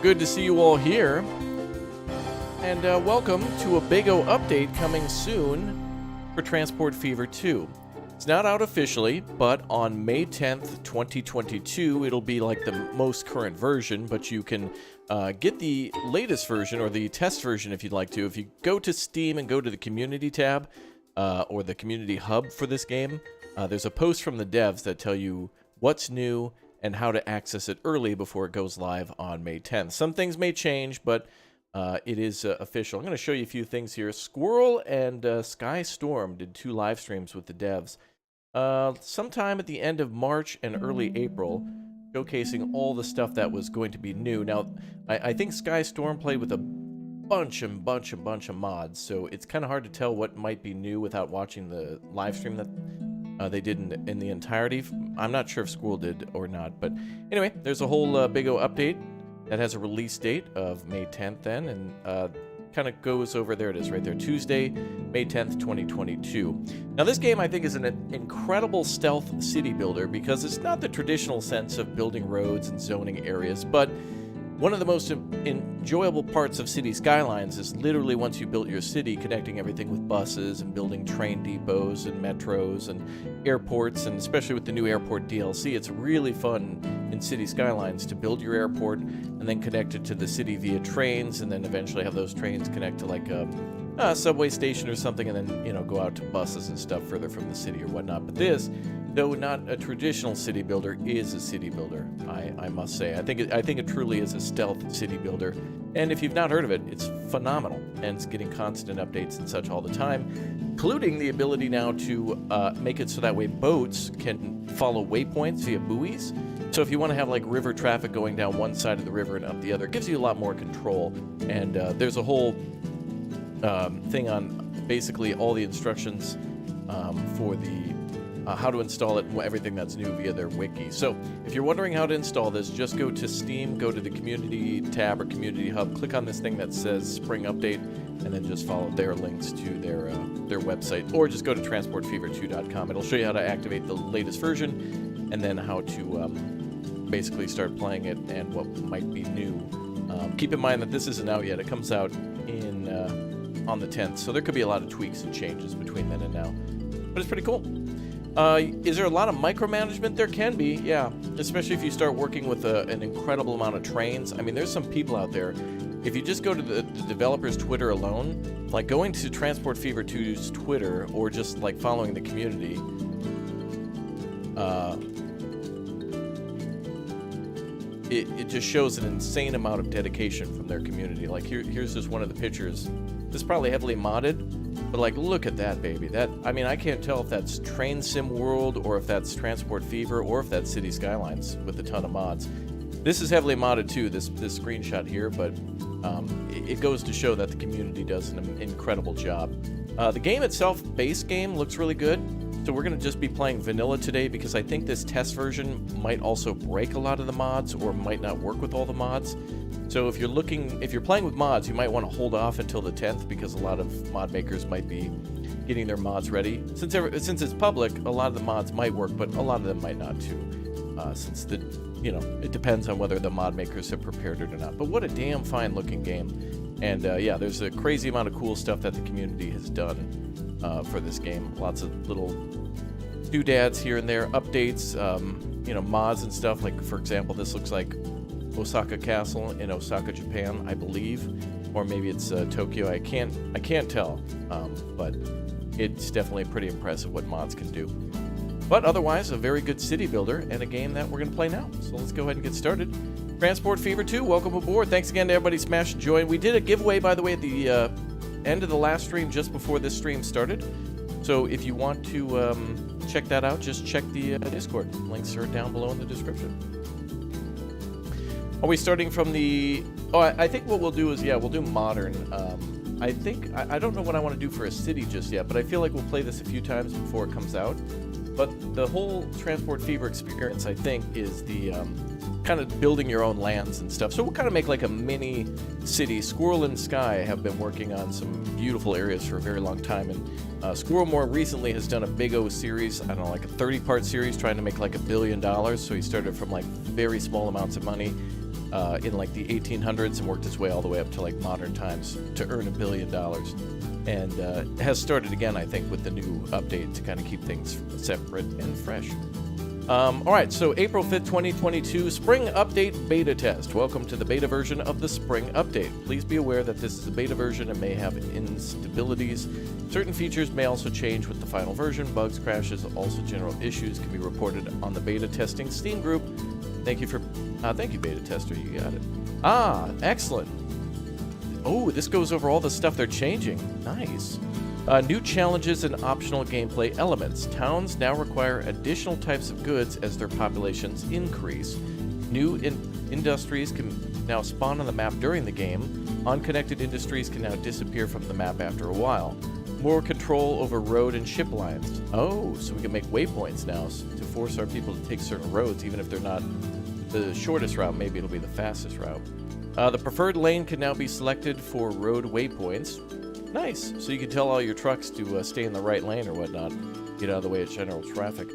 good to see you all here. And welcome to a big O update coming soon for Transport Fever 2. It's not out officially, but on May 10th, 2022, it'll be like the most current version, but you can get the latest version or the test version if you'd like to. If you go to Steam and go to the community tab or the community hub for this game, there's a post from the devs that tell you what's new and how to access it early before it goes live on May 10th. Some things may change, but it is official. I'm going to show you a few things here. Squirrel and Sky Storm did 2 live streams with the devs sometime at the end of March and early April, showcasing all the stuff that was going to be new. Now, I think Sky Storm played with a bunch of mods, so it's kind of hard to tell what might be new without watching the live stream that they did in the entirety. I'm not sure if Squirrel did or not, but anyway, there's a whole big O update that has a release date of May 10th then, and kind of goes over, there it is right there, Tuesday, May 10th, 2022. Now this game I think is an incredible stealth city builder because it's not the traditional sense of building roads and zoning areas, but one of the most enjoyable parts of City Skylines is literally once you built your city, connecting everything with buses and building train depots and metros and airports, and especially with the new airport DLC, it's really fun in City Skylines to build your airport and then connect it to the city via trains, and then eventually have those trains connect to like a subway station or something, and then, you know, go out to buses and stuff further from the city or whatnot. But this, though not a traditional city builder, is a city builder, I must say. I think it truly is a stealth city builder, and if you've not heard of it, it's phenomenal, and it's getting constant updates and such all the time, including the ability now to make it so that way boats can follow waypoints via buoys. So if you want to have like river traffic going down one side of the river and up the other, it gives you a lot more control, and there's a whole thing on basically all the instructions for the how to install it and everything that's new via their wiki. So if you're wondering how to install this, just go to Steam, go to the community tab or community hub, click on this thing that says Spring Update, and then just follow their links to their website, or just go to transportfever2.com. It'll show you how to activate the latest version and then how to basically start playing it and what might be new. Keep in mind that this isn't out yet. It comes out in on the 10th, so there could be a lot of tweaks and changes between then and now, but it's pretty cool. Is there a lot of micromanagement? There can be, yeah, especially if you start working with an incredible amount of trains. I mean, there's some people out there, if you just go to the developer's Twitter alone, like going to Transport Fever 2's Twitter or just like following the community, it just shows an insane amount of dedication from their community. Like here's just one of the pictures. This is probably heavily modded, but like, look at that, baby. That, I mean, I can't tell if that's Train Sim World or if that's Transport Fever or if that's City Skylines with a ton of mods. This is heavily modded too, this screenshot here, but it goes to show that the community does an incredible job. The game itself, base game, looks really good. So we're going to just be playing vanilla today because I think this test version might also break a lot of the mods or might not work with all the mods. So if you're playing with mods, you might want to hold off until the 10th because a lot of mod makers might be getting their mods ready. Since it's public, a lot of the mods might work, but a lot of them might not too. Since it depends on whether the mod makers have prepared it or not. But what a damn fine looking game. And yeah, there's a crazy amount of cool stuff that the community has done for this game. Lots of little doodads here and there, updates, mods and stuff. Like, for example, this looks like Osaka Castle in Osaka, Japan, I believe, or maybe it's Tokyo. I can't tell, but it's definitely pretty impressive what mods can do. But otherwise, a very good city builder and a game that we're going to play now. So let's go ahead and get started. Transport Fever 2, welcome aboard. Thanks again to everybody smash and join. We did a giveaway, by the way, at the end of the last stream, just before this stream started. So if you want to check that out, just check the Discord. Links are down below in the description. Are we starting from the... Oh, I think what we'll do is, yeah, we'll do modern. I don't know what I want to do for a city just yet, but I feel like we'll play this a few times before it comes out. But the whole Transport Fever experience, I think, is the kind of building your own lands and stuff. So we'll kind of make like a mini city. Squirrel and Sky have been working on some beautiful areas for a very long time, and Squirrel more recently has done a big O series, I don't know, like a 30-part series trying to make like $1 billion. So he started from like very small amounts of money. in like the 1800s and worked its way all the way up to like modern times to earn $1 billion. And has started again, I think, with the new update to kind of keep things separate and fresh. All right, so April 5th, 2022, Spring Update Beta Test. Welcome to the beta version of the Spring Update. Please be aware that this is a beta version and may have instabilities. Certain features may also change with the final version. Bugs, crashes, also general issues can be reported on the beta testing Steam group. Thank you, beta tester. You got it. Excellent. Oh, this goes over all the stuff they're changing. Nice. New challenges and optional gameplay elements. Towns now require additional types of goods as their populations increase. New industries can now spawn on the map during the game. Unconnected industries can now disappear from the map after a while. More control over road and ship lines. Oh, so we can make waypoints now to force our people to take certain roads, even if they're not the shortest route. Maybe it'll be the fastest route. The preferred lane can now be selected for road waypoints. Nice. So you can tell all your trucks to stay in the right lane or whatnot. Get out of the way of general traffic.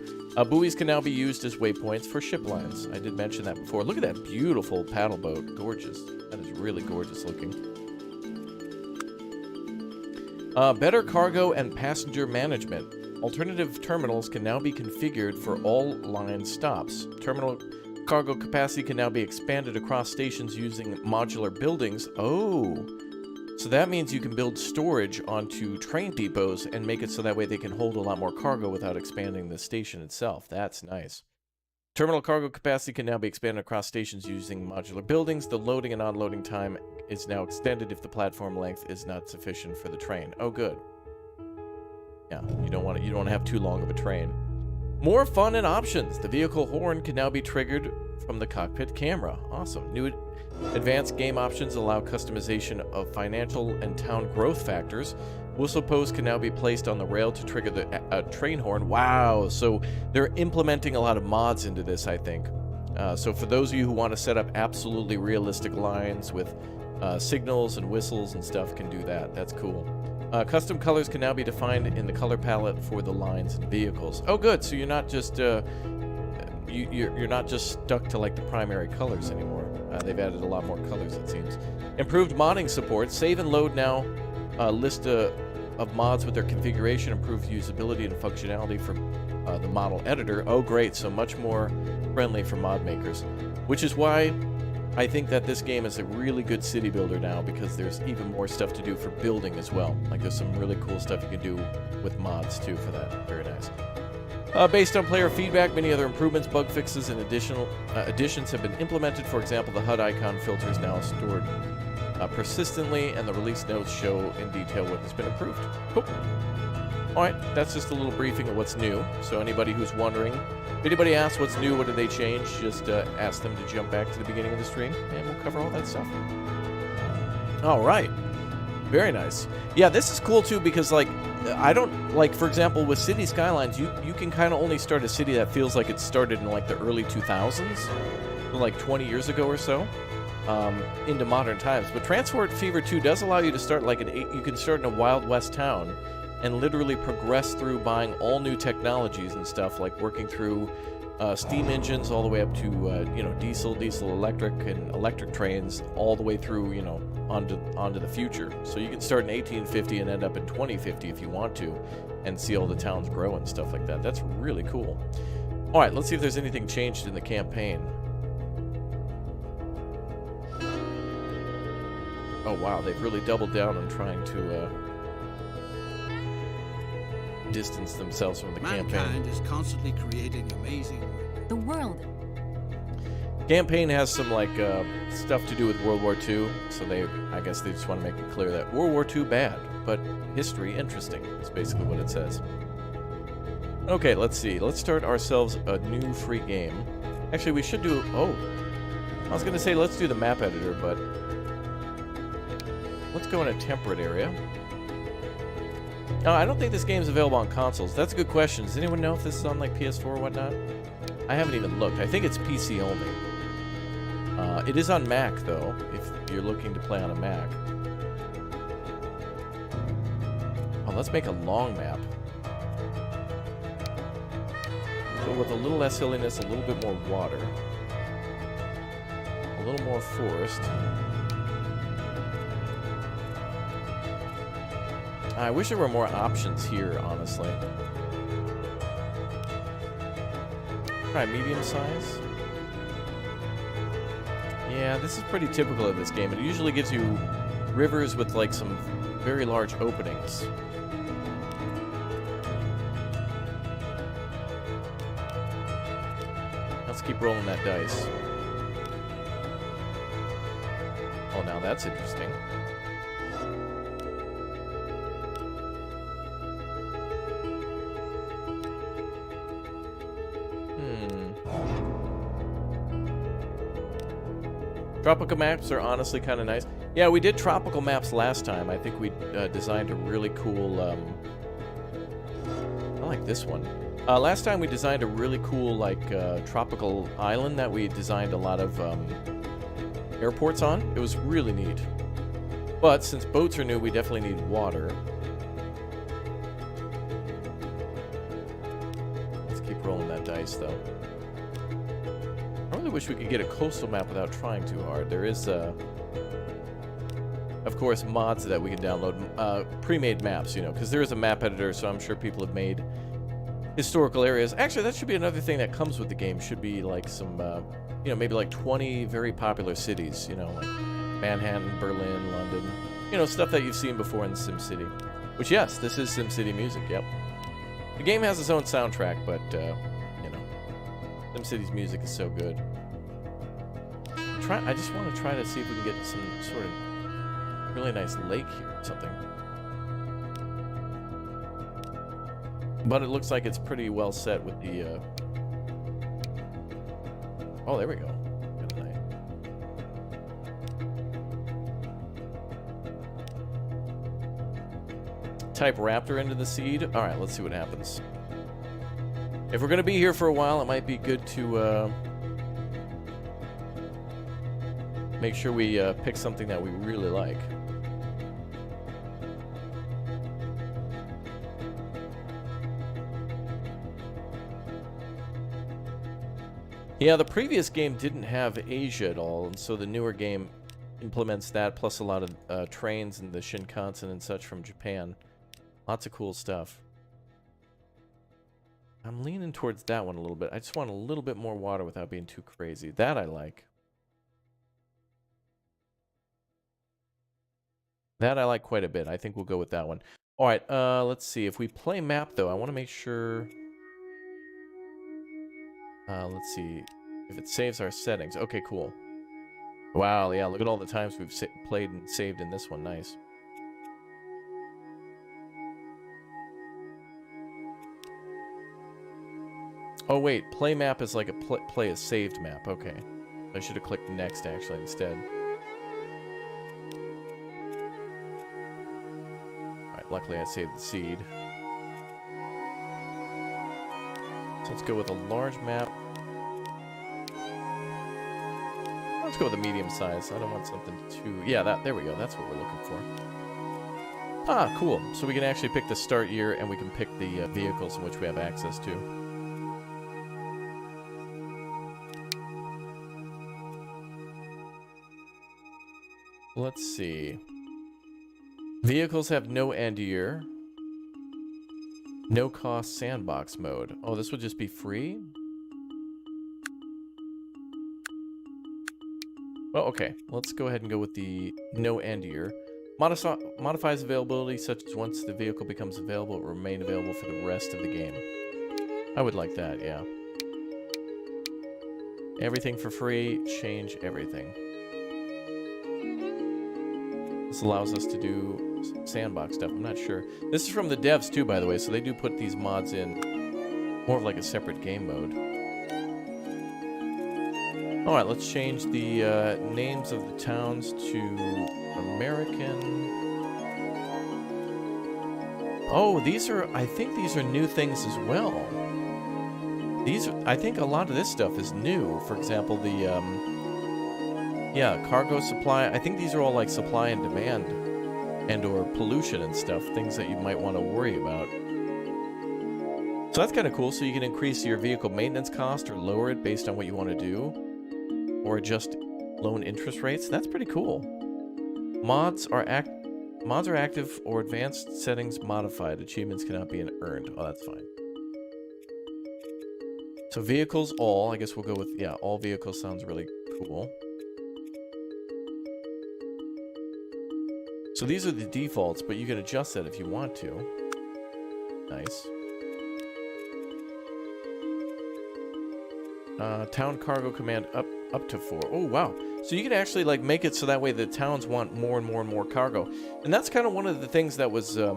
Buoys can now be used as waypoints for ship lines. I did mention that before. Look at that beautiful paddle boat. Gorgeous. That is really gorgeous looking. Better cargo and passenger management. Alternative terminals can now be configured for all line stops. Terminal cargo capacity can now be expanded across stations using modular buildings. Oh, so that means you can build storage onto train depots and make it so that way they can hold a lot more cargo without expanding the station itself. That's nice. Terminal cargo capacity can now be expanded across stations using modular buildings. The loading and unloading time is now extended if the platform length is not sufficient for the train. Oh, good. Yeah, you don't want to have too long of a train. More fun and options. The vehicle horn can now be triggered from the cockpit camera. Awesome. New advanced game options allow customization of financial and town growth factors. Whistle posts can now be placed on the rail to trigger the train horn. Wow. So they're implementing a lot of mods into this, I think. So for those of you who want to set up absolutely realistic lines with signals and whistles and stuff, can do that. That's cool. Custom colors can now be defined in the color palette for the lines and vehicles. Oh, good. So you're not just you're not just stuck to like the primary colors anymore. They've added a lot more colors, it seems. Improved modding support. Save and load now. List of mods with their configuration, improved usability and functionality for the model editor. Oh, great. So much more friendly for mod makers, which is why I think that this game is a really good city builder now, because there's even more stuff to do for building as well. Like there's some really cool stuff you can do with mods too for that. Very nice. Based on player feedback, many other improvements, bug fixes, and additions have been implemented. For example, the HUD icon filter is now stored persistently, and the release notes show in detail what has been improved. Cool. Alright, that's just a little briefing of what's new. So anybody who's wondering, if anybody asks what's new, what did they change, just ask them to jump back to the beginning of the stream, and we'll cover all that stuff. Alright. Very nice. Yeah, this is cool too, because like, I don't, like, for example, with City Skylines, you can kind of only start a city that feels like it started in like the early 2000s, like 20 years ago or so, into modern times. But Transport Fever 2 does allow you to start like you can start in a Wild West town and literally progress through buying all new technologies and stuff, like working through steam engines all the way up to diesel, electric, and electric trains all the way through, onto the future. So you can start in 1850 and end up in 2050 if you want to, and see all the towns grow and stuff like that. That's really cool. All right, let's see if there's anything changed in the campaign. Oh wow, they've really doubled down on trying to distance themselves from the campaign. Mankind is constantly creating amazing work. The world. Campaign has some like stuff to do with World War II, so I guess they just want to make it clear that World War II bad, but history interesting. That's basically what it says. Okay, let's see. Let's start ourselves a new free game. Actually, we should do. Oh, I was gonna say let's do the map editor, but let's go in a temperate area. I don't think this game is available on consoles. That's a good question. Does anyone know if this is on like PS4 or whatnot? I haven't even looked. I think it's PC only. It is on Mac, though, if you're looking to play on a Mac. Oh, let's make a long map. So with a little less hilliness, a little bit more water. A little more forced. I wish there were more options here, honestly. Try medium size. Yeah, this is pretty typical of this game. It usually gives you rivers with like some very large openings. Let's keep rolling that dice. Oh, now that's interesting. Tropical maps are honestly kind of nice. Yeah, we did tropical maps last time. I think we designed a really cool... I like this one. Last time we designed a really cool, like, tropical island that we designed a lot of airports on. It was really neat. But since boats are new, we definitely need water. Let's keep rolling that dice, though. I really wish we could get a coastal map without trying too hard. There is, of course, mods that we can download. Pre-made maps, you know, because there is a map editor, so I'm sure people have made historical areas. Actually, that should be another thing that comes with the game. Should be like some, you know, maybe like 20 very popular cities, you know, like Manhattan, Berlin, London. You know, stuff that you've seen before in SimCity. Which, yes, this is SimCity music, yep. The game has its own soundtrack, but, you know, SimCity's music is so good. I just want to try to see if we can get some sort of really nice lake here or something. But it looks like it's pretty well set with the, Oh, there we go. Good night. Type raptor into the seed. Alright, let's see what happens. If we're going to be here for a while, it might be good to, make sure we pick something that we really like. Yeah, the previous game didn't have Asia at all, and so the newer game implements that, plus a lot of trains and the Shinkansen and such from Japan. Lots of cool stuff. I'm leaning towards that one a little bit. I just want a little bit more water without being too crazy. That I like. That I like quite a bit. I think we'll go with that one. All right, let's see. If we play map, though, I want to make sure... let's see if it saves our settings. Okay, cool. Wow, yeah, look at all the times we've played and saved in this one. Nice. Oh, wait. Play map is like a play a saved map. Okay. I should have clicked next, actually, instead. Alright, luckily I saved the seed. So let's go with a large map. Let's go with a medium size. I don't want something too... Yeah, there we go. That's what we're looking for. Ah, cool. So we can actually pick the start year, and we can pick the vehicles in which we have access to. Let's see. Vehicles have no end year. No cost sandbox mode. Oh, this would just be free? Well, okay. Let's go ahead and go with the no end year. Modifies availability such as once the vehicle becomes available, it will remain available for the rest of the game. I would like that, yeah. Everything for free, change everything. This allows us to do sandbox stuff. I'm not sure. This is from the devs too, by the way, so they do put these mods in more of like a separate game mode. Alright, let's change the names of the towns to American. Oh, these are, I think these are new things as well. I think a lot of this stuff is new. For example, the, yeah, cargo supply. I think these are all like supply and demand and or pollution and stuff, things that you might want to worry about. So that's kind of cool. So you can increase your vehicle maintenance cost or lower it based on what you want to do. Or adjust loan interest rates. That's pretty cool. Mods are active or advanced settings modified. Achievements cannot be earned. Oh, that's fine. So vehicles all. I guess we'll go with, yeah, all vehicles sounds really cool. So these are the defaults, but you can adjust that if you want to. Nice. Town cargo command up to 4. Oh, wow. So you can actually like make it so that way the towns want more and more and more cargo. And that's kind of one of the things that was a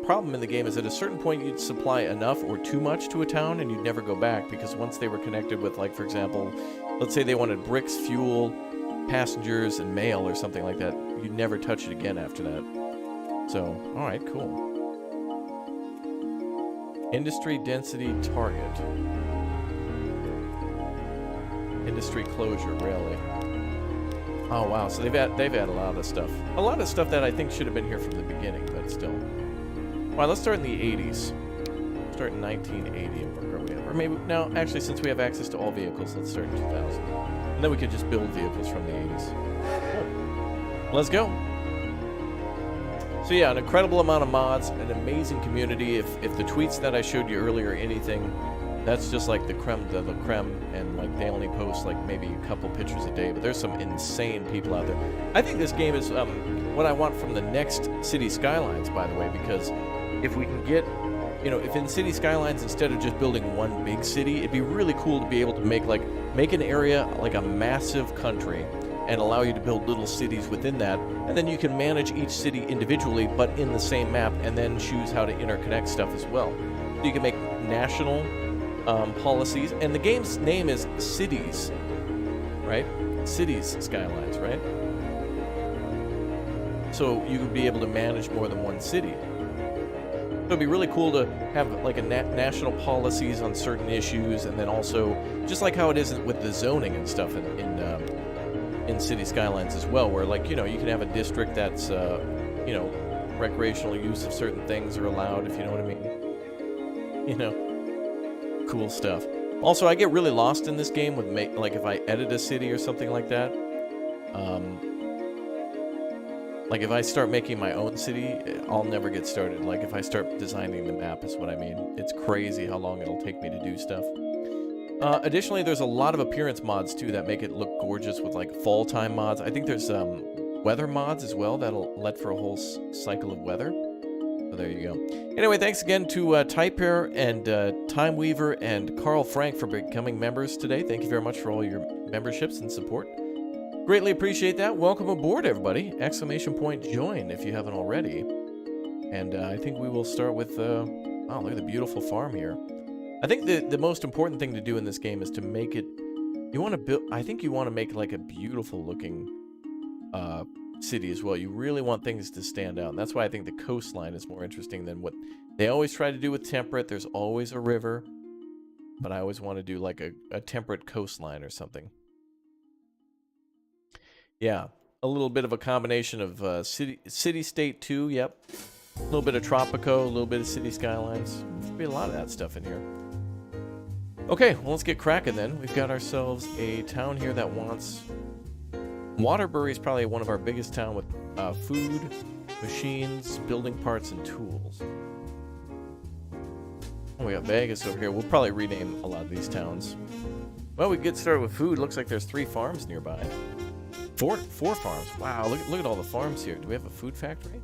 problem in the game, is at a certain point you'd supply enough or too much to a town and you'd never go back, because once they were connected with, like, for example, let's say they wanted bricks, fuel, passengers, and mail or something like that, you'd never touch it again after that. So, alright, cool. Industry density target. Industry closure, really. Oh wow, so they've had a lot of stuff. A lot of stuff that I think should have been here from the beginning, but still. Alright, let's start in the 80s. Start in 1980 and work our way up. Or maybe, no, actually, since we have access to all vehicles, let's start in 2000. And then we could just build vehicles from the 80s. Cool. Let's go. So yeah, an incredible amount of mods, an amazing community. If the tweets that I showed you earlier are anything, that's just like the creme de la creme, and like they only post like maybe a couple pictures a day, but there's some insane people out there. I think this game is what I want from the next City Skylines, by the way, because if we can get, you know, if in City Skylines, instead of just building one big city, it'd be really cool to be able to make an area like a massive country and allow you to build little cities within that, and then you can manage each city individually but in the same map, and then choose how to interconnect stuff as well. So you can make national policies, and the game's name is Cities, right? Cities Skylines, right? So you would be able to manage more than one city. So it'd be really cool to have like a national policies on certain issues, and then also just like how it is with the zoning and stuff in City Skylines as well, where, like, you know, you can have a district that's you know, recreational use of certain things are allowed, if you know what I mean. You know. Cool stuff. Also, I get really lost in this game with like if I edit a city or something like that. Like if I start making my own city, I'll never get started. Like if I start designing the map is what I mean. It's crazy how long it'll take me to do stuff. Additionally, there's a lot of appearance mods too that make it look gorgeous with like fall time mods. I think there's weather mods as well that'll let for a whole cycle of weather. So there you go. Anyway, thanks again to Typeair and Timeweaver and Carl Frank for becoming members today. Thank you very much for all your memberships and support. Greatly appreciate that. Welcome aboard, everybody. Exclamation point join if you haven't already. And I think we will start with, wow, look at the beautiful farm here. I think the most important thing to do in this game is to make it, I think you want to make like a beautiful looking city as well. You really want things to stand out, and that's why I think the coastline is more interesting than what they always try to do with temperate. There's always a river, but I always want to do like a temperate coastline or something. Yeah, a little bit of a combination of city-state too. Yep, a little bit of Tropico, a little bit of City Skylines. There'll be a lot of that stuff in here. Okay, well, let's get cracking then. We've got ourselves a town here that wants... Waterbury is probably one of our biggest towns with food, machines, building parts, and tools. Oh, we got Vegas over here. We'll probably rename a lot of these towns. Well, we get started with food. Looks like there's 3 farms nearby. Four farms. Wow, look at all the farms here. Do we have a food factory?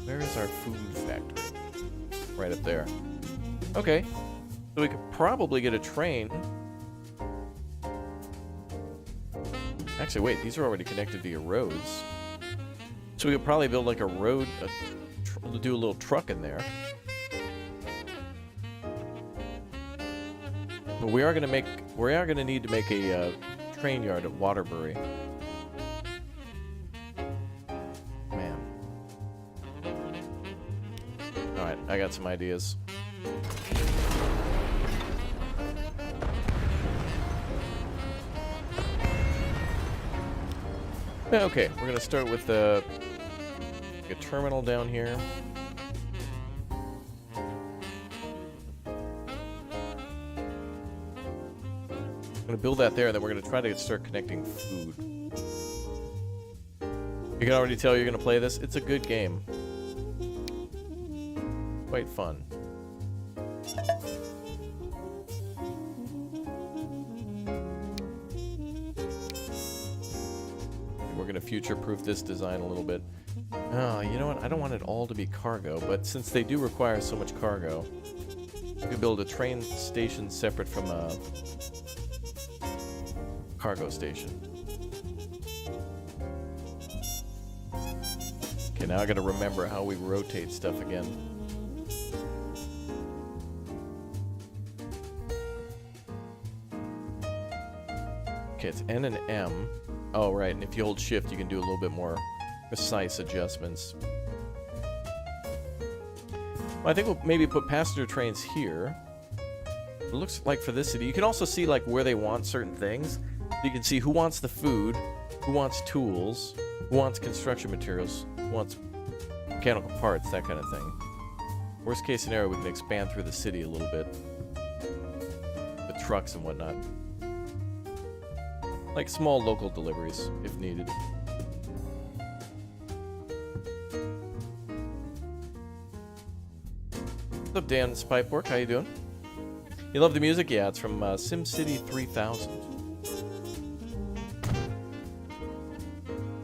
Where is our food factory? Right up there. Okay. So we could probably get a train. Actually, wait, these are already connected via roads. So we could probably build like a road, do a little truck in there. But we are gonna need to make a train yard at Waterbury. Man. Alright, I got some ideas. Okay, we're gonna start with a terminal down here. going to build that there, and then we're going to try to start connecting food. You can already tell you're going to play this. It's a good game. Quite fun. We're going to future-proof this design a little bit. Oh, you know what? I don't want it all to be cargo, but since they do require so much cargo, we could build a train station separate from a cargo station. Okay, now I gotta remember how we rotate stuff again. Okay, it's N and M. Oh, right, and if you hold shift, you can do a little bit more precise adjustments. Well, I think we'll maybe put passenger trains here. It looks like for this city, you can also see like where they want certain things. You can see who wants the food, who wants tools, who wants construction materials, who wants mechanical parts, that kind of thing. Worst case scenario, we can expand through the city a little bit with trucks and whatnot. Like small local deliveries, if needed. What's up, Dan Spipework? How you doing? You love the music? Yeah, it's from SimCity 3000.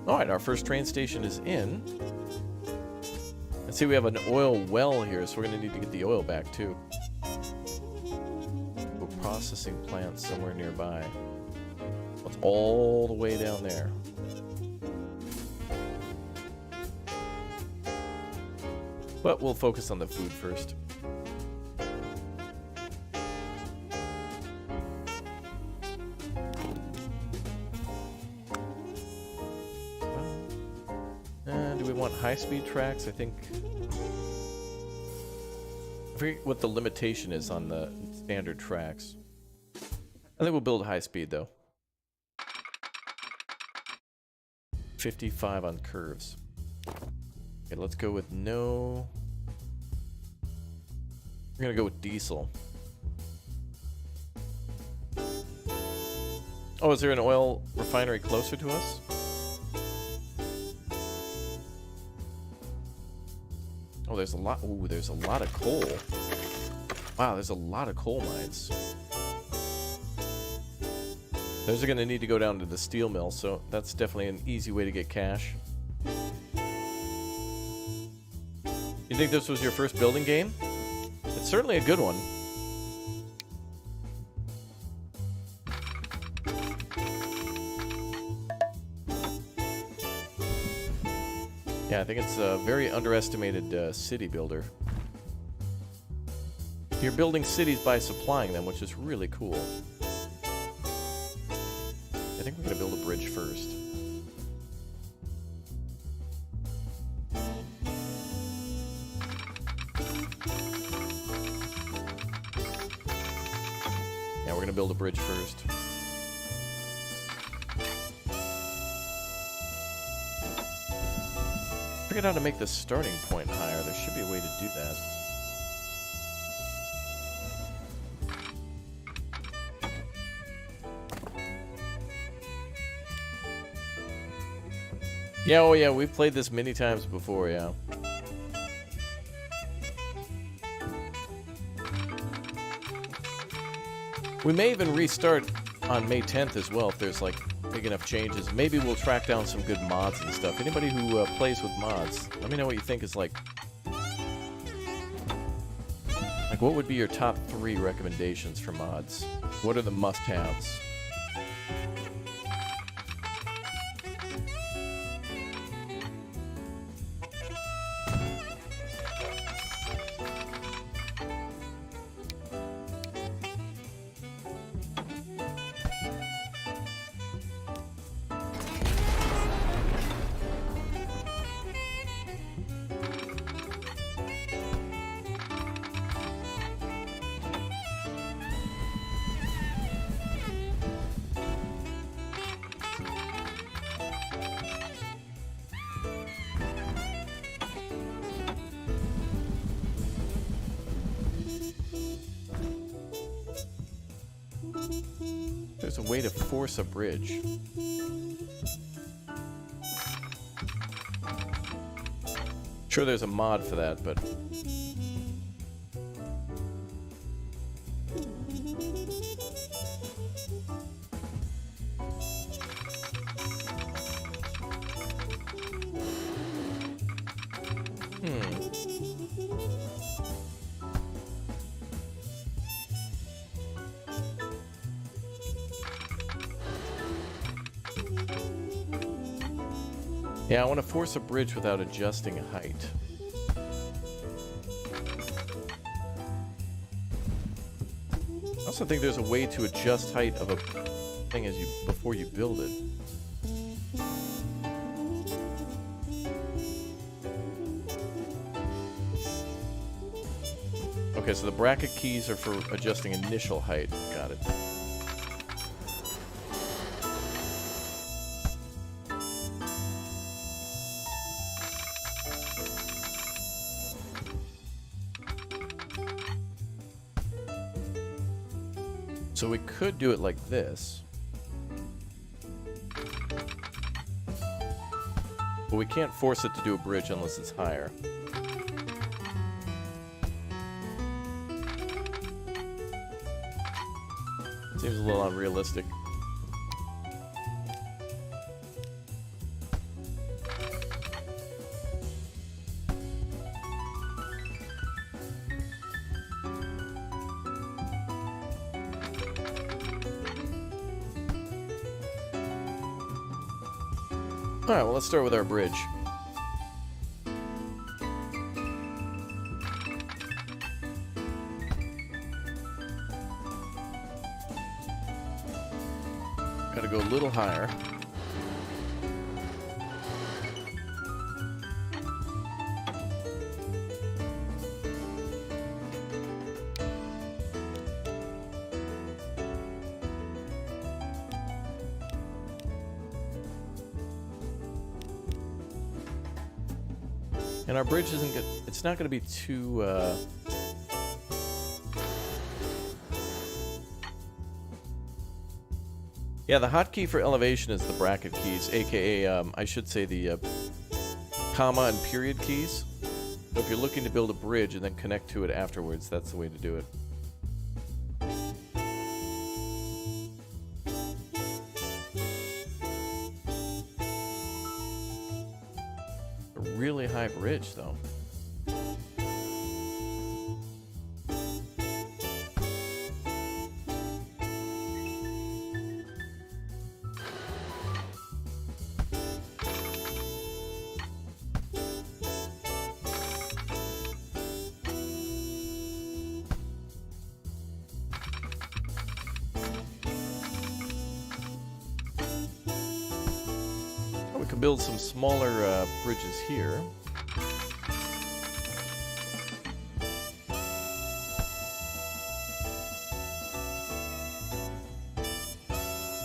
Alright, our first train station is in. Let's see, we have an oil well here, so we're going to need to get the oil back, too. A processing plant somewhere nearby. It's all the way down there. But we'll focus on the food first. Do we want high-speed tracks? I think... I forget what the limitation is on the standard tracks. I think we'll build high-speed, though. 55 on curves. Okay, let's go with no... We're gonna go with diesel. Oh, is there an oil refinery closer to us? Oh, there's a lot. Ooh, there's a lot of coal. Wow, there's a lot of coal mines. Those are going to need to go down to the steel mill, so that's definitely an easy way to get cash. You think this was your first building game? It's certainly a good one. Yeah, I think it's a very underestimated city builder. You're building cities by supplying them, which is really cool. I think we're going to build a bridge first. Yeah, we're going to build a bridge first. Figured out how to make the starting point higher. There should be a way to do that. Yeah, oh yeah, we've played this many times before, yeah. We may even restart on May 10th as well if there's like big enough changes. Maybe we'll track down some good mods and stuff. Anybody who plays with mods, let me know what you think is like what would be your top 3 recommendations for mods? What are the must-haves? there's a way to force a bridge. Sure, there's a mod for that, but... Yeah, I want to force a bridge without adjusting height. I also think there's a way to adjust height of a thing as before you build it. Okay, so the bracket keys are for adjusting initial height. Got it. So we could do it like this. But we can't force it to do a bridge unless it's higher. Seems a little unrealistic. Alright, well, let's start with our bridge. Gotta go a little higher. And our bridge isn't good. It's not going to be too. Yeah, the hotkey for elevation is the bracket keys, aka I should say the comma and period keys. So if you're looking to build a bridge and then connect to it afterwards, that's the way to do it. Really high bridge, though. We can build some smaller bridges here.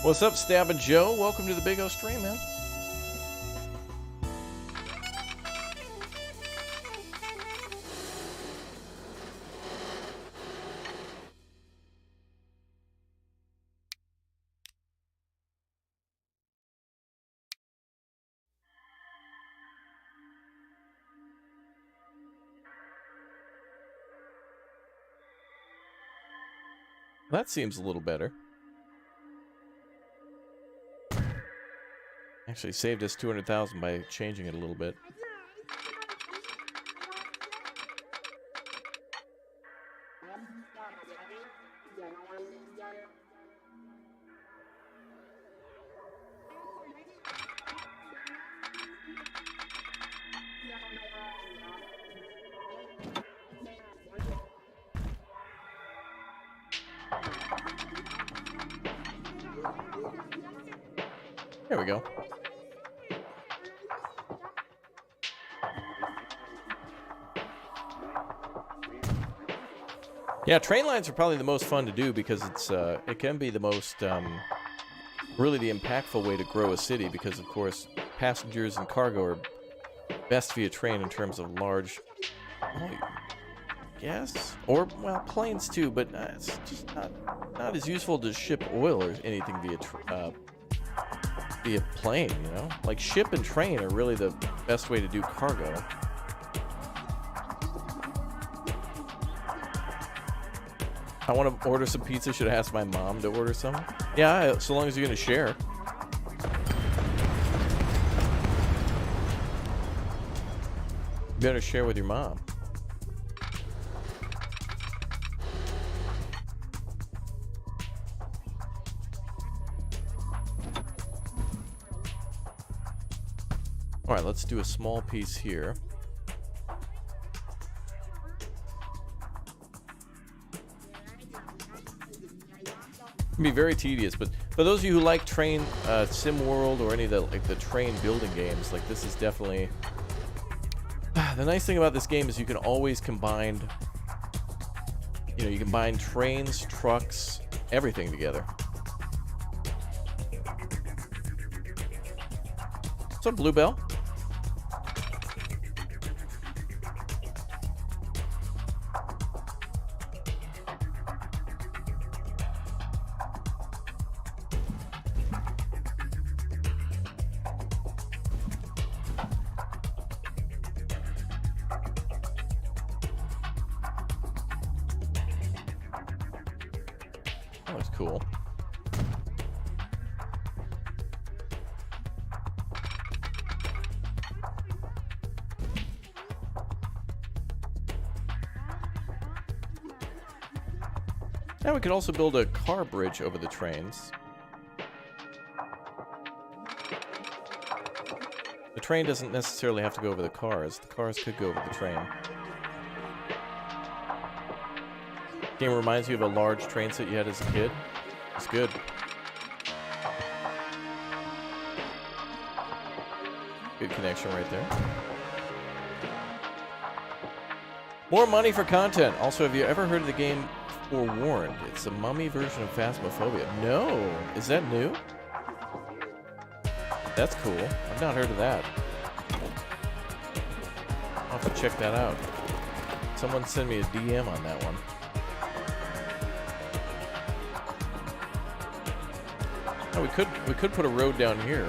What's up, Stabbin' Joe? Welcome to the Big O stream, man. That seems a little better. Actually saved us 200,000 by changing it a little bit. There we go. Yeah, train lines are probably the most fun to do because it's it can be the most really the impactful way to grow a city because of course passengers and cargo are best via train in terms of large volume. guess. Or, well, planes too, but it's just not as useful to ship oil or anything via plane, you know? Like, ship and train are really the best way to do cargo. I want to order some pizza. Should I ask my mom to order some? Yeah, so long as you're going to share. You better share with your mom. All right, let's do a small piece here. It can be very tedious, but for those of you who like train Sim World or any of the train building games, like this is definitely the nice thing about this game is you can always combine, you know, you combine trains, trucks, everything together. What's up, Bluebell? That was cool. Now we could also build a car bridge over the trains. The train doesn't necessarily have to go over the cars. The cars could go over the train. Game reminds you of a large train set you had as a kid. It's good. Good connection right there. More money for content. Also, have you ever heard of the game Forewarned? It's a mummy version of Phasmophobia. No! Is that new? That's cool. I've not heard of that. I'll have to check that out. Someone send me a DM on that one. Oh, we could put a road down here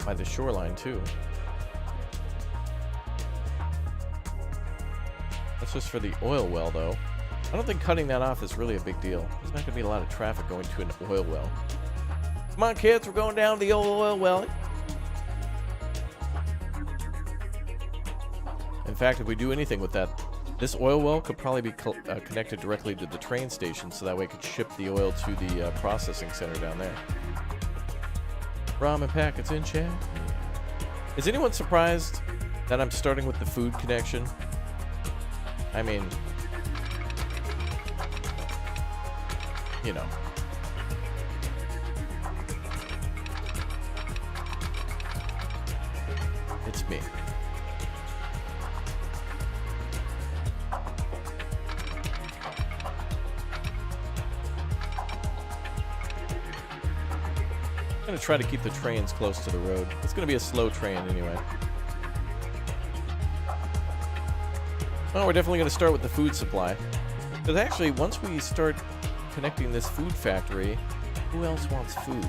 by the shoreline too. That's just for the oil well, though. I don't think cutting that off is really a big deal. There's not going to be a lot of traffic going to an oil well. Come on, kids, we're going down the old oil well. In fact, if we do anything with that, this oil well could probably be connected directly to the train station, so that way it could ship the oil to the processing center down there. Ramen packets in chat. Is anyone surprised that I'm starting with the food connection? I mean, you know. It's me. I'm going to try to keep the trains close to the road. It's going to be a slow train anyway. Well, we're definitely going to start with the food supply. Because actually, once we start connecting this food factory, who else wants food?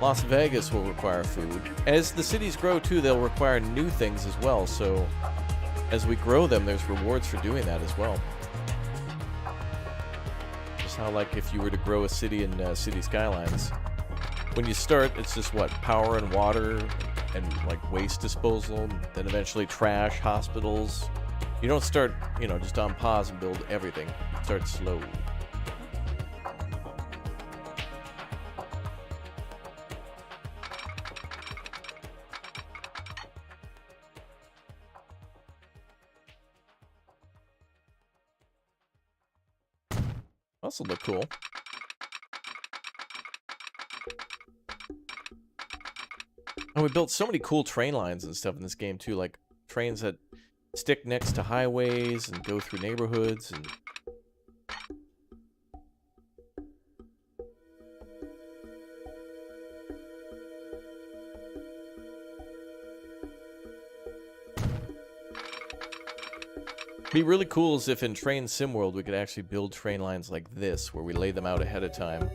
Las Vegas will require food. As the cities grow too, they'll require new things as well. So as we grow them, there's rewards for doing that as well. Just how, like, if you were to grow a city in City Skylines, when you start, it's just what, power and water and like waste disposal, then eventually trash, hospitals. You don't start, you know, just on pause and build everything. You start slow. Also look cool. And we built so many cool train lines and stuff in this game too, like trains that stick next to highways and go through neighborhoods and Be really cool is if in Train Sim World we could actually build train lines like this, where we lay them out ahead of time.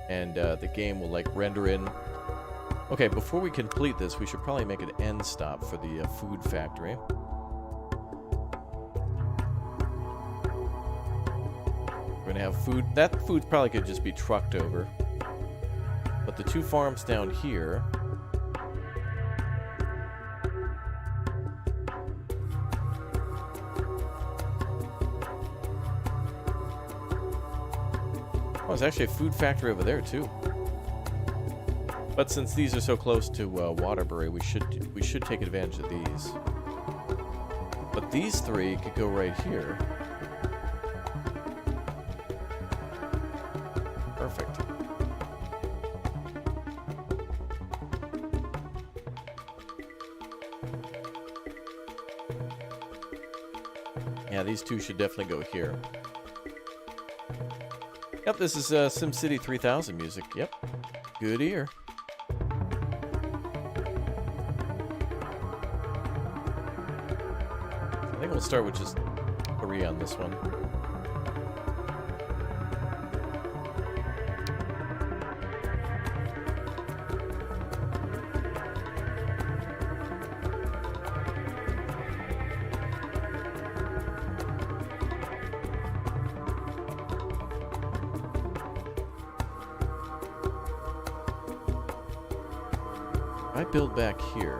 And the game will like render in. Okay, before we complete this, we should probably make an end stop for the food factory. We're gonna have food. That food probably could just be trucked over. But the two farms down here. Oh, there's actually a food factory over there too. But since these are so close to Waterbury, we should take advantage of these. But these three could go right here. Perfect. Yeah, these two should definitely go here. Yep, this is SimCity 3000 music. Yep, good ear. I think we'll start with just 3 on this one. If I build back here.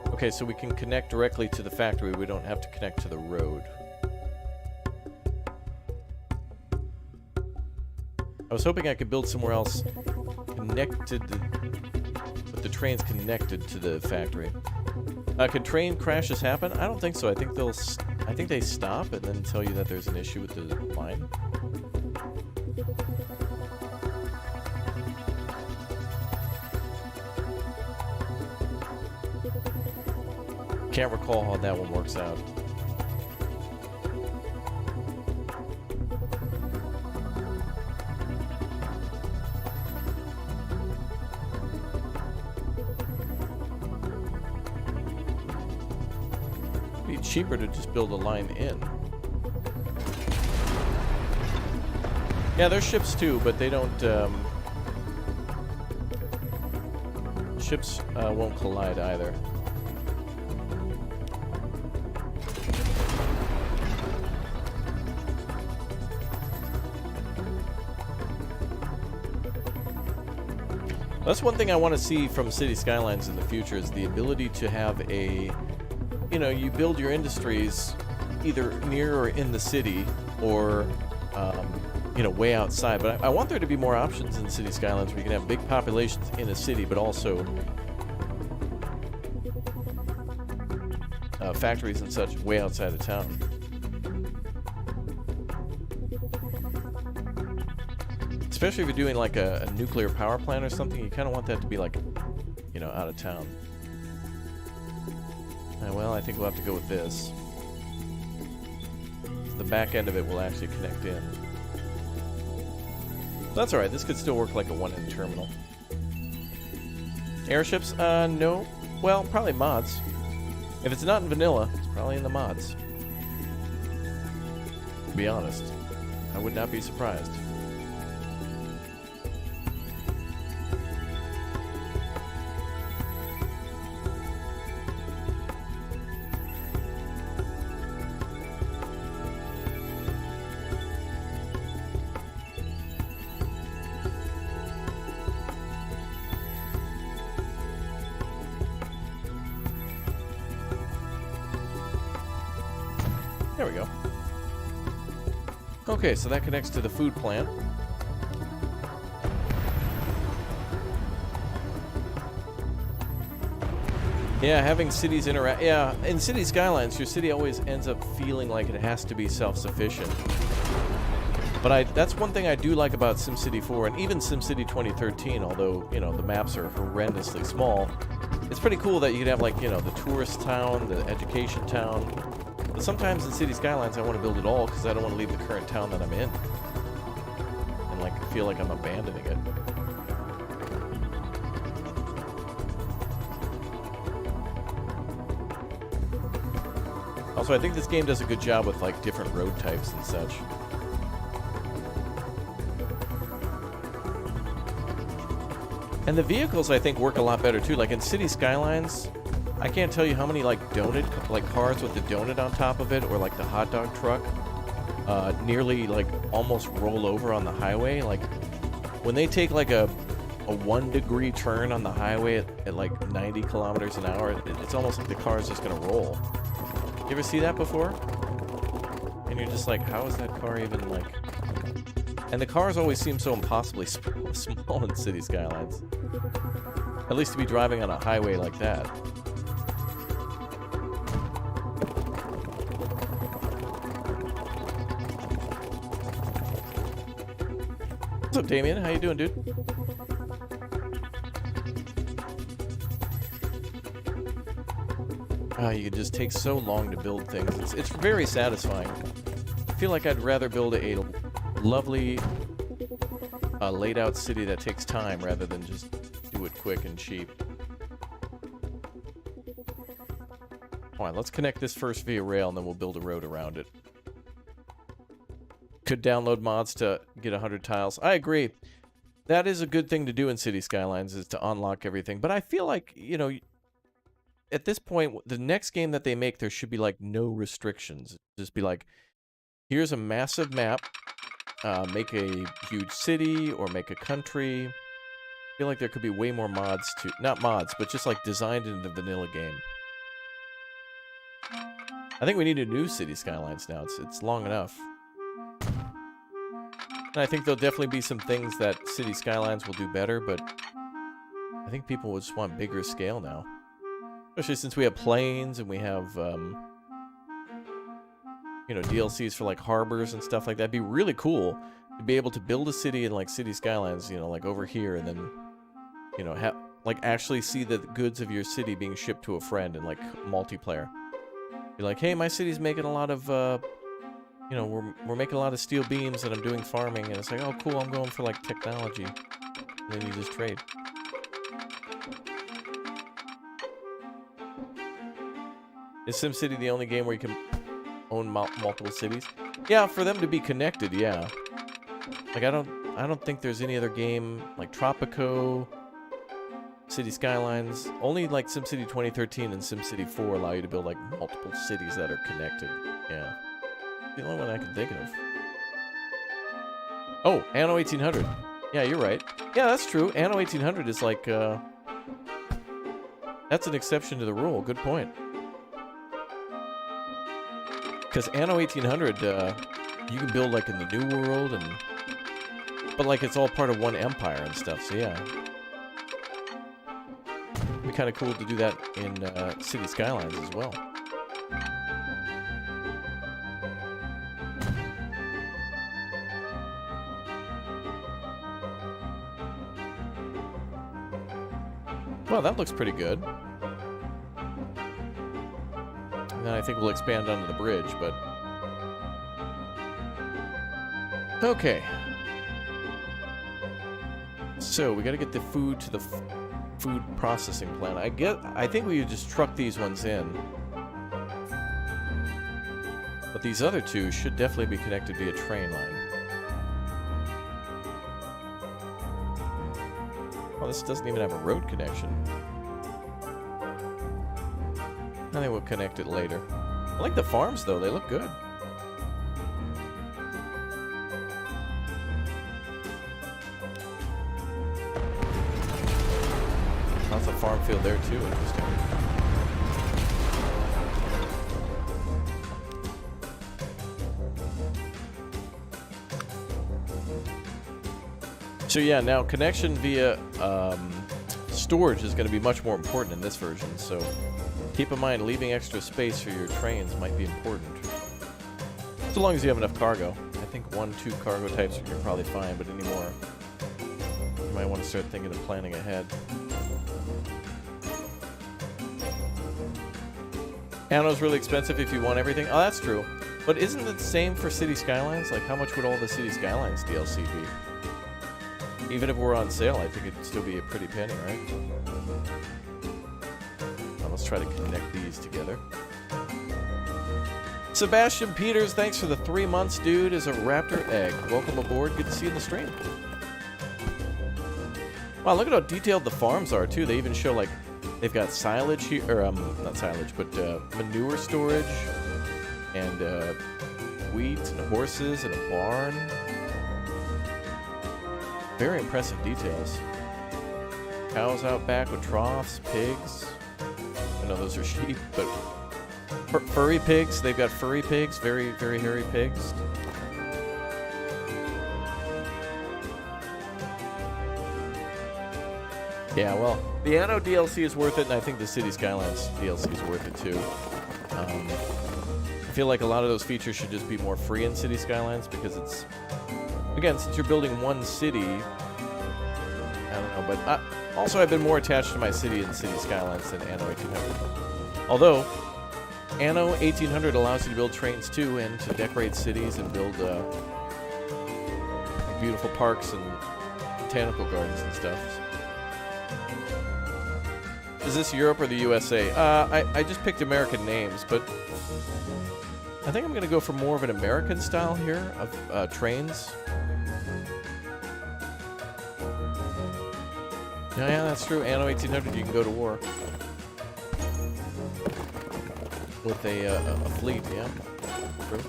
Okay, so we can connect directly to the factory. We don't have to connect to the road. I was hoping I could build somewhere else connected, with the trains connected to the factory. Could train crashes happen? I don't think so. I think they stop and then tell you that there's an issue with the line. Can't recall how that one works out. It'd be cheaper to just build a line in. Yeah, there's ships too, but they don't. Ships won't collide either. That's one thing I want to see from City Skylines in the future is the ability to have a, you know, you build your industries either near or in the city or, you know, way outside. But I want there to be more options in City Skylines where you can have big populations in a city, but also factories and such way outside of town. Especially if you're doing like a nuclear power plant or something, you kind of want that to be like, you know, out of town. Well, I think we'll have to go with this. The back end of it will actually connect in. That's alright, this could still work like a one-end terminal. Airships? No. Well, probably mods. If it's not in vanilla, it's probably in the mods. To be honest, I would not be surprised. There we go. Okay, so that connects to the food plant. Yeah, having cities interact. Yeah, in City Skylines, your city always ends up feeling like it has to be self-sufficient. But that's one thing I do like about SimCity 4 and even SimCity 2013, although, you know, the maps are horrendously small. It's pretty cool that you can have, like, you know, the tourist town, the education town, But sometimes in City Skylines I want to build it all because I don't want to leave the current town that I'm in. And like feel like I'm abandoning it. Also, I think this game does a good job with like different road types and such. And the vehicles, I think, work a lot better too. Like in City Skylines, I can't tell you how many like donut, like cars with the donut on top of it, or like the hot dog truck, nearly like almost roll over on the highway. Like when they take like a 1 degree turn on the highway at like 90 kilometers an hour, it's almost like the car is just gonna roll. You ever see that before? And you're just like, how is that car even like... And the cars always seem so impossibly small in City Skylines. At least to be driving on a highway like that. What's up, Damien? How you doing, dude? You can just take so long to build things. It's very satisfying. I feel like I'd rather build a lovely, laid out city that takes time rather than just do it quick and cheap. Alright, let's connect this first via rail and then we'll build a road around it. Could download mods to get 100 tiles. I agree. That is a good thing to do in City Skylines, is to unlock everything. But I feel like, you know... At this point, the next game that they make, there should be like no restrictions. Just be like, here's a massive map, make a huge city or make a country. I feel like there could be way more mods to, not mods, but just like designed into the vanilla game. I think we need a new City Skylines now. It's long enough. And I think there'll definitely be some things that City Skylines will do better, but I think people would just want bigger scale now. Especially since we have planes and we have, you know, DLCs for like harbors and stuff like that. It'd be really cool to be able to build a city in like City Skylines, you know, like over here, and then, you know, like actually see the goods of your city being shipped to a friend in like multiplayer. Be like, hey, my city's making a lot of, you know, we're making a lot of steel beams and I'm doing farming, and it's like, oh, cool, I'm going for like technology, and then you just trade. Is SimCity the only game where you can own multiple cities? Yeah, for them to be connected, yeah. Like I don't think there's any other game like Tropico, City Skylines. Only like SimCity 2013 and SimCity 4 allow you to build like multiple cities that are connected. Yeah, the only one I can think of. Oh, Anno 1800. Yeah, you're right. Yeah, that's true. Anno 1800 is like that's an exception to the rule. Good point. Because Anno 1800, you can build like in the New World, but like it's all part of one empire and stuff. So yeah, it'd be kind of cool to do that in City Skylines as well. Well, that looks pretty good. And then I think we'll expand onto the bridge, but... Okay. So, we gotta get the food to the food processing plant. I think we would just truck these ones in. But these other two should definitely be connected via train line. Oh, this doesn't even have a road connection. I think we'll connect it later. I like the farms, though. They look good. Lots of farm field there, too. Interesting. So yeah, now connection via storage is going to be much more important in this version, so keep in mind leaving extra space for your trains might be important. So long as you have enough cargo. I think 1-2 cargo types you're probably fine, but anymore you might want to start thinking of planning ahead. Anno's really expensive if you want everything. Oh, that's true. But isn't it the same for City Skylines? Like, how much would all the City Skylines DLC be? Even if we're on sale, I think it'd still be a pretty penny, right? Now, let's try to connect these together. Sebastian Peters, thanks for the 3 months, dude, as a Raptor egg. Welcome aboard. Good to see you in the stream. Wow, look at how detailed the farms are, too. They even show, like, they've got silage here, or, not silage, but manure storage, and wheat, and horses, and a barn. Very impressive details. Cows out back with troughs, pigs. I know those are sheep, but furry pigs. They've got furry pigs, very, very hairy pigs. Yeah, well, the Anno DLC is worth it, and I think the City Skylines DLC is worth it too. I feel like a lot of those features should just be more free in City Skylines because it's, again, since you're building one city, I don't know, but also I've been more attached to my city in City Skylines than Anno 1800. Although, Anno 1800 allows you to build trains too, and to decorate cities and build beautiful parks and botanical gardens and stuff. Is this Europe or the USA? I just picked American names, but I think I'm going to go for more of an American style here of trains. Yeah, that's true. Anno 1800, you can go to war with a fleet, yeah. True.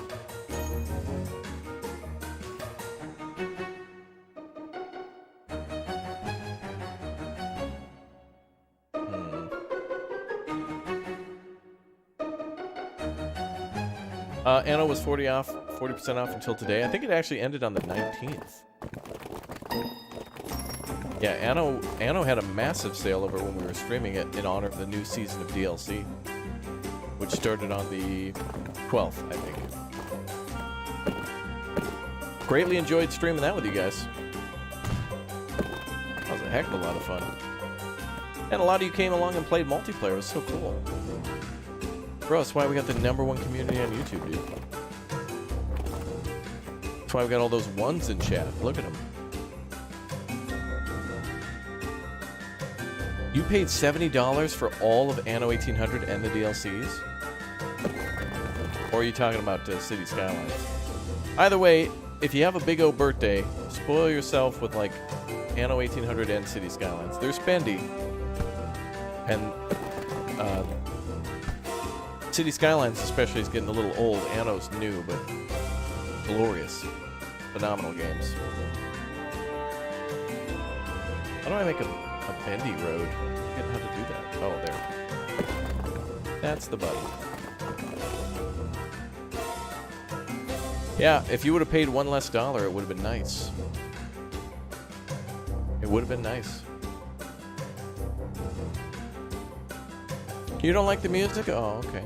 Anno was 40% off until today. I think it actually ended on the 19th. Yeah, Anno had a massive sale over when we were streaming it in honor of the new season of DLC, which started on the 12th, I think. Greatly enjoyed streaming that with you guys. That was a heck of a lot of fun. And a lot of you came along and played multiplayer. It was so cool. Bro, that's why we got the #1 community on YouTube, dude. That's why we got all those ones in chat. Look at them. You paid $70 for all of Anno 1800 and the DLCs? Or are you talking about City Skylines? Either way, if you have a big O birthday, spoil yourself with, like, Anno 1800 and City Skylines. They're spendy. And, City Skylines especially is getting a little old. Anno's new, but glorious. Phenomenal games. How do I make a bendy road? I forget how to do that. Oh, there. That's the button. Yeah, if you would have paid $1 less, it would have been nice. It would have been nice. You don't like the music? Oh, okay.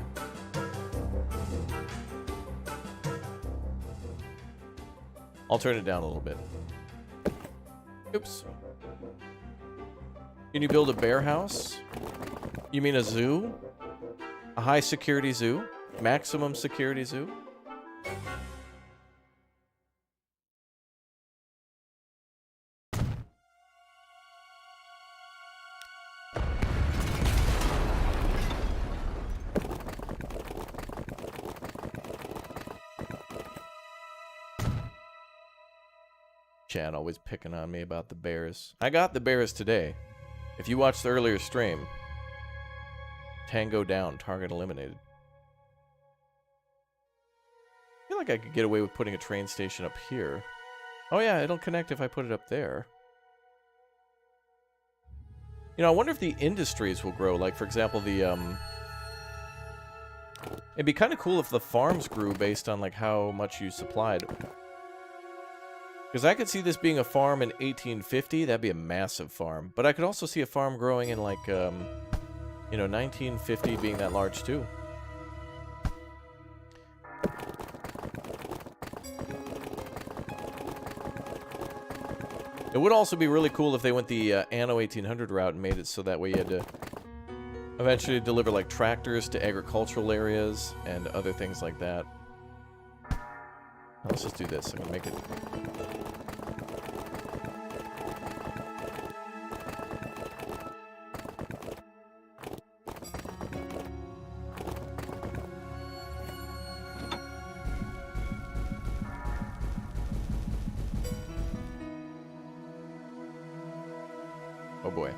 I'll turn it down a little bit. Oops. Can you build a bear house? You mean a zoo? A high security zoo? Maximum security zoo? Chad always picking on me about the bears. I got the bears today. If you watched the earlier stream, Tango down, target eliminated. I feel like I could get away with putting a train station up here. Oh yeah, it'll connect if I put it up there. You know, I wonder if the industries will grow. Like, for example, the, it'd be kind of cool if the farms grew based on, like, how much you supplied. Because I could see this being a farm in 1850. That'd be a massive farm. But I could also see a farm growing in, like, you know, 1950 being that large, too. It would also be really cool if they went the Anno 1800 route and made it so that way you had to Eventually deliver like tractors to agricultural areas and other things like that. Let's just do this. I'm gonna make it. Oh boy.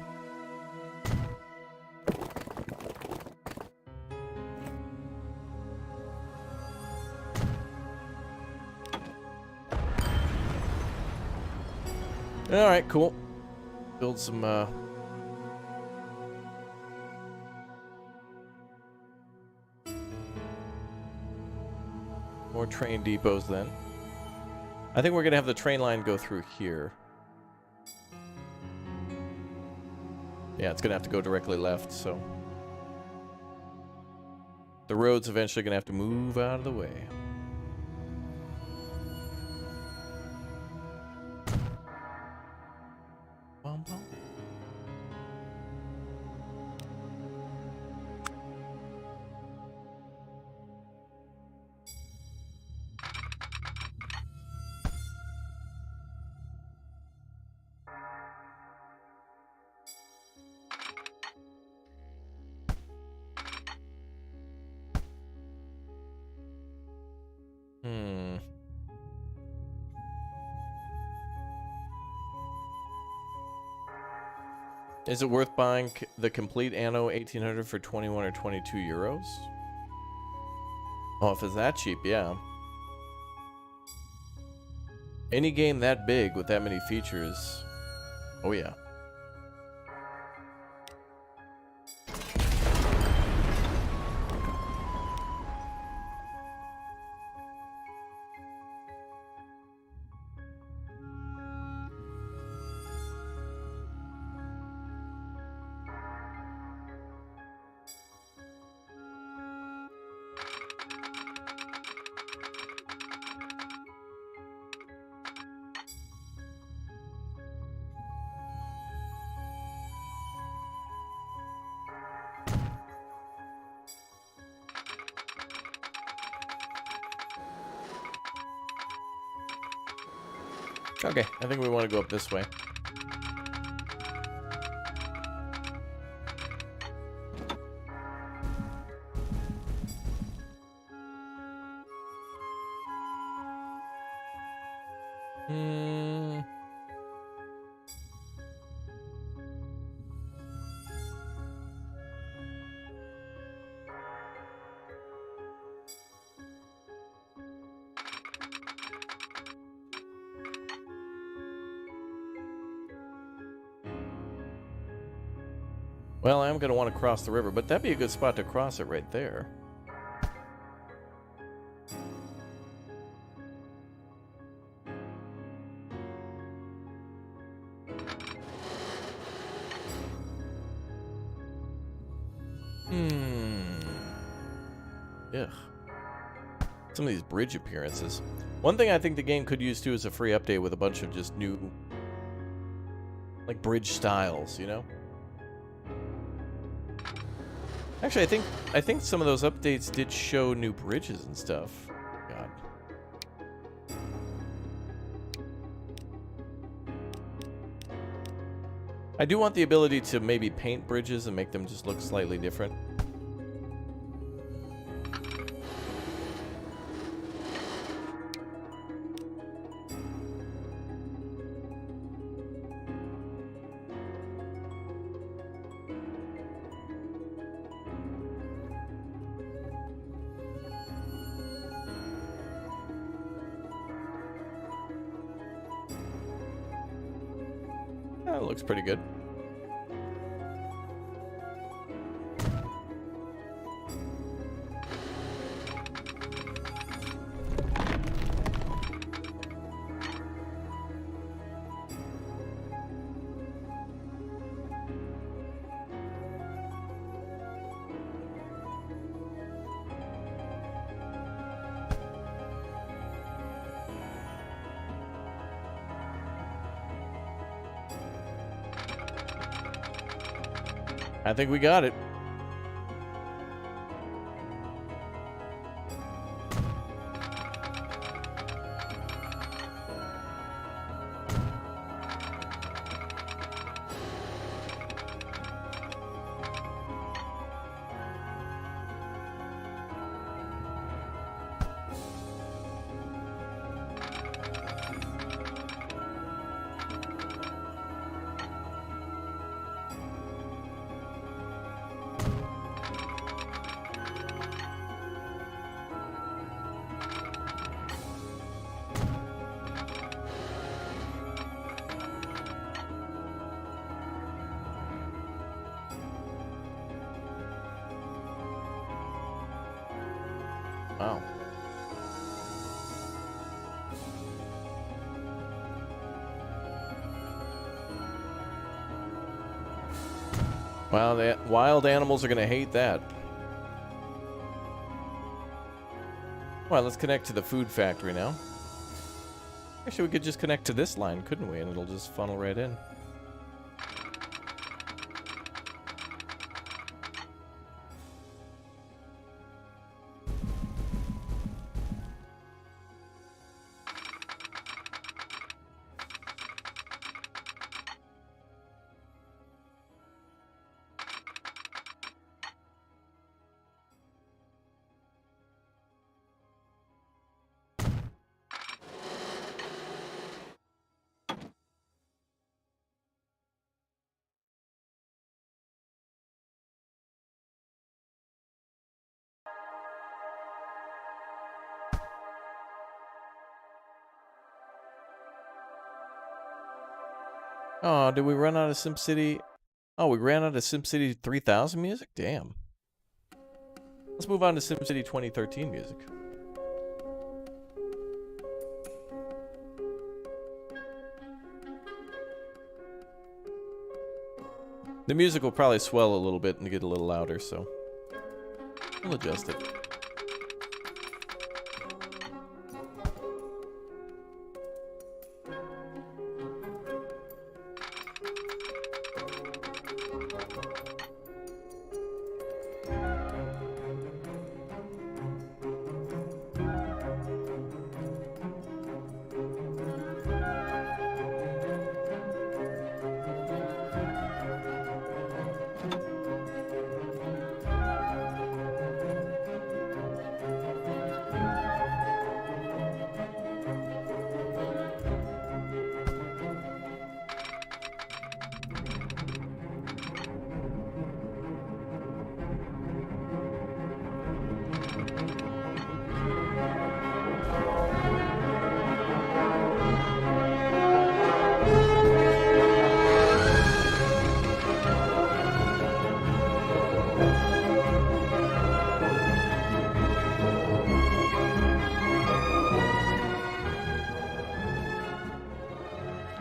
All right, cool. Build some more train depots then. I think we're gonna have the train line go through here. Yeah, it's gonna have to go directly left, so the road's eventually gonna have to move out of the way. Bum, bum. Is it worth buying the complete Anno 1800 for 21 or 22 euros? Oh, if it's that cheap, yeah. Any game that big with that many features, oh yeah. Okay, I think we want to go up this way. Well, I'm going to want to cross the river, but that'd be a good spot to cross it right there. Ugh. Some of these bridge appearances. One thing I think the game could use too is a free update with a bunch of just new, like, bridge styles, you know? Actually, I think some of those updates did show new bridges and stuff. God. I do want the ability to maybe paint bridges and make them just look slightly different. That looks pretty good. I think we got it. Wow. Wow, the wild animals are going to hate that. Well, let's connect to the food factory now. Actually, we could just connect to this line, couldn't we? And it'll just funnel right in. Oh, did we run out of SimCity? Oh, we ran out of SimCity 3000 music? Damn. Let's move on to SimCity 2013 music. The music will probably swell a little bit and get a little louder, so we'll adjust it.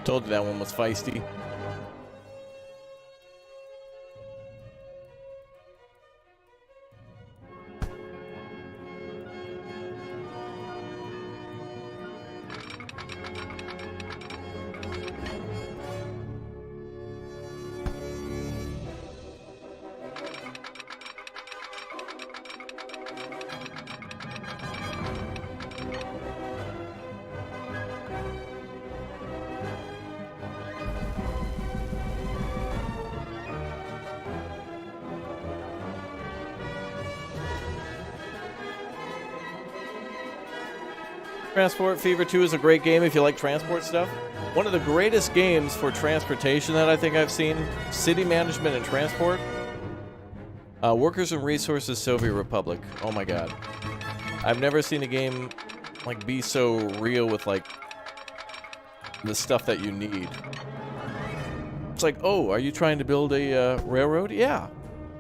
Told you that one was feisty. Transport Fever 2 is a great game if you like transport stuff. One of the greatest games for transportation that I think I've seen, city management and transport. Workers and Resources Soviet Republic. Oh my god. I've never seen a game like be so real with like the stuff that you need. It's like, oh, are you trying to build a railroad? Yeah.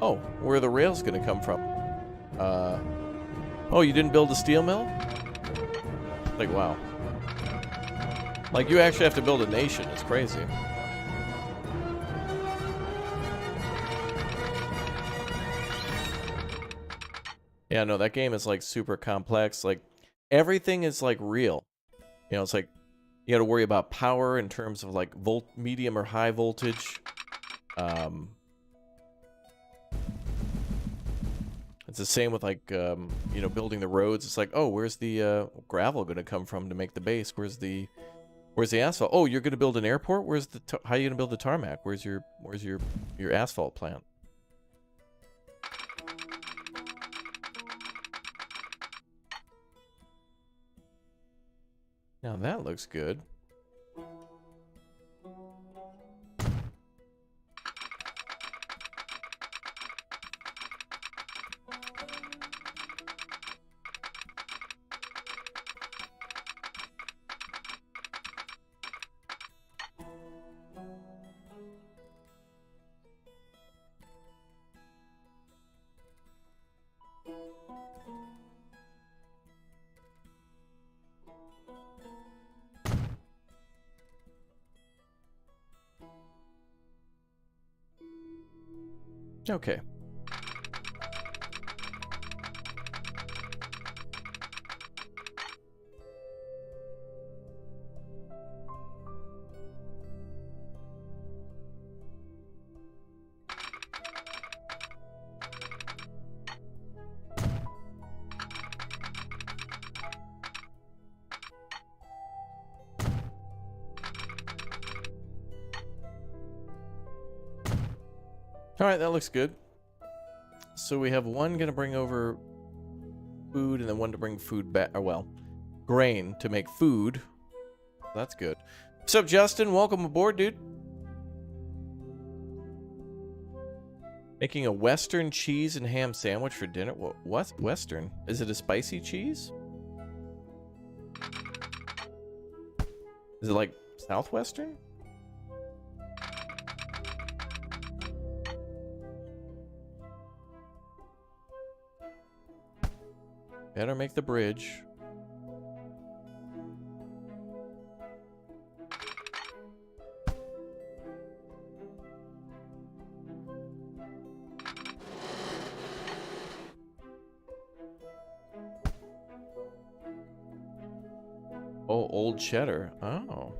Oh, where are the rails going to come from? Oh, you didn't build a steel mill? Like, wow. Like, you actually have to build a nation. It's crazy. Yeah, no, that game is, like, super complex. Like, everything is, like, real. You know, it's like, you gotta worry about power in terms of, like, medium or high voltage. It's the same with, like, you know, building the roads. It's like, oh, where's the gravel gonna come from to make the base? Where's the asphalt? Oh, you're gonna build an airport? Where's the how are you gonna build the tarmac? Where's your asphalt plant? Now that looks good. Okay. All right, that looks good. So we have one gonna bring over food and then one to bring food back, or well, grain to make food. That's good. What's up, Justin? Welcome aboard, dude. Making a Western cheese and ham sandwich for dinner. What? Western? Is it a spicy cheese? Is it like Southwestern? Better make the bridge. Oh, old cheddar. Oh.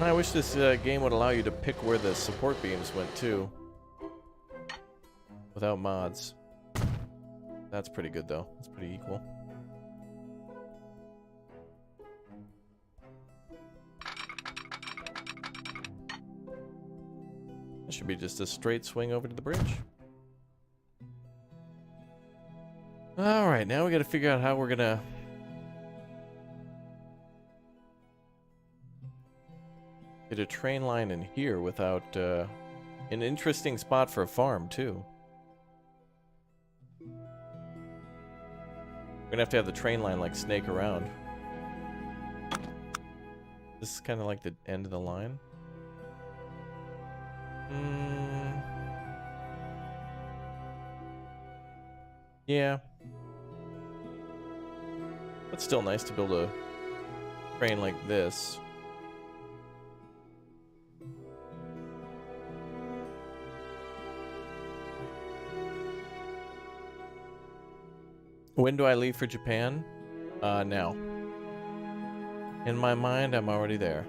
I wish this game would allow you to pick where the support beams went too. Without mods. That's pretty good though. That's pretty equal. It should be just a straight swing over to the bridge. Alright, now we gotta figure out how we're gonna get a train line in here without an interesting spot for a farm too. We're gonna have the train line like snake around. This is kind of like the end of the line. Yeah. It's still nice to build a train like this. When do I leave for Japan? Now. In my mind, I'm already there.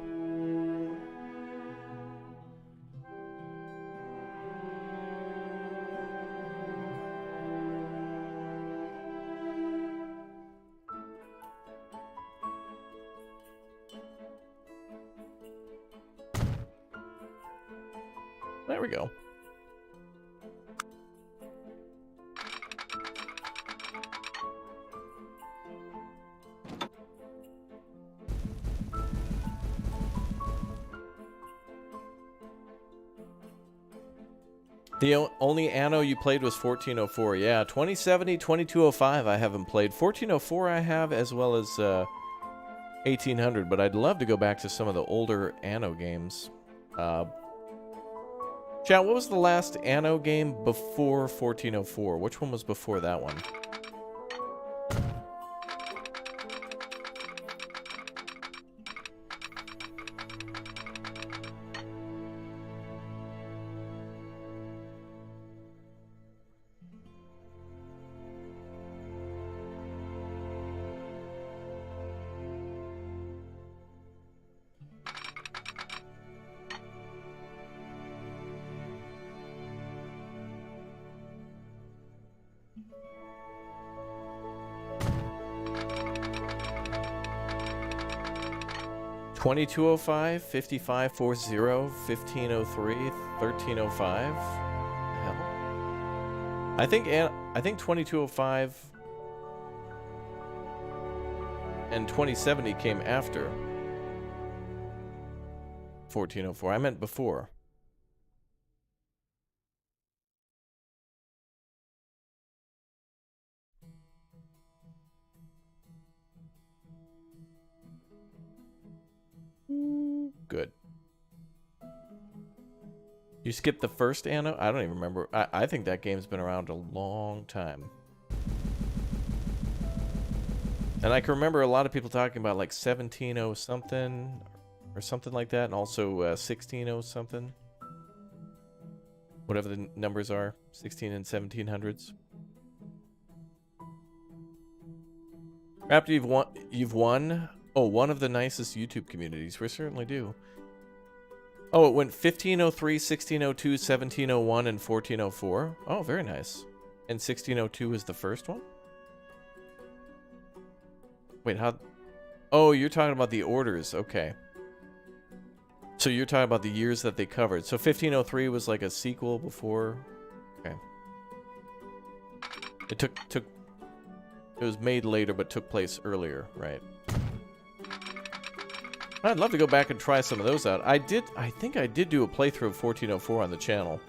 There we go. The only anno you played was 1404. Yeah, 2070, 2205 I haven't played. 1404 I have, as well as 1800, but I'd love to go back to some of the older anno games. Chat, what was the last anno game before 1404? Which one was before that one? $2205, 5540, 1503, 1305. Hell. I think 2205 and 2070 came after. 1404. I meant before. Good. You skipped the first Anno? I don't even remember. I think that game's been around a long time. And I can remember a lot of people talking about like 1700 something or something like that, and also 1600 something. Whatever the numbers are, 16 and 1700s. After you've won. Oh, one of the nicest YouTube communities. We certainly do. Oh, it went 1503, 1602, 1701, and 1404. Oh, very nice. And 1602 is the first one? Wait, how? Oh, you're talking about the orders. Okay. So you're talking about the years that they covered. So 1503 was like a sequel before. Okay. It it was made later but took place earlier, right? I'd love to go back and try some of those out. I think I did do a playthrough of 1404 on the channel.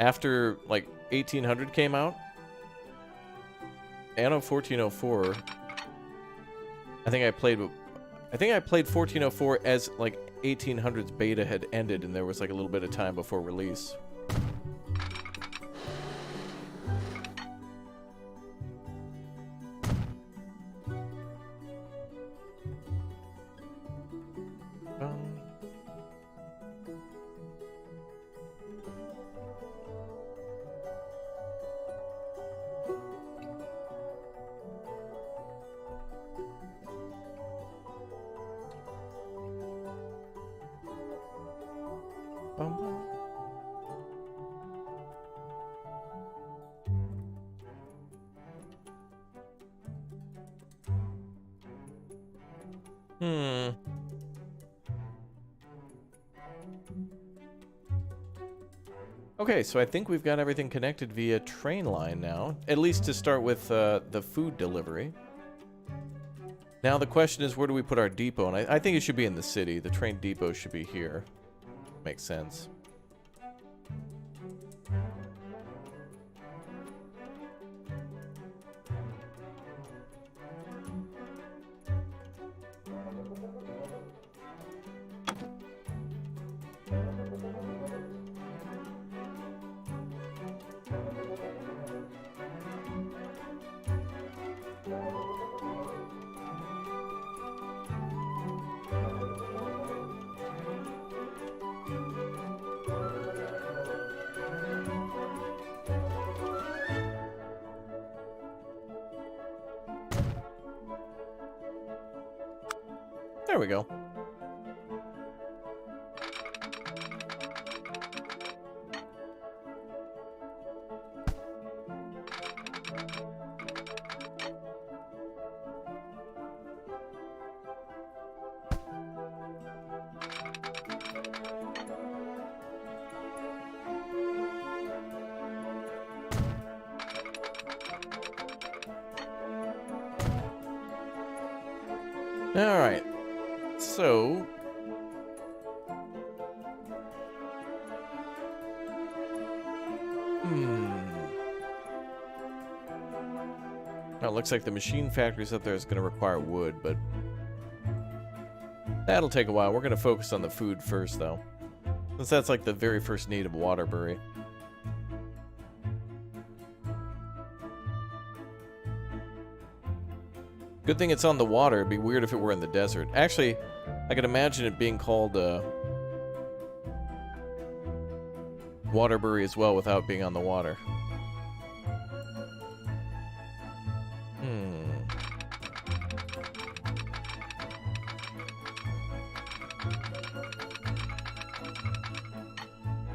After, like, 1800 came out. Anno 1404. I think I played 1404 as, like, 1800's beta had ended and there was, like, a little bit of time before release. Okay, so I think we've got everything connected via train line now, at least to start with the food delivery. Now the question is, where do we put our depot? And I think it should be in the city. The train depot should be here. Makes sense. There we go. All right. So, Well, it looks like the machine factories up there is going to require wood, but that'll take a while. We're going to focus on the food first, though, since that's like the very first need of Waterbury. Good thing it's on the water. It'd be weird if it were in the desert. Actually, I could imagine it being called Waterbury as well without being on the water.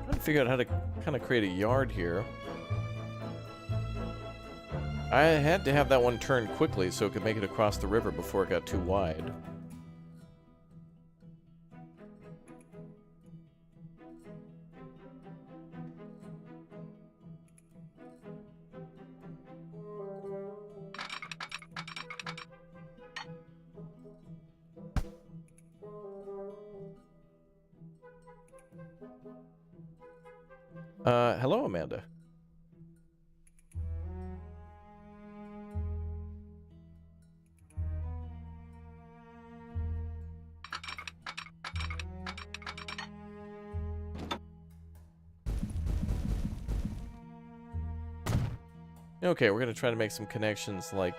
Trying to figure out how to kind of create a yard here. I had to have that one turn quickly so it could make it across the river before it got too wide. Hello, Amanda. Okay, we're gonna try to make some connections like,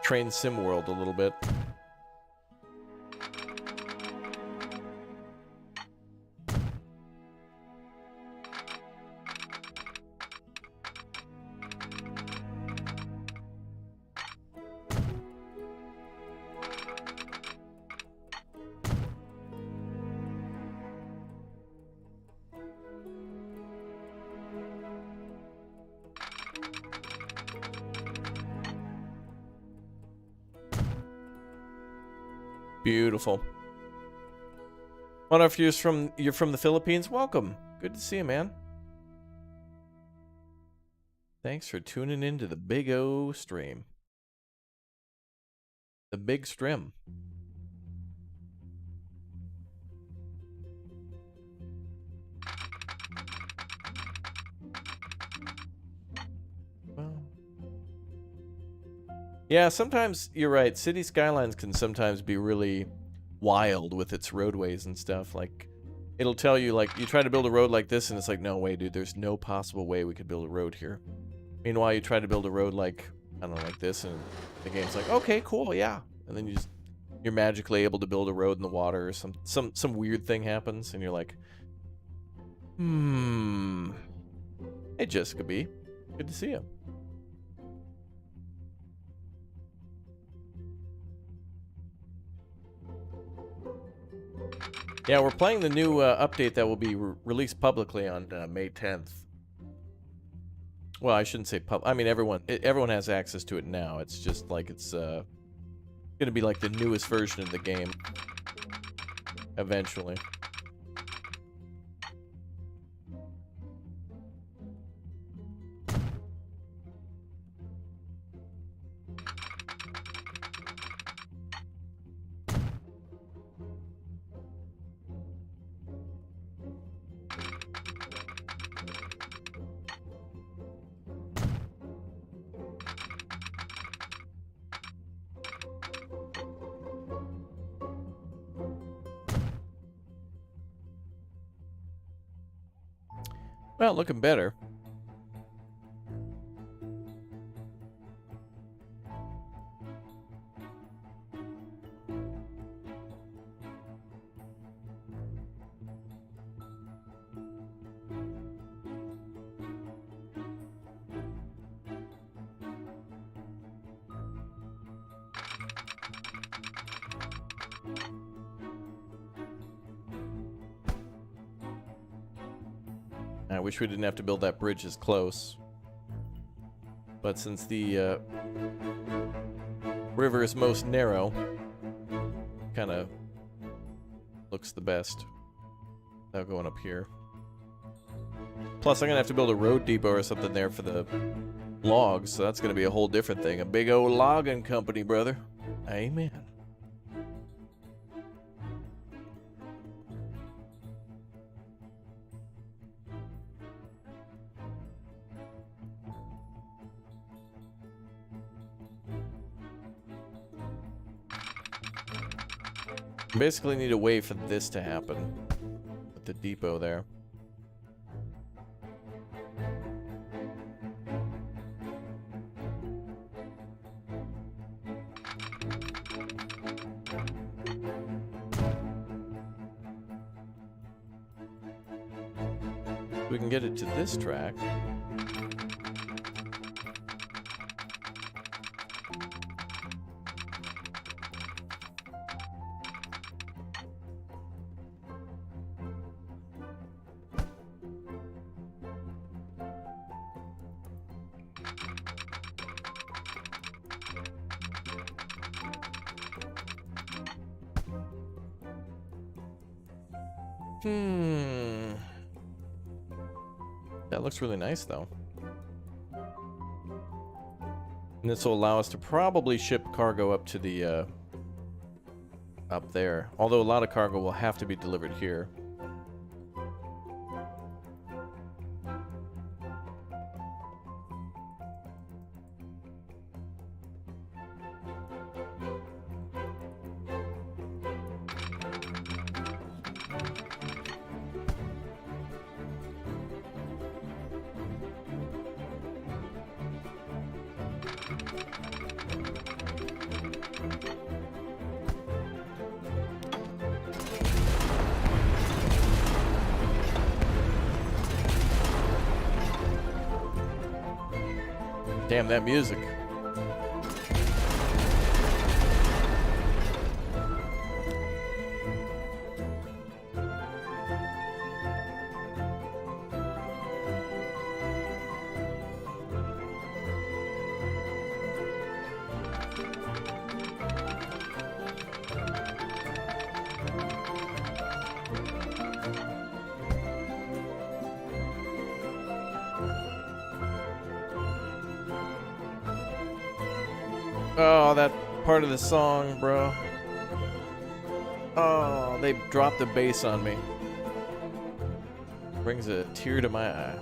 Train Sim World a little bit. Beautiful. One of you're from the Philippines. Welcome. Good to see you, man. Thanks for tuning in to the Big O stream. The Big Strim. Well, yeah, sometimes you're right. City Skylines can sometimes be really wild with its roadways and stuff. Like, it'll tell you, like, you try to build a road like this, and it's like, no way, dude. There's no possible way we could build a road here. Meanwhile, you try to build a road like, I don't know, like this, and the game's like, okay, cool, yeah. And then you're magically able to build a road in the water, or some weird thing happens, and you're like, Hey, Jessica B. Good to see you. Yeah, we're playing the new update that will be released publicly on May 10th. Well, I shouldn't say I mean, everyone has access to it now. It's just like it's going to be like the newest version of the game eventually. Well, looking better. I wish we didn't have to build that bridge as close. But since the river is most narrow, kind of looks the best without going up here. Plus, I'm going to have to build a road depot or something there for the logs, so that's going to be a whole different thing. A big old logging company, brother. Amen. Basically need a way for this to happen with the depot there. We can get it to this track. That looks really nice, though. And this will allow us to probably ship cargo up to the up there. Although a lot of cargo will have to be delivered here. Damn, that music. Oh, that part of the song, bro. Oh, they dropped the bass on me. Brings a tear to my eye.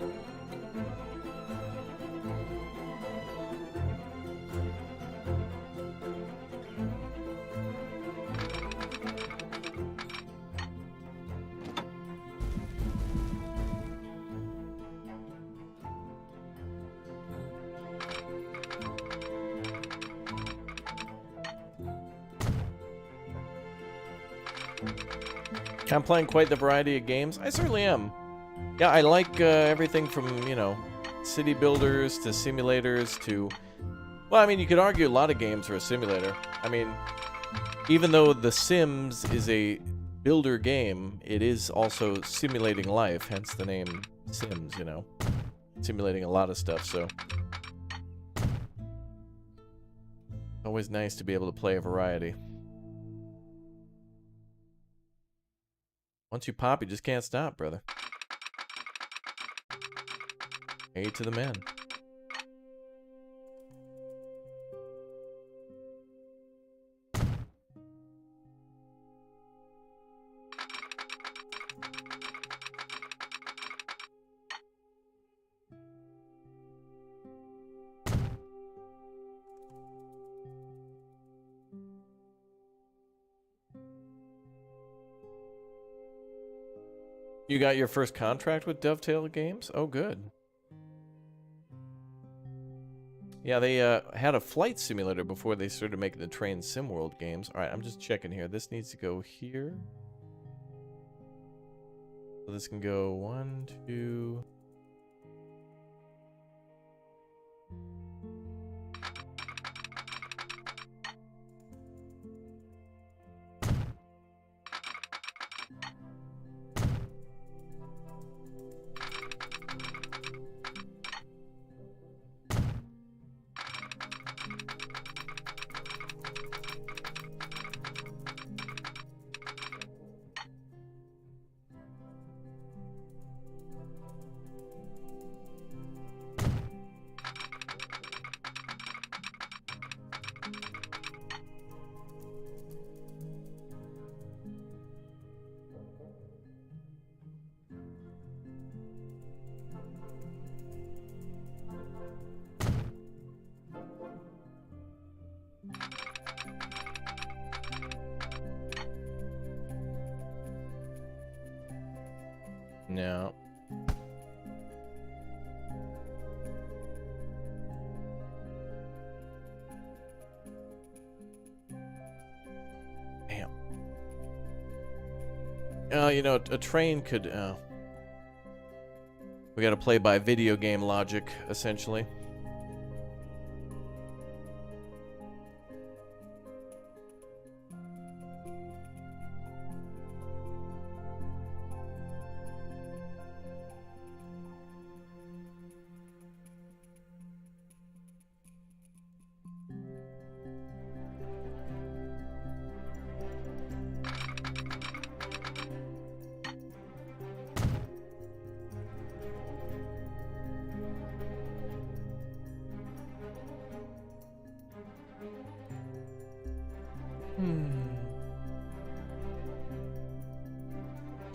I'm playing quite the variety of games. I certainly am. Yeah, I like everything from, you know, city builders to simulators to... Well, I mean, you could argue a lot of games are a simulator. I mean, even though The Sims is a builder game, it is also simulating life, hence the name Sims, you know. Simulating a lot of stuff, so... Always nice to be able to play a variety. Once you pop, you just can't stop, brother. A to the man. You got your first contract with Dovetail Games? Oh, good. Yeah, they had a flight simulator before they started making the Train SimWorld games. All right, I'm just checking here. This needs to go here. So this can go 1, 2... No. Damn. You know, a train could... we gotta play by video game logic, essentially.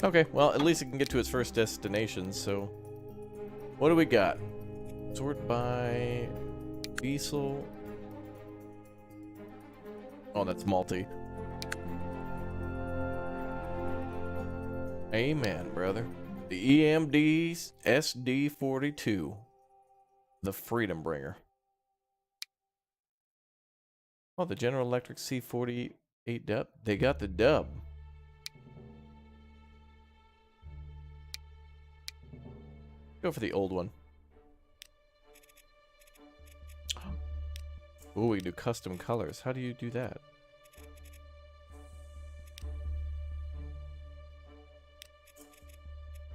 Okay, well, at least it can get to its first destination, so... What do we got? Sort by... Diesel... Oh, that's multi. Amen, brother. The EMD's SD42. The Freedom Bringer. Oh, the General Electric C48 dub. They got the dub. Go for the old one. Ooh, we can do custom colors. How do you do that?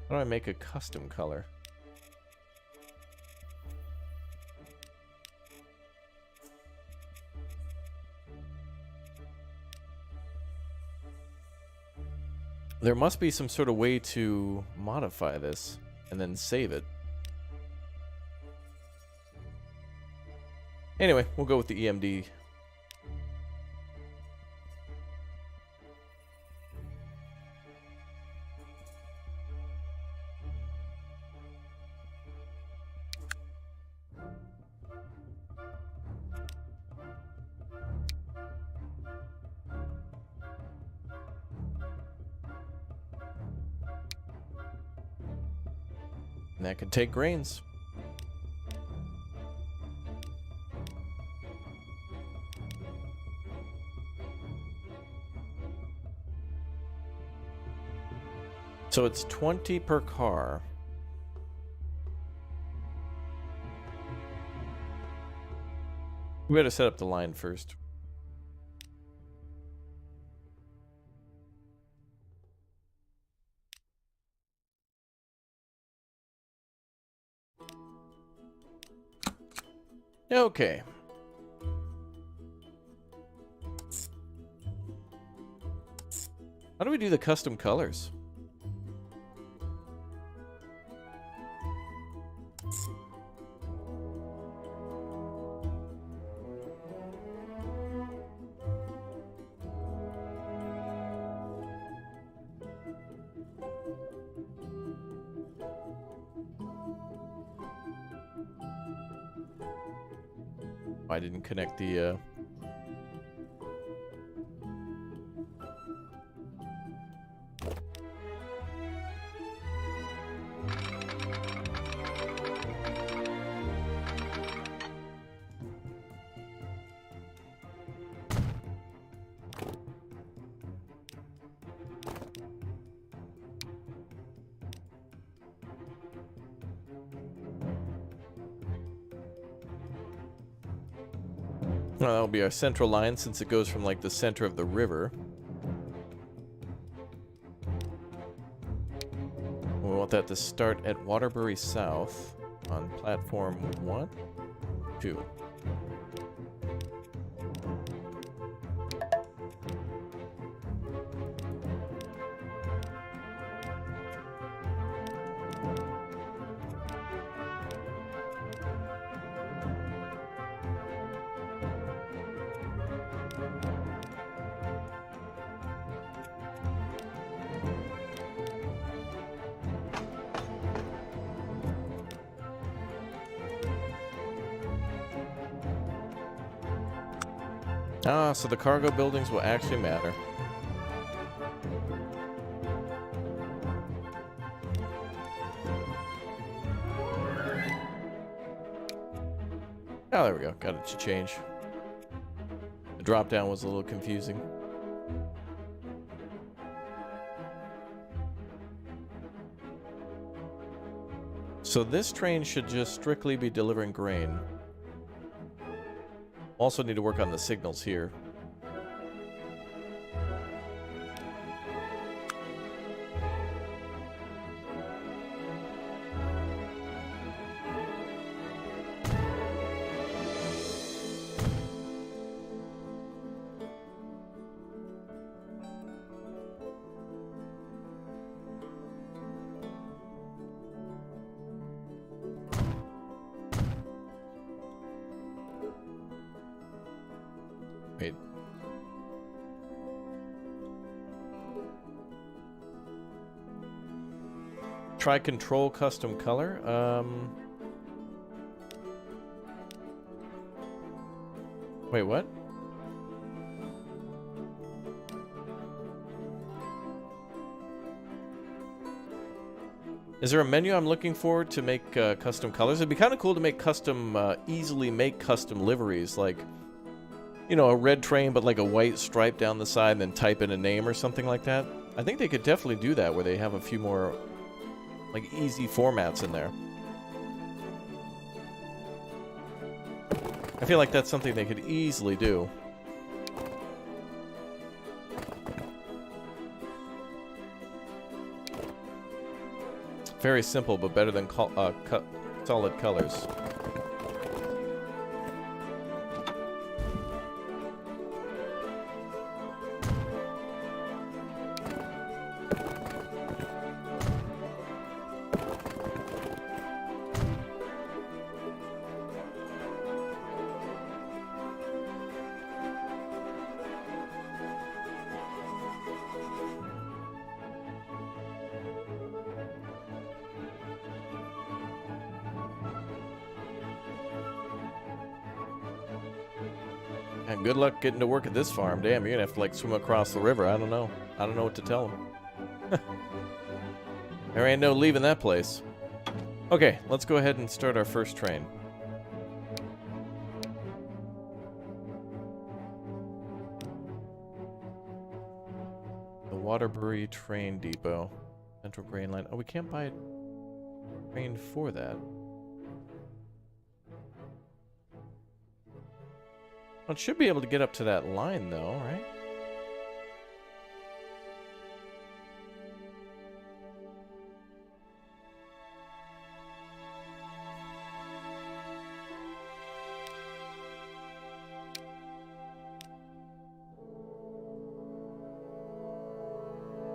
How do I make a custom color? There must be some sort of way to modify this and then save it. Anyway, we'll go with the EMD. And that can take grains. So it's 20 per car. We better set up the line first. Okay. How do we do the custom colors? I didn't connect the Well, that'll be our central line since it goes from like the center of the river. We want that to start at Waterbury South on platform 1, 2. Ah, so the cargo buildings will actually matter. Oh, there we go. Got it to change. The drop down was a little confusing. So this train should just strictly be delivering grain. Also need to work on the signals here. Wait, Try control custom color. Wait, what? Is there a menu I'm looking for to make custom colors? It'd be kind of cool to make custom, easily make custom liveries, like, you know, a red train but like a white stripe down the side and then type in a name or something like that. I think they could definitely do that where they have a few more, like, easy formats in there. I feel like that's something they could easily do. Very simple, but better than solid colors. And good luck getting to work at this farm. Damn, you're gonna have to like swim across the river. I don't know. I don't know what to tell them. There ain't no leaving that place. Okay, let's go ahead and start our first train. The Waterbury Train Depot. Central Grain Line. Oh, we can't buy a train for that. Well, it should be able to get up to that line, though, right?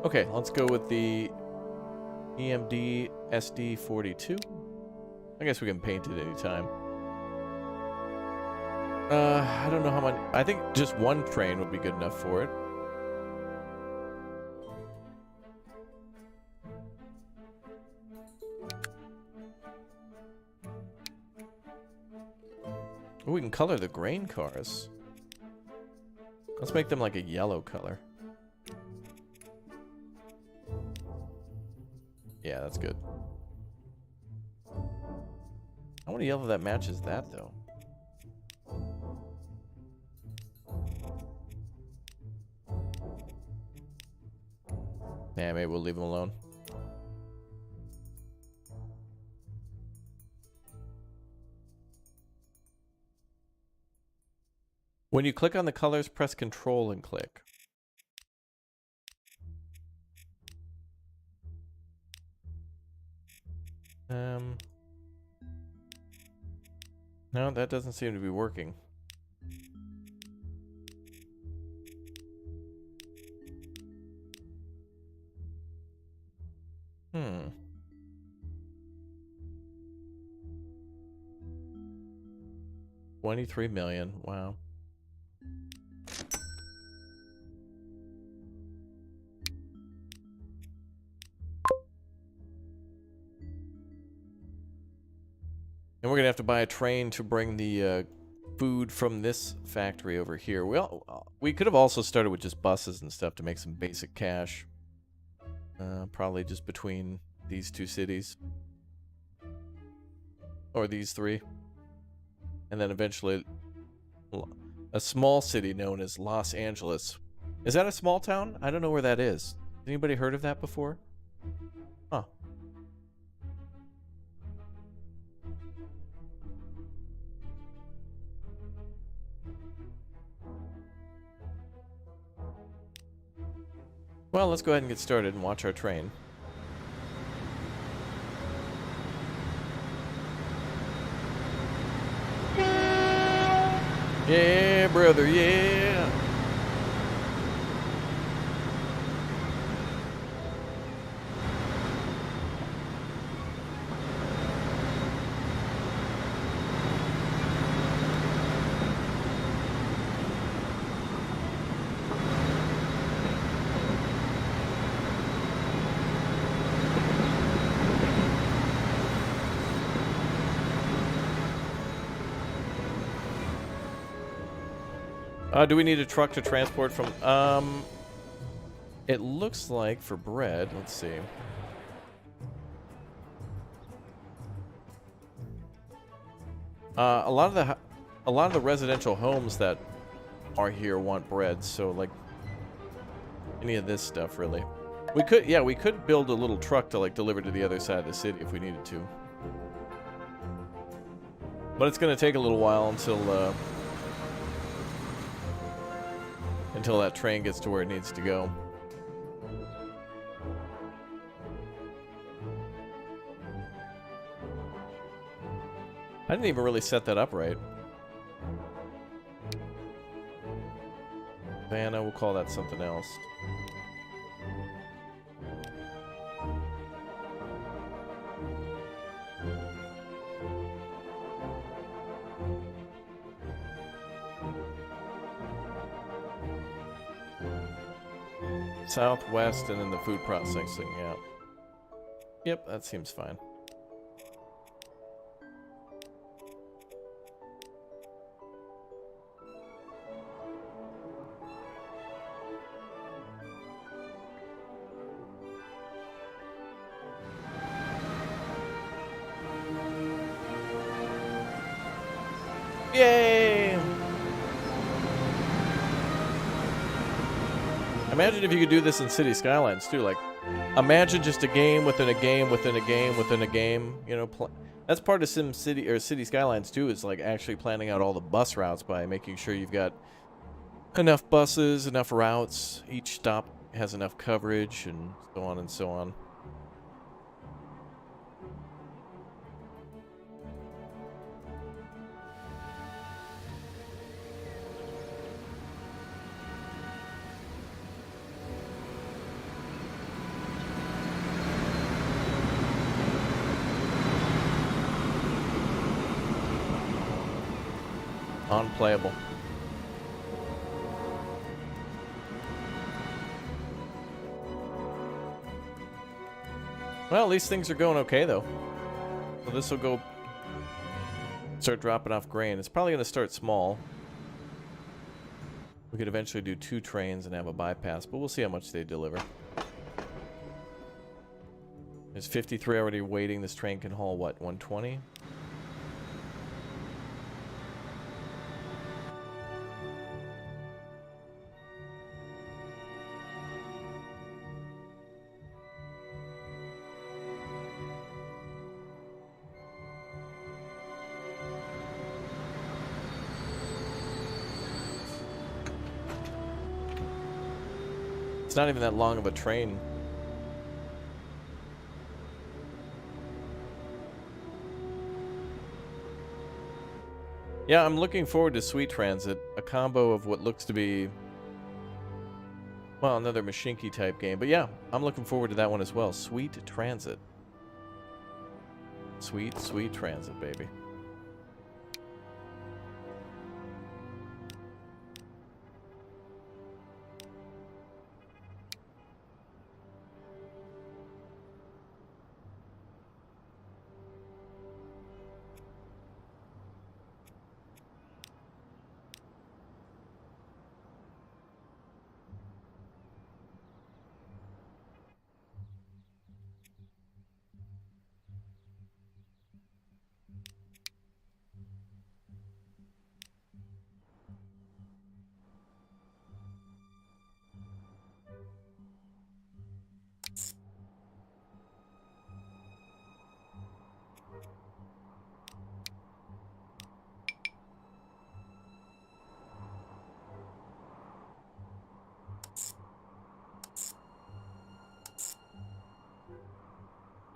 Okay, let's go with the EMD SD42. I guess we can paint it anytime. I don't know how much. I think just one train would be good enough for it. Ooh, we can color the grain cars. Let's make them like a yellow color. Yeah, that's good. I want a yellow that matches that, though. Yeah, maybe we'll leave them alone. When you click on the colors, press Control and click. No, that doesn't seem to be working. Hmm. $23 million. Wow. And we're gonna have to buy a train to bring the food from this factory over here. We could have also started with just buses and stuff to make some basic cash. Probably just between these two cities. Or these three. And then eventually a small city known as Los Angeles. Is that a small town? I don't know where that is. Anybody heard of that before? Huh. Well, let's go ahead and get started and watch our train. Yeah, brother, yeah. Do we need a truck to transport from... It looks like for bread, let's see. A lot of the residential homes that are here want bread, so like any of this stuff really. We could build a little truck to like deliver to the other side of the city if we needed to. But it's going to take a little while until that train gets to where it needs to go. I didn't even really set that up right. Vanna, we'll call that something else. Southwest and then the food processing, yeah. Yep, that seems fine. Yay! Imagine if you could do this in City Skylines too. Like, imagine just a game within a game within a game within a game. You know, that's part of Sim City or City Skylines too. Is like actually planning out all the bus routes by making sure you've got enough buses, enough routes. Each stop has enough coverage, and so on and so on. Unplayable. Well, at least things are going okay, though. So this will go... start dropping off grain. It's probably going to start small. We could eventually do 2 trains and have a bypass, but we'll see how much they deliver. There's 53 already waiting. This train can haul, what, 120? It's not even that long of a train. Yeah, I'm looking forward to Sweet Transit, a combo of what looks to be, well, another Mashinki type game. But yeah, I'm looking forward to that one as well. Sweet Transit. Sweet, sweet transit, baby.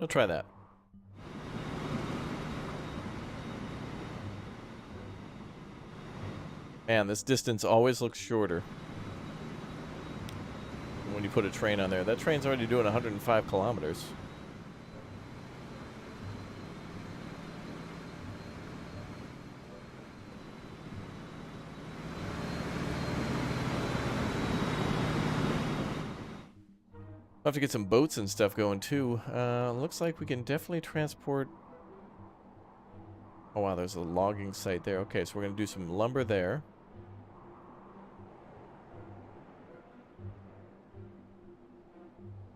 I'll try that. Man, this distance always looks shorter when you put a train on there. That train's already doing 105 kilometers. We'll have to get some boats and stuff going too. Looks like we can definitely transport... Oh wow, there's a logging site there. Okay, so we're going to do some lumber there.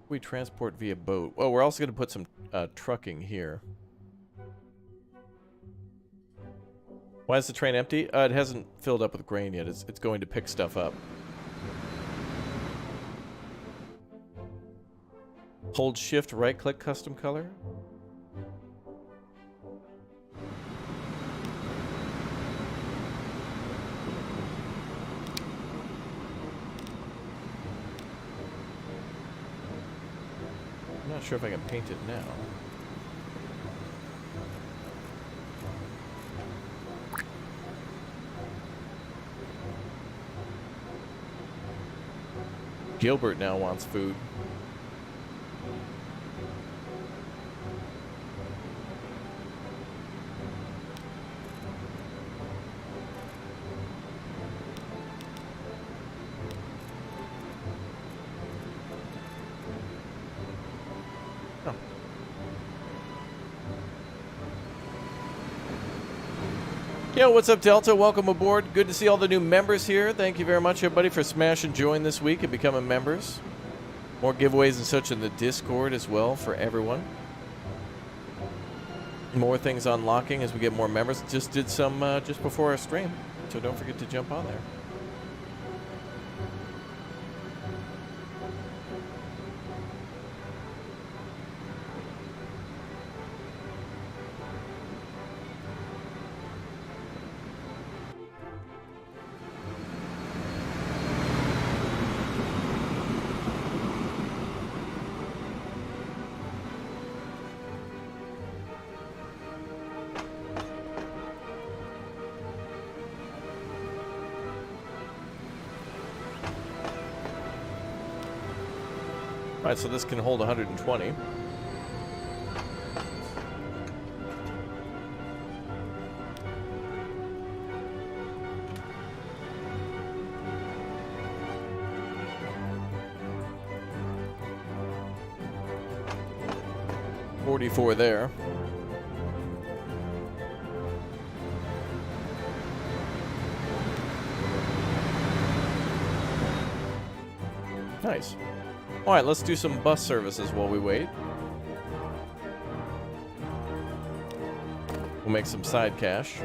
We transport via boat. Well, we're also going to put some trucking here. Why is the train empty? It hasn't filled up with grain yet. It's going to pick stuff up. Hold shift, right click custom color. I'm not sure if I can paint it now. Gilbert now wants food. Oh. Yo, what's up, Delta? Welcome aboard. Good to see all the new members here. Thank you very much, everybody, for smashing join this week and becoming members. More giveaways and such in the Discord as well for everyone. More things unlocking as we get more members. Just did some just before our stream, so don't forget to jump on there. Alright, so this can hold 120. $44 there. Nice. Alright, let's do some bus services while we wait. We'll make some side cash.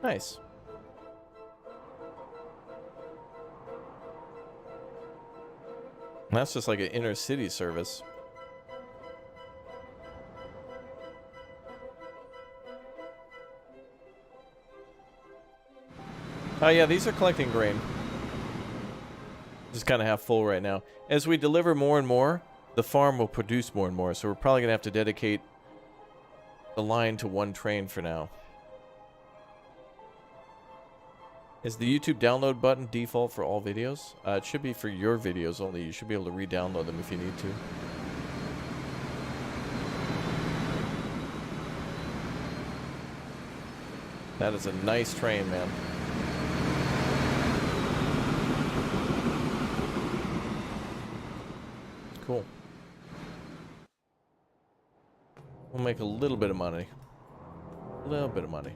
Nice. That's just like an inner city service. Oh yeah, these are collecting grain. Just kind of half full right now. As we deliver more and more, the farm will produce more and more, so we're probably going to have to dedicate the line to one train for now. Is the YouTube download button default for all videos? It should be for your videos only. You should be able to re-download them if you need to. That is a nice train, man. Cool. We'll make a little bit of money. A little bit of money.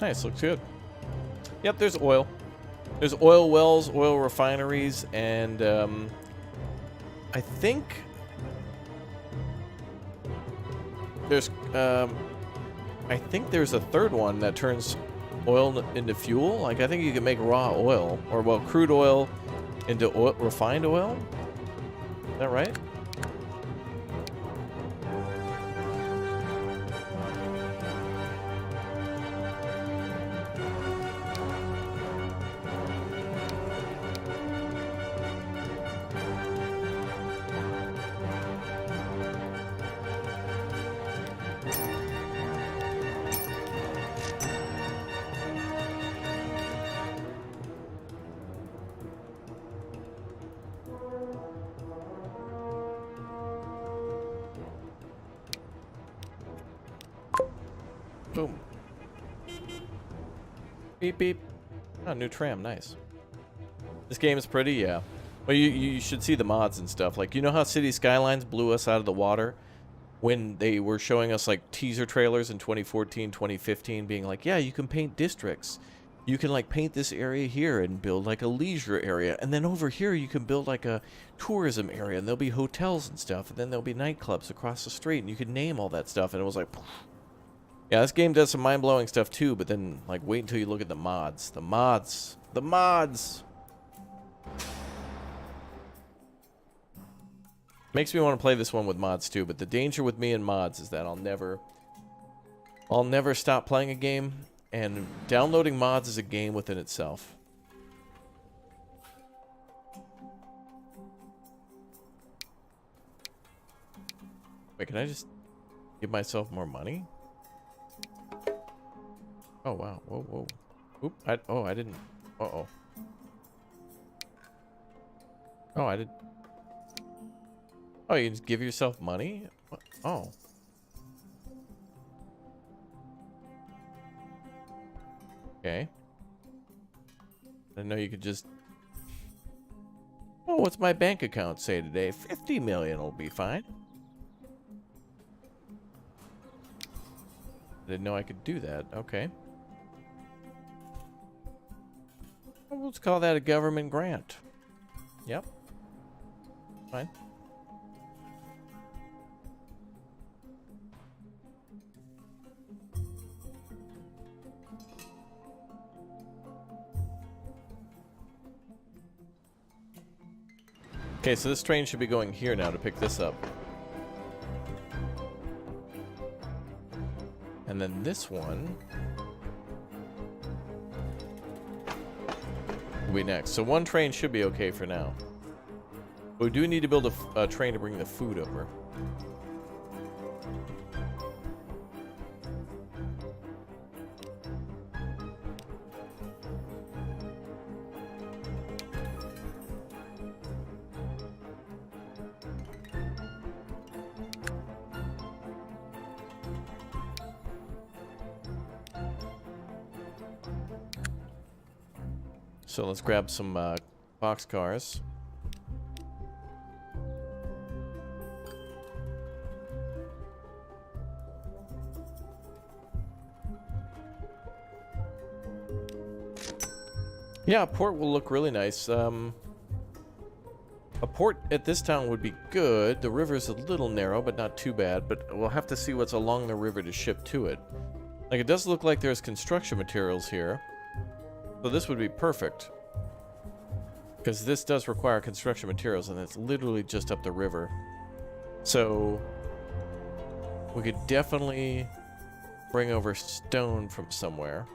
Nice, looks good. Yep, there's oil. There's oil wells, oil refineries, and I think there's a third one that turns oil into fuel. Like, I think you can make raw oil, or well, crude oil into oil, refined oil. Is that right? Boom. Beep, beep. Oh, new tram. Nice. This game is pretty, yeah. Well, you should see the mods and stuff. Like, you know how City Skylines blew us out of the water when they were showing us, like, teaser trailers in 2014, 2015, being like, yeah, you can paint districts. You can, like, paint this area here and build, like, a leisure area. And then over here, you can build, like, a tourism area. And there'll be hotels and stuff. And then there'll be nightclubs across the street. And you can name all that stuff. And it was like... Yeah, this game does some mind-blowing stuff too, but then, like, wait until you look at the mods. The mods! The mods! Makes me want to play this one with mods too, but the danger with me and mods is that I'll never stop playing a game, and downloading mods is a game within itself. Wait, can I just give myself more money? Oh, wow. Whoa, whoa. Oop. I didn't. Uh-oh. Oh, I did. Oh, you just give yourself money? What? Oh. Okay. I didn't know you could just... Oh, what's my bank account say today? 50 million will be fine. Didn't know I could do that. Okay. Well, let's call that a government grant. Yep. Fine. Okay, so this train should be going here now to pick this up. And then this one will be next. So one train should be okay for now. But we do need to build a train to bring the food over. So let's grab some boxcars. Yeah, a port will look really nice. A port at this town would be good. The river's a little narrow, but not too bad. But we'll have to see what's along the river to ship to it. Like, it does look like there's construction materials here. So this would be perfect. Because this does require construction materials, and it's literally just up the river. So we could definitely bring over stone from somewhere.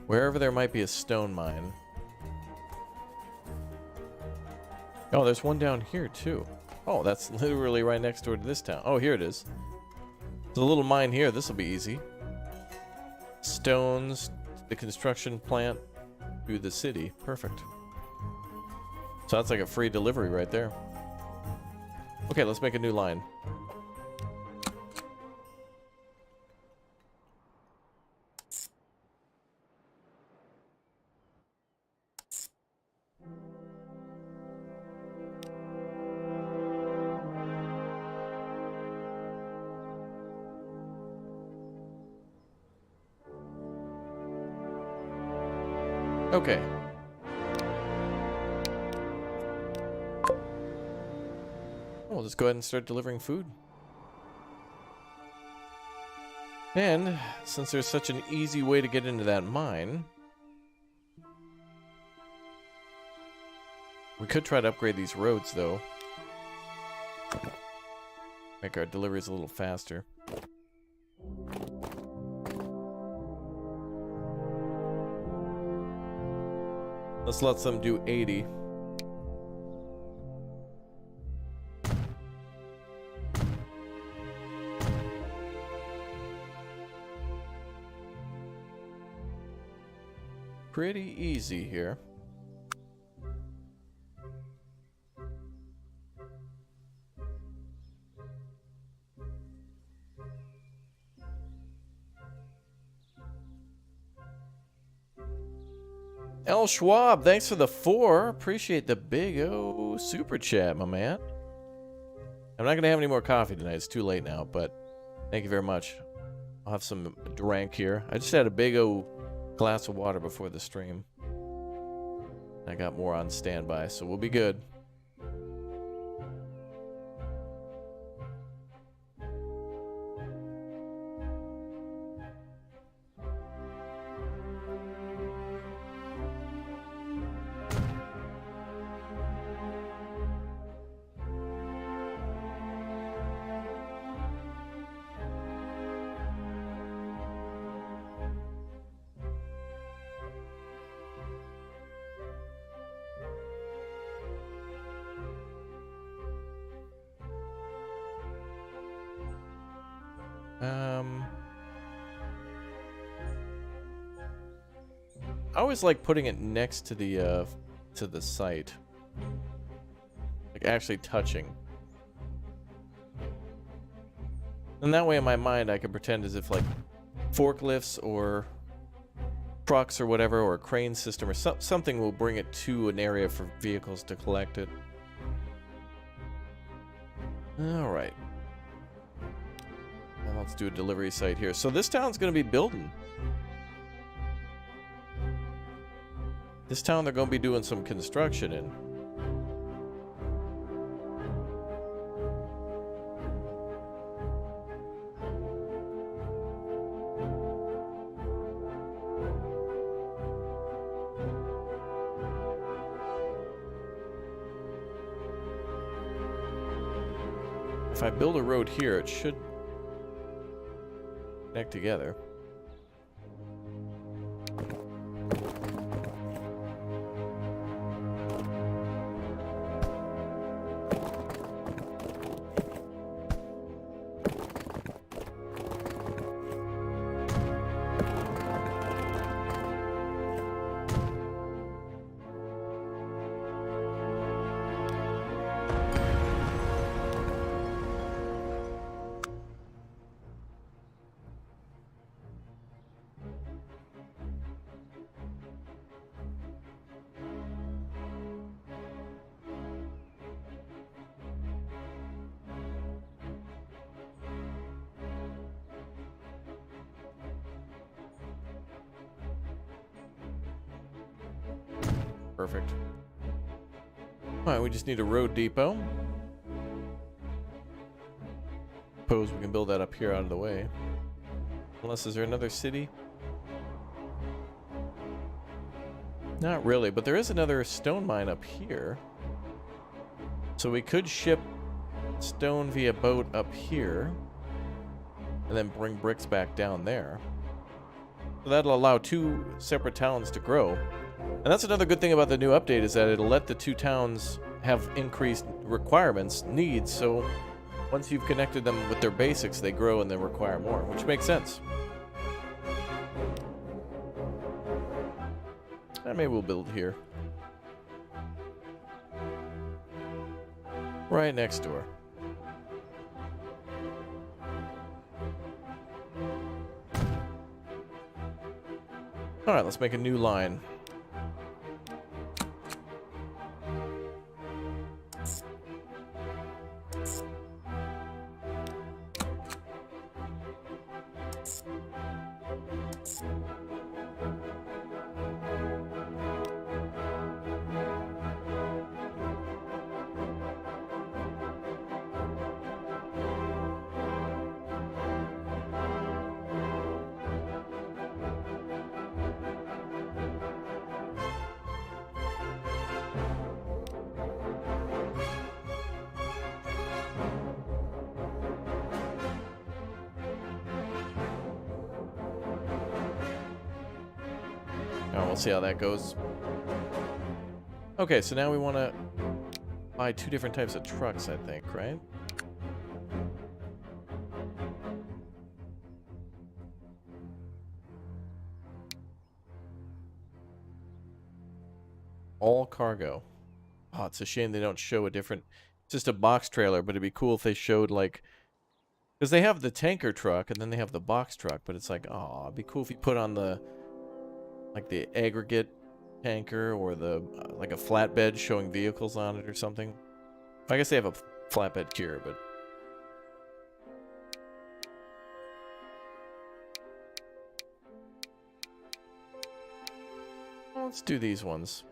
Wherever there might be a stone mine. Oh, there's one down here too. Oh, that's literally right next door to this town. Oh, here it is. There's a little mine here. This will be easy. Stones, the construction plant to the city. Perfect. So that's like a free delivery right there. Okay, let's make a new line. Okay. We'll just go ahead and start delivering food. And since there's such an easy way to get into that mine, we could try to upgrade these roads, though. Make our deliveries a little faster. Let's let them do 80. Pretty easy here. L. Schwab, thanks for the 4. Appreciate the big O super chat, my man. I'm not going to have any more coffee tonight. It's too late now, but thank you very much. I'll have some drink here. I just had a big O glass of water before the stream. I got more on standby, so we'll be good. I always like putting it next to the site, like actually touching, and that way in my mind I can pretend as if like forklifts or trucks or whatever, or a crane system or something will bring it to an area for vehicles to collect it. All right. Now let's do a delivery site here. So this town's going to be building. This town they're going to be doing some construction in. If I build a road here, it should connect together. Perfect. Alright, we just need a road depot. Suppose we can build that up here out of the way. Unless, is there another city? Not really, but there is another stone mine up here. So we could ship stone via boat up here, and then bring bricks back down there. So that'll allow 2 separate towns to grow. And that's another good thing about the new update, is that it'll let the 2 towns have increased requirements, needs, so once you've connected them with their basics, they grow and they require more, which makes sense. And maybe we'll build here. Right next door. Alright, let's make a new line. Oh, we'll see how that goes. Okay, so now we want to buy 2 different types of trucks, I think, right? All cargo. Oh, it's a shame they don't show a different... It's just a box trailer, but it'd be cool if they showed, like... Because they have the tanker truck, and then they have the box truck, but it's like, oh, it'd be cool if you put on the... Like the aggregate tanker, or the... like a flatbed showing vehicles on it or something. I guess they have a flatbed here, but... Well, let's do these ones.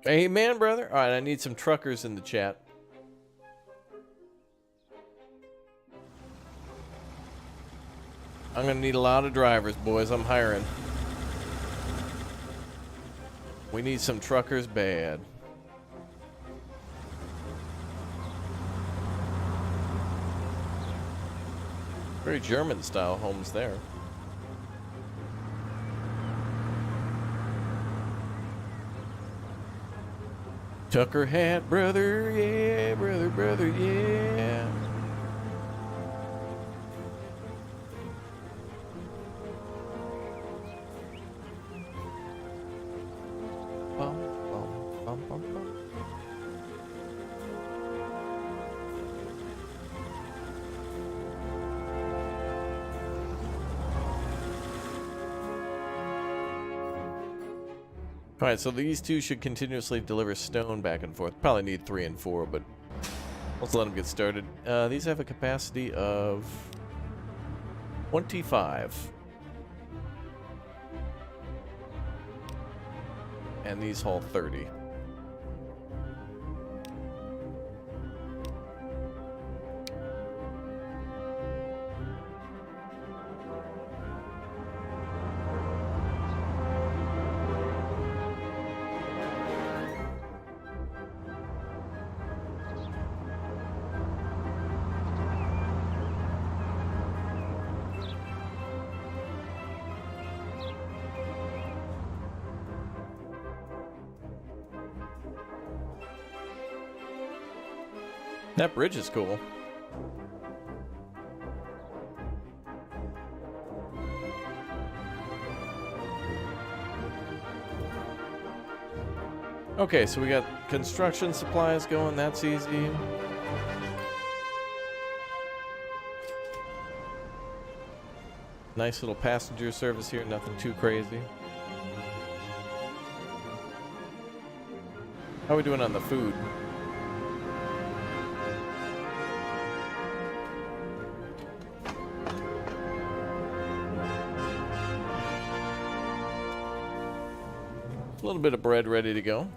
Amen, brother. All right, I need some truckers in the chat. I'm gonna need a lot of drivers, boys. I'm hiring. We need some truckers bad. Very German style homes there. Tucker hat, brother, yeah, brother, brother, yeah. Bum, bum, bum, bum, bum. Alright, so these 2 should continuously deliver stone back and forth. Probably need 3 and 4, but let's let them get started. These have a capacity of 25. And these haul 30. That bridge is cool. Okay, so we got construction supplies going. That's easy. Nice little passenger service here. Nothing too crazy. How are we doing on the food? A little bit of bread ready to go.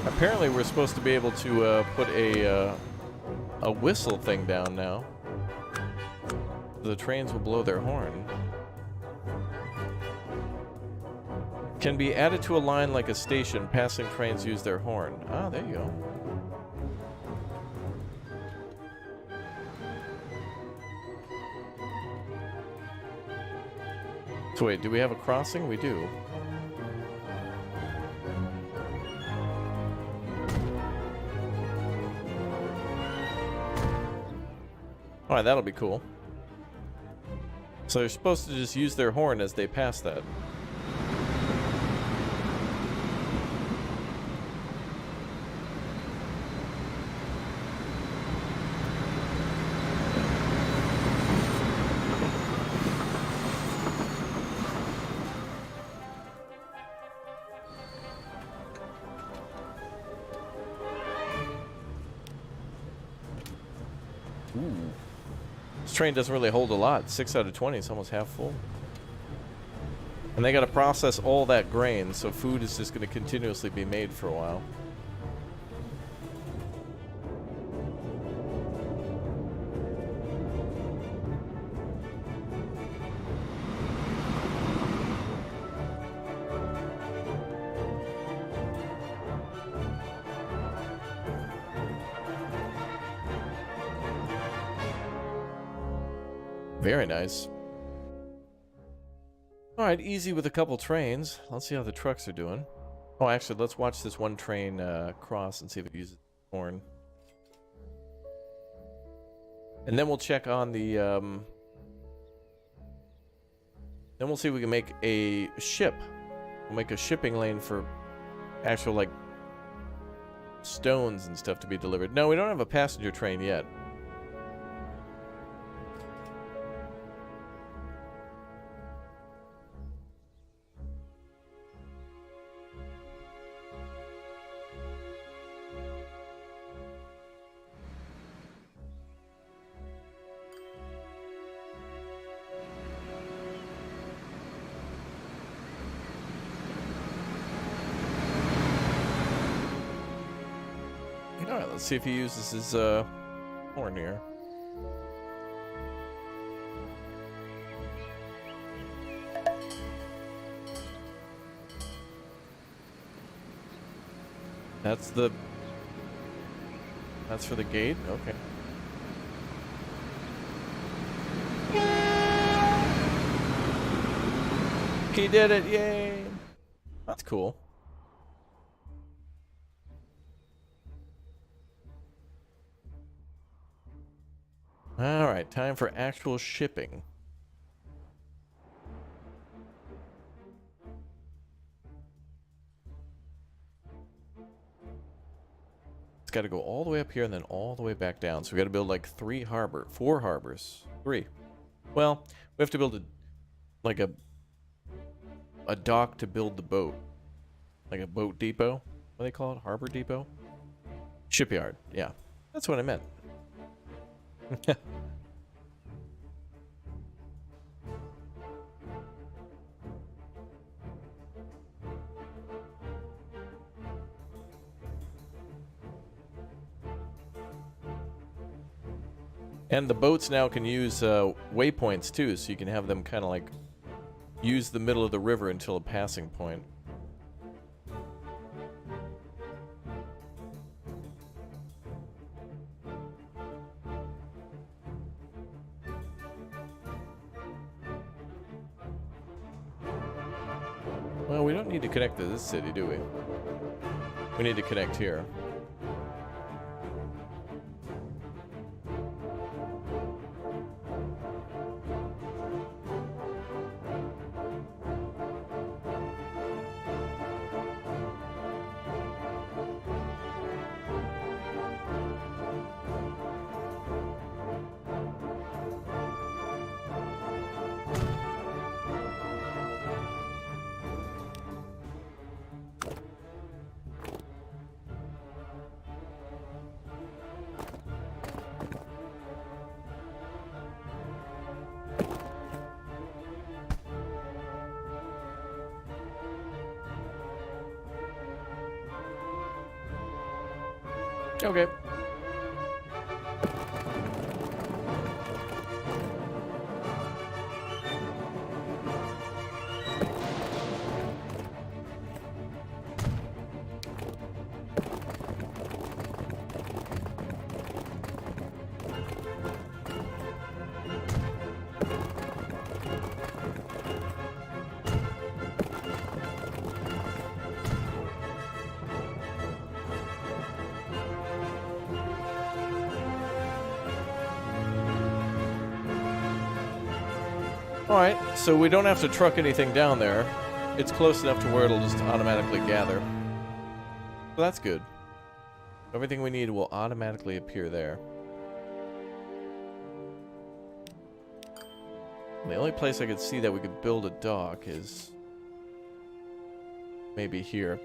Apparently we're supposed to be able to put a whistle thing down now. The trains will blow their horn. Can be added to a line like a station. Passing trains use their horn. Ah, there you go. So wait, do we have a crossing? We do. Alright, that'll be cool. So they're supposed to just use their horn as they pass that. This train doesn't really hold a lot. 6 out of 20, it's almost half full. And they gotta process all that grain, so food is just gonna continuously be made for a while. Very nice. Alright, easy with a couple trains. Let's see how the trucks are doing. Oh, actually, let's watch this one train cross and see if it uses horn. And then we'll check on the... Then we'll see if we can make a ship. We'll make a shipping lane for actual, like, stones and stuff to be delivered. No, we don't have a passenger train yet. Alright, let's see if he uses his horn here. That's for the gate? Okay. He did it, yay! That's cool. Alright, time for actual shipping. It's got to go all the way up here and then all the way back down. So we got to build like 4 harbors. 3. Well, we have to build a dock to build the boat. Like a boat depot. What do they call it? Harbor depot? Shipyard. Yeah. That's what I meant. And the boats now can use waypoints too, so you can have them kind of like use the middle of the river until a passing point. Well, we don't need to connect to this city, do we? We need to connect here. Okay. Alright, so we don't have to truck anything down there. It's close enough to where it'll just automatically gather. So that's good. Everything we need will automatically appear there. The only place I could see that we could build a dock is maybe here.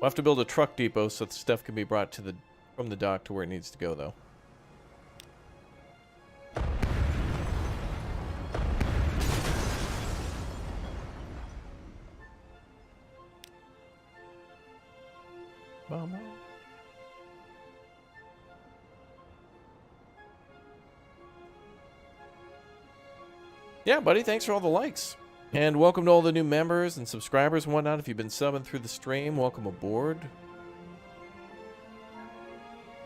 We'll have to build a truck depot so the stuff can be brought to from the dock to where it needs to go, though. Mama. Yeah, buddy, thanks for all the likes. And welcome to all the new members and subscribers and whatnot. If you've been subbing through the stream, welcome aboard.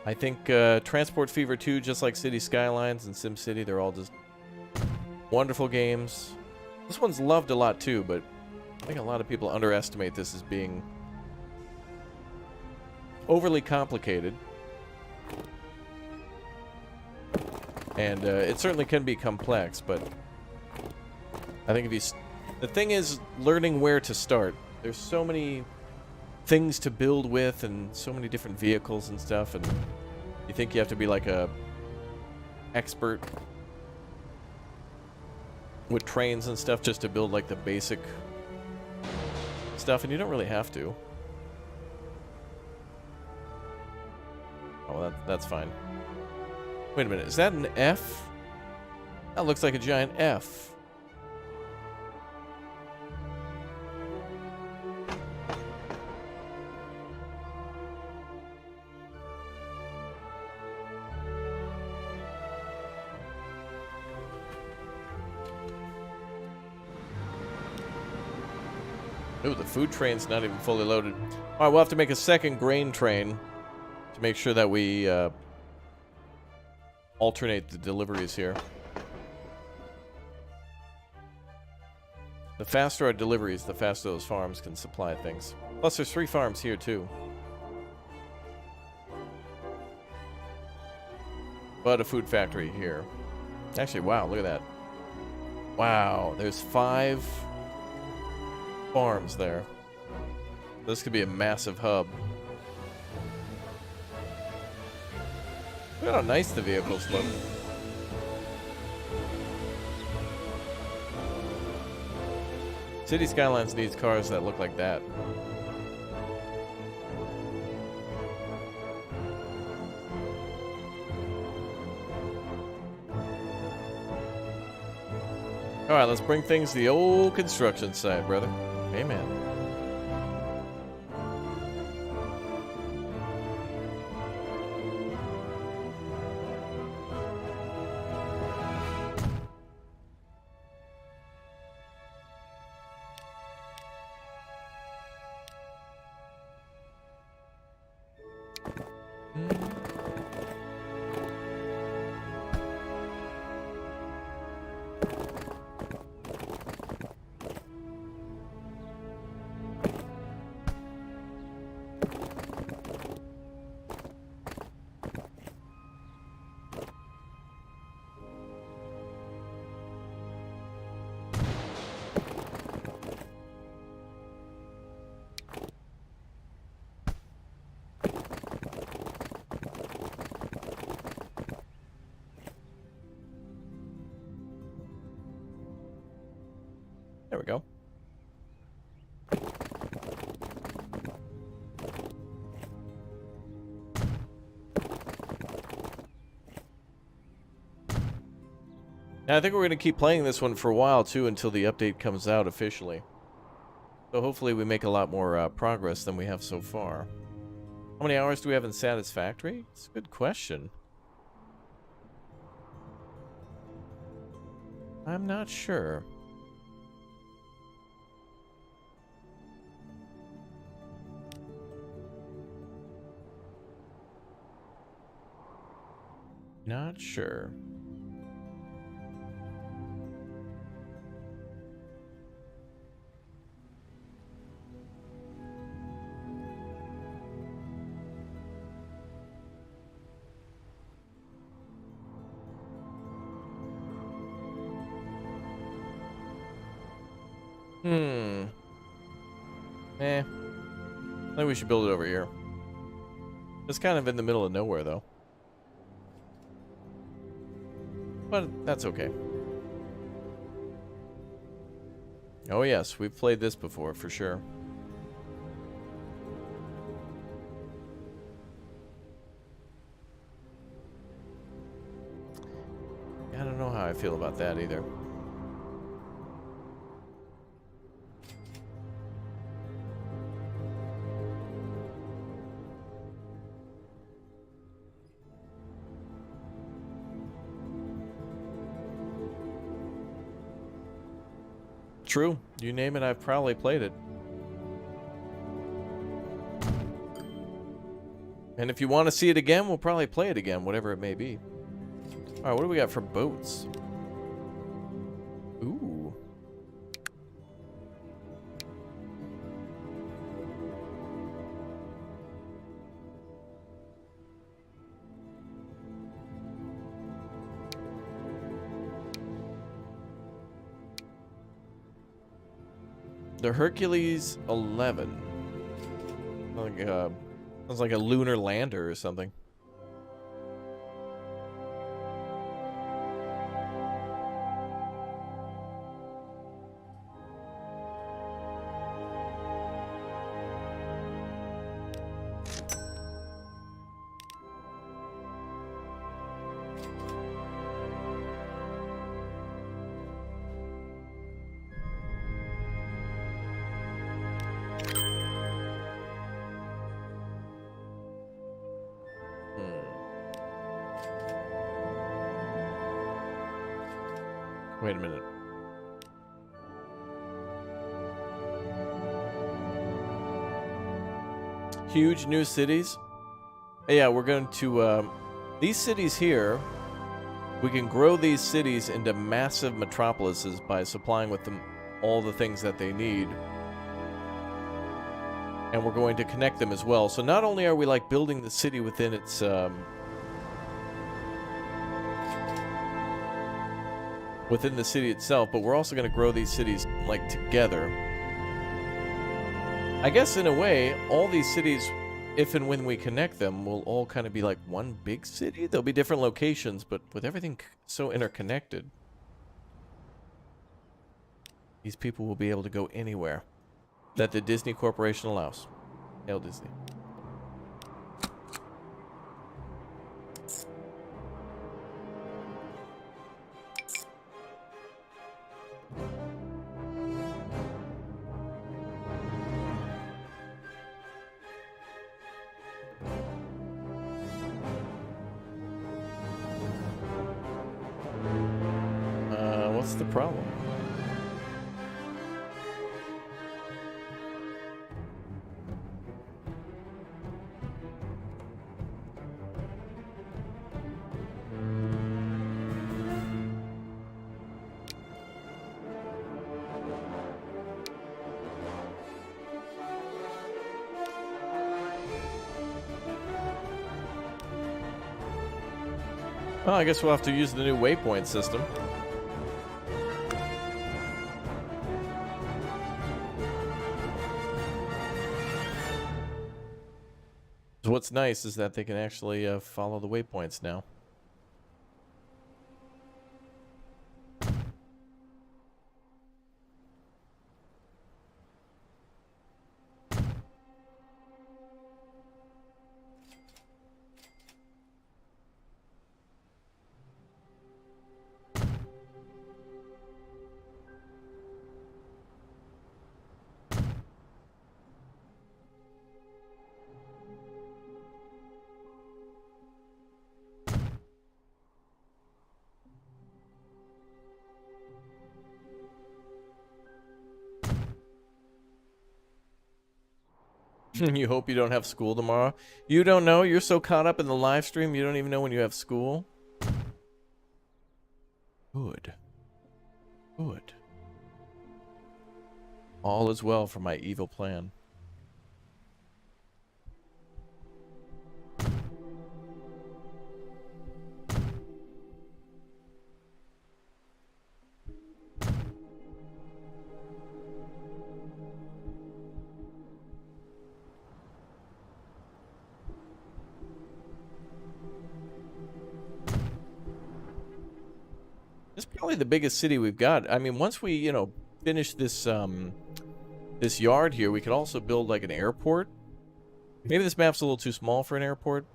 I think Transport Fever 2, just like City Skylines and SimCity, they're all just wonderful games. This one's loved a lot too, but I think a lot of people underestimate this as being overly complicated. And it certainly can be complex, but I think if you... The thing is learning where to start. There's so many things to build with and so many different vehicles and stuff, and you think you have to be like a expert with trains and stuff just to build like the basic stuff, and you don't really have to. Oh, that's fine. Wait a minute, is that an F? That looks like a giant F. Ooh, the food train's not even fully loaded. Alright, we'll have to make a second grain train to make sure that we alternate the deliveries here. The faster our deliveries, the faster those farms can supply things. Plus, there's 3 farms here, too. But a food factory here. Actually, wow, look at that. Wow, there's 5... farms there. This could be a massive hub. Look at how nice the vehicles look. City Skylines needs cars that look like that. Alright, let's bring things to the old construction site, brother. Amen. There we go. Now, I think we're going to keep playing this one for a while, too, until the update comes out officially. So hopefully we make a lot more progress than we have so far. How many hours do we have in Satisfactory? It's a good question. I'm not sure. Not sure. Hmm. I think we should build it over here. It's kind of in the middle of nowhere, though. But that's okay. Oh yes, we've played this before, for sure. I don't know how I feel about that either. True. You name it, I've probably played it. And if you want to see it again, we'll probably play it again, whatever it may be. Alright, what do we got for boats? Ooh. The Hercules 11. Sounds like a lunar lander or something. Wait a minute. Huge new cities. Yeah, we're going to, these cities here, we can grow these cities into massive metropolises by supplying with them all the things that they need. And we're going to connect them as well. So not only are we like building the city within its, within the city itself, but we're also going to grow these cities like together. I guess in a way, all these cities, if and when we connect them, will all kind of be like one big city. There'll be different locations, but with everything so interconnected, these people will be able to go anywhere that the Disney Corporation allows. Hail Disney. What's the problem? Well, I guess we'll have to use the new waypoint system. So what's nice is that they can actually follow the waypoints now. You hope you don't have school tomorrow. You don't know? You're so caught up in the live stream, you don't even know when you have school? Good. Good. All is well for my evil plan. probably the biggest city we've got. I mean, once we, you know, finish this this yard here, we could also build like an airport. Maybe this map's a little too small for an airport.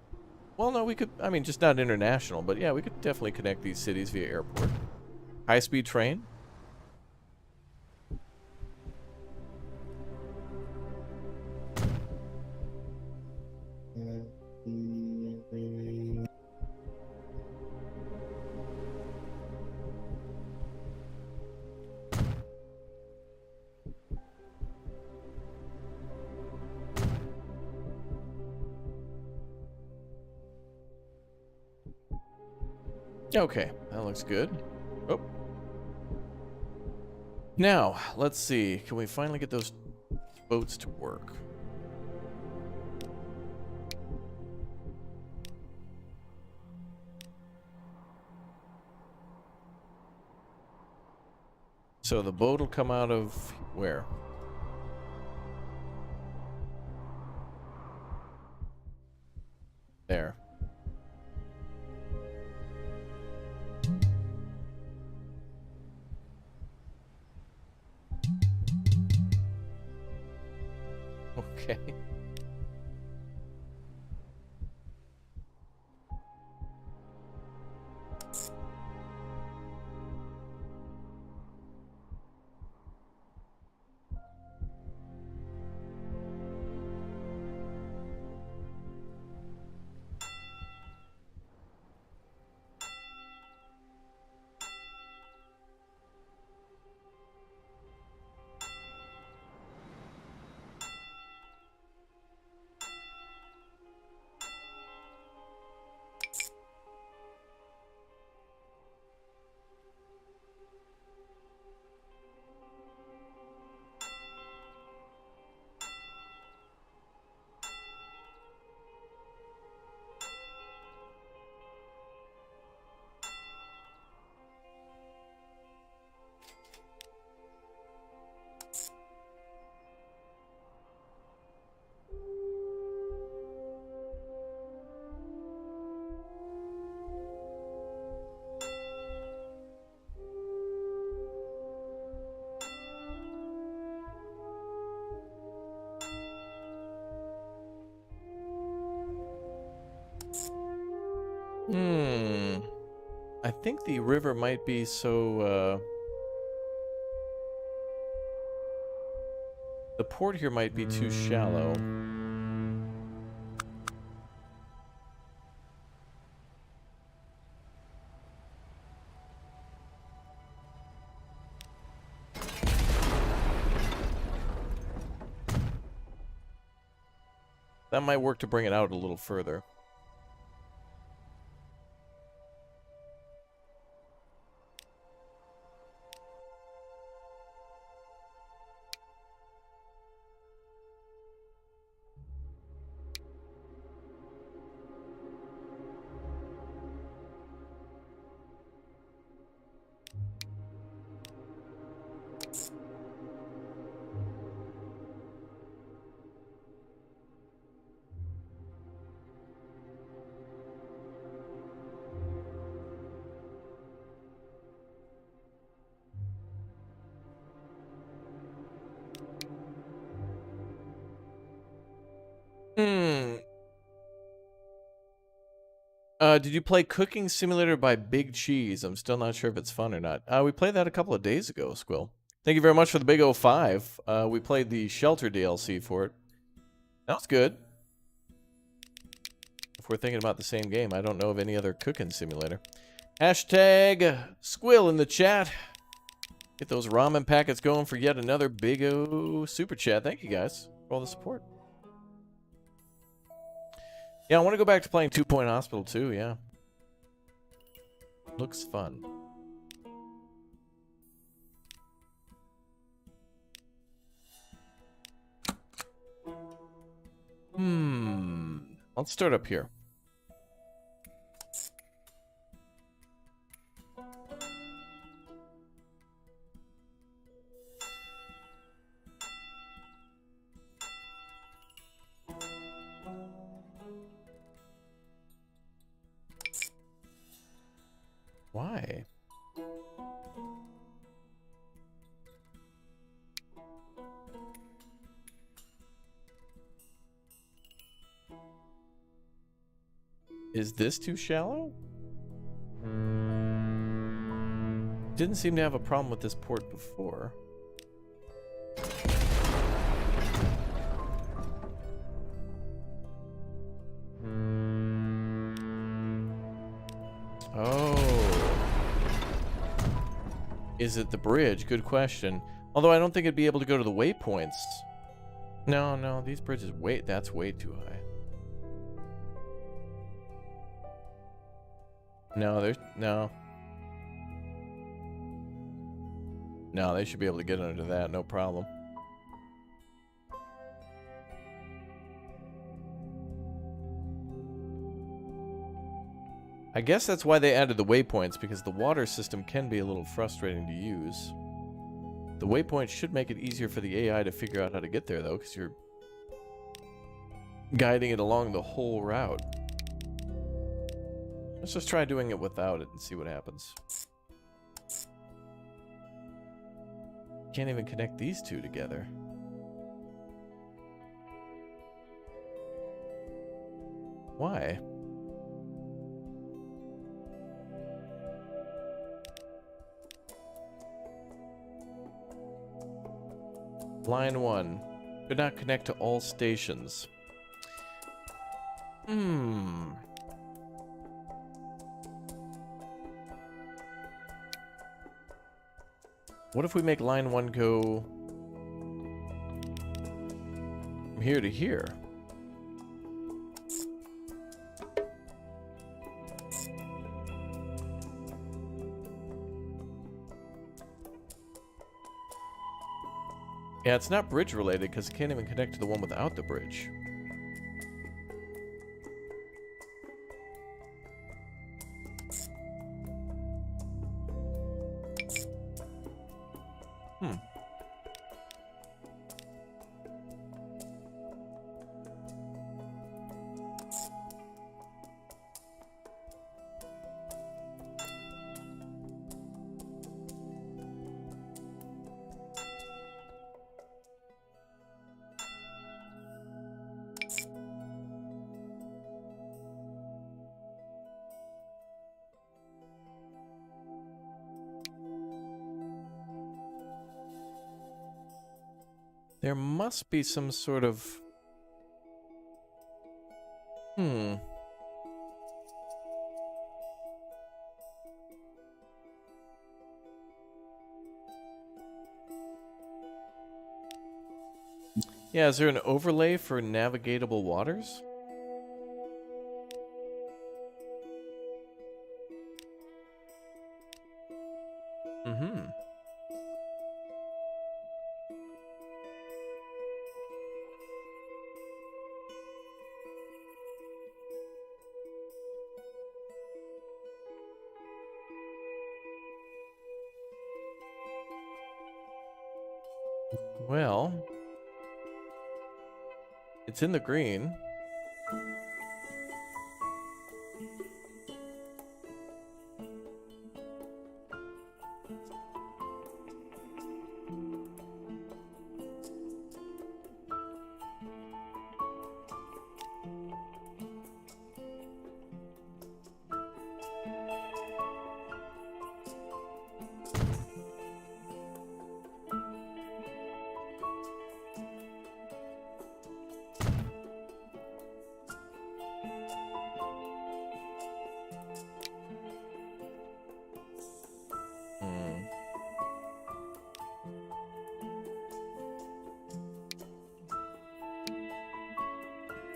Well, no, we could, I mean, just not international, but yeah, we could definitely connect these cities via airport. High-speed train. Okay, that looks good. Oh. Now, let's see. Can we finally get those boats to work? So the boat will come out of where? There. Okay. I think the river might be so, the port here might be too shallow. That might work to bring it out a little further. Did you play Cooking Simulator by Big Cheese? I'm still not sure if it's fun or not. We played that a couple of days ago, Squill. Thank you very much for the big 05. We played the Shelter DLC for it. That was good. If we're thinking about the same game, I don't know of any other cooking simulator. Hashtag Squill in the chat. Get those ramen packets going for yet another big O super chat. Thank you guys for all the support. Yeah, I want to go back to playing 2 Point Hospital too, yeah. Looks fun. Let's start up here. Why? Is this too shallow? Didn't seem to have a problem with this port before. Oh. Is it the bridge? Good question. Although I don't think it'd be able to go to the waypoints. No, no, these bridges, that's way too high. No, no. No, they should be able to get under that, no problem. I guess that's why they added the waypoints, because the water system can be a little frustrating to use. The waypoints should make it easier for the AI to figure out how to get there, though, because you're guiding it along the whole route. Let's just try doing it without it and see what happens. Can't even connect these two together. Why? Line 1. Could not connect to all stations. What if we make line 1 go from here to here? Yeah, it's not bridge related because it can't even connect to the one without the bridge. There must be some sort of... Yeah, is there an overlay for navigatable waters? Well, it's in the green.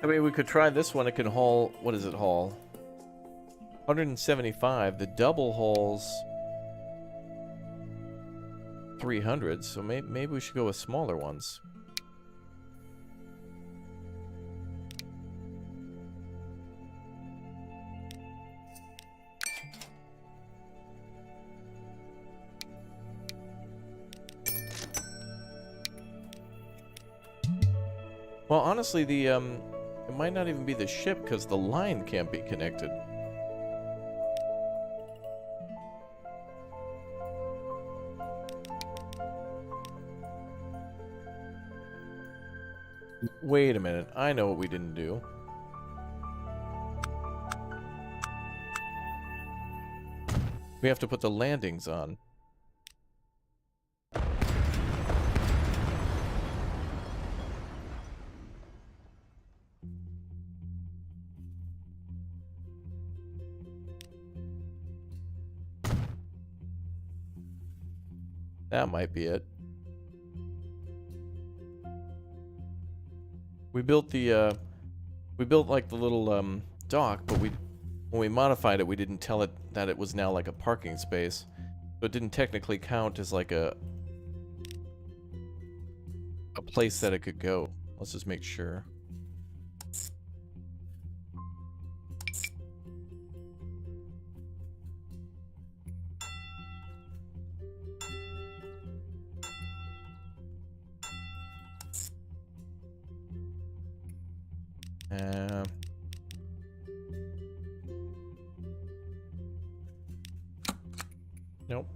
I mean, we could try this one. It can haul... What does it haul? 175. The double hauls 300, so maybe we should go with smaller ones. Well, honestly, the it might not even be the ship because the line can't be connected. Wait a minute. I know what we didn't do. We have to put the landings on. That might be it. We built the, like the little, dock, but when we modified it, we didn't tell it that it was now like a parking space. So it didn't technically count as like a place that it could go. Let's just make sure. Nope.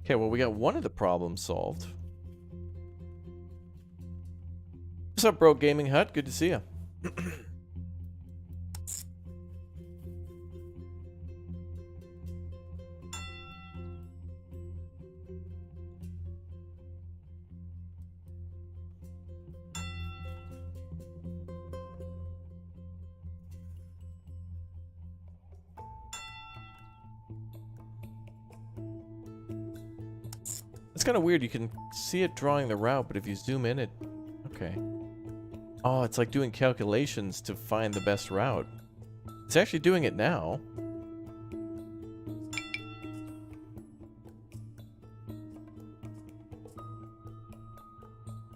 Okay, well, we got one of the problems solved. What's up, Bro Gaming Hut? Good to see you. It's kind of weird. You can see it drawing the route, but if you zoom in, it... Okay. Oh, it's like doing calculations to find the best route. It's actually doing it now.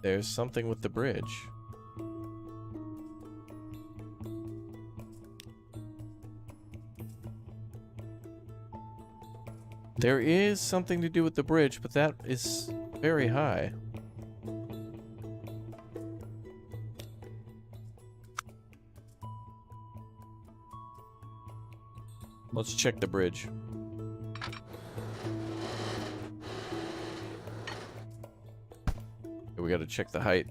There's something with the bridge. There is something to do with the bridge, but that is very high. Let's check the bridge. We gotta check the height.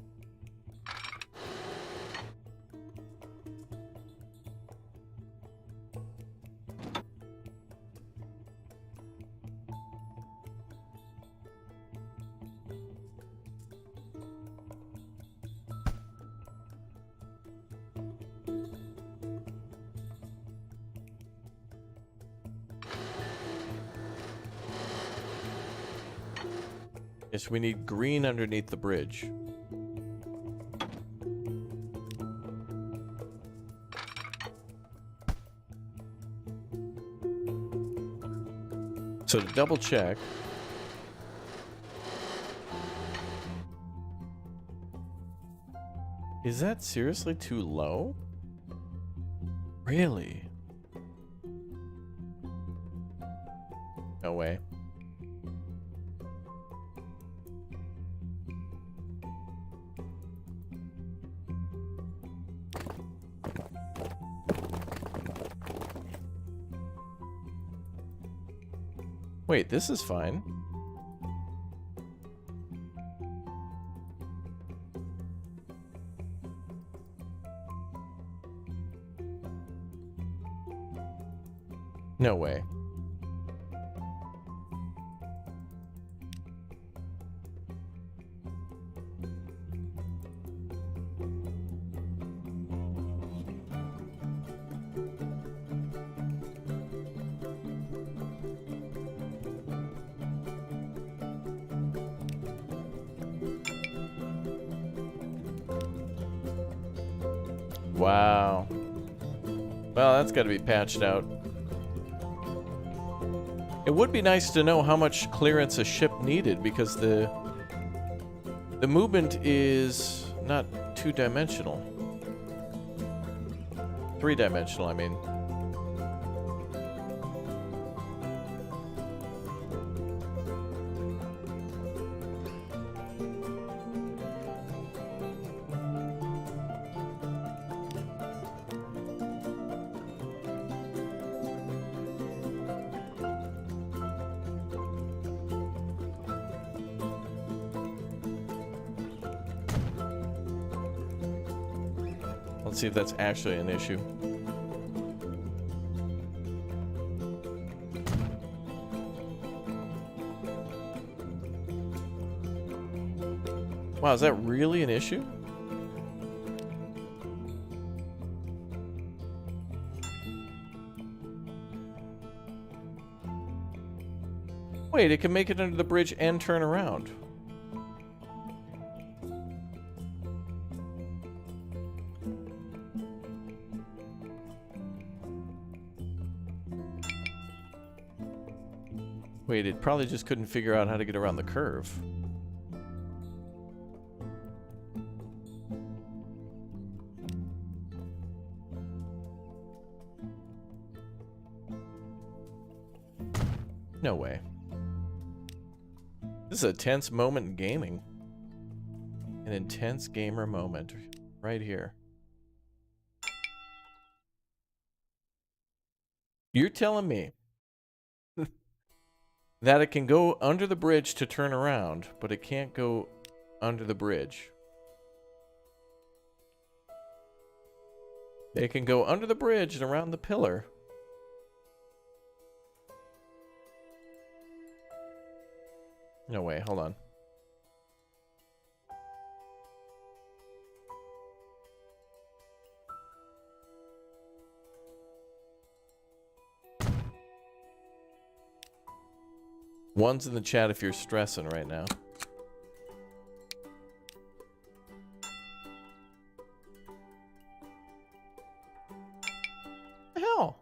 Yes, we need green underneath the bridge. So to double check, is that seriously too low? Really? No way. Wait, this is fine. No way. Wow. Well, that's got to be patched out. It would be nice to know how much clearance a ship needed, because the movement is not two-dimensional. Three-dimensional, I mean. Let's see if that's actually an issue. Wow, is that really an issue? Wait, it can make it under the bridge and turn around. Wait, it probably just couldn't figure out how to get around the curve. No way. This is a tense moment in gaming. An intense gamer moment right here. You're telling me that it can go under the bridge to turn around, but it can't go under the bridge. It can go under the bridge and around the pillar. No way, hold on. One's in the chat if you're stressing right now. What the hell?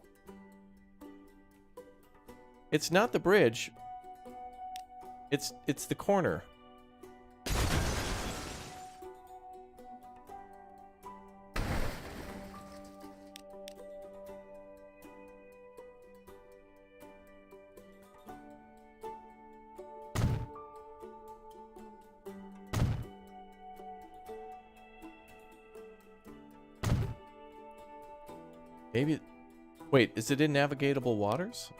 It's not the bridge. It's the corner. Maybe... Wait, is it in navigable waters?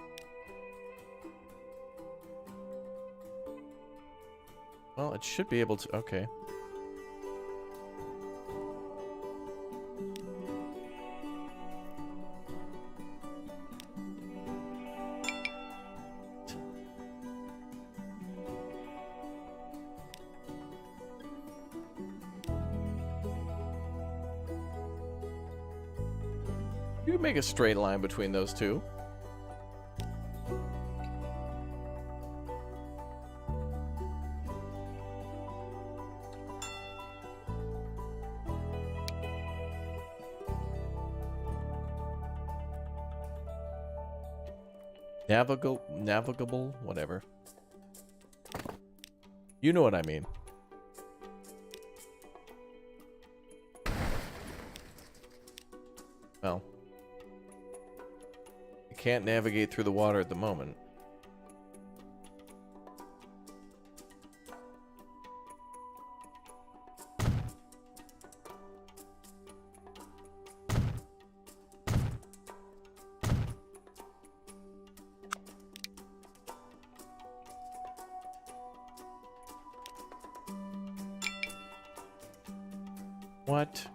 Well, it should be able to... Okay. You can make a straight line between those two. Navigable, whatever. You know what I mean. Well, you can't navigate through the water at the moment. What?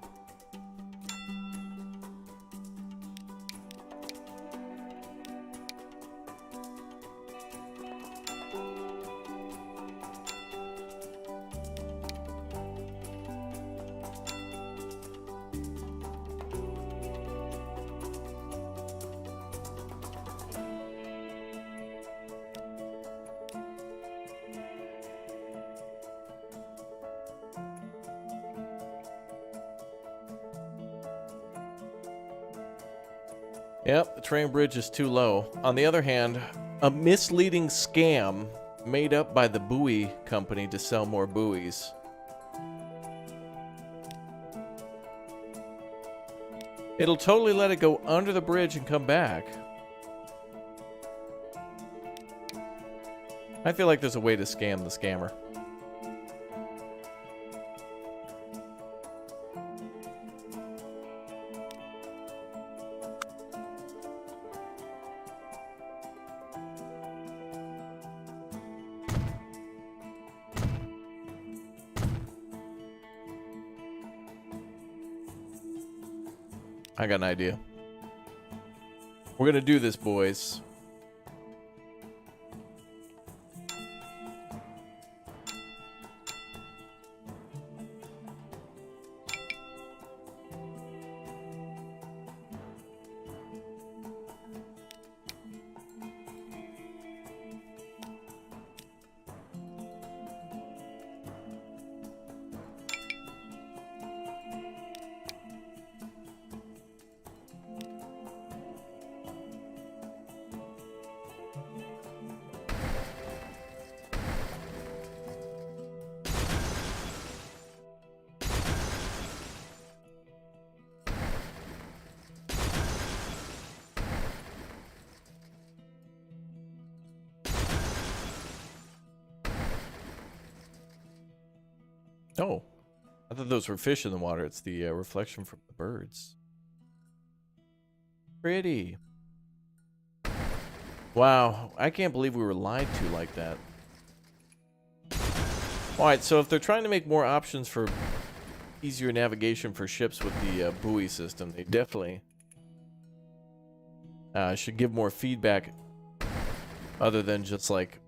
Yep, the train bridge is too low. On the other hand, a misleading scam made up by the buoy company to sell more buoys. It'll totally let it go under the bridge and come back. I feel like there's a way to scam the scammer. I got an idea. We're gonna do this, boys. Oh, I thought those were fish in the water. It's the reflection from the birds. Pretty. Wow, I can't believe we were lied to like that. Alright, so if they're trying to make more options for easier navigation for ships with the buoy system, they definitely should give more feedback other than just like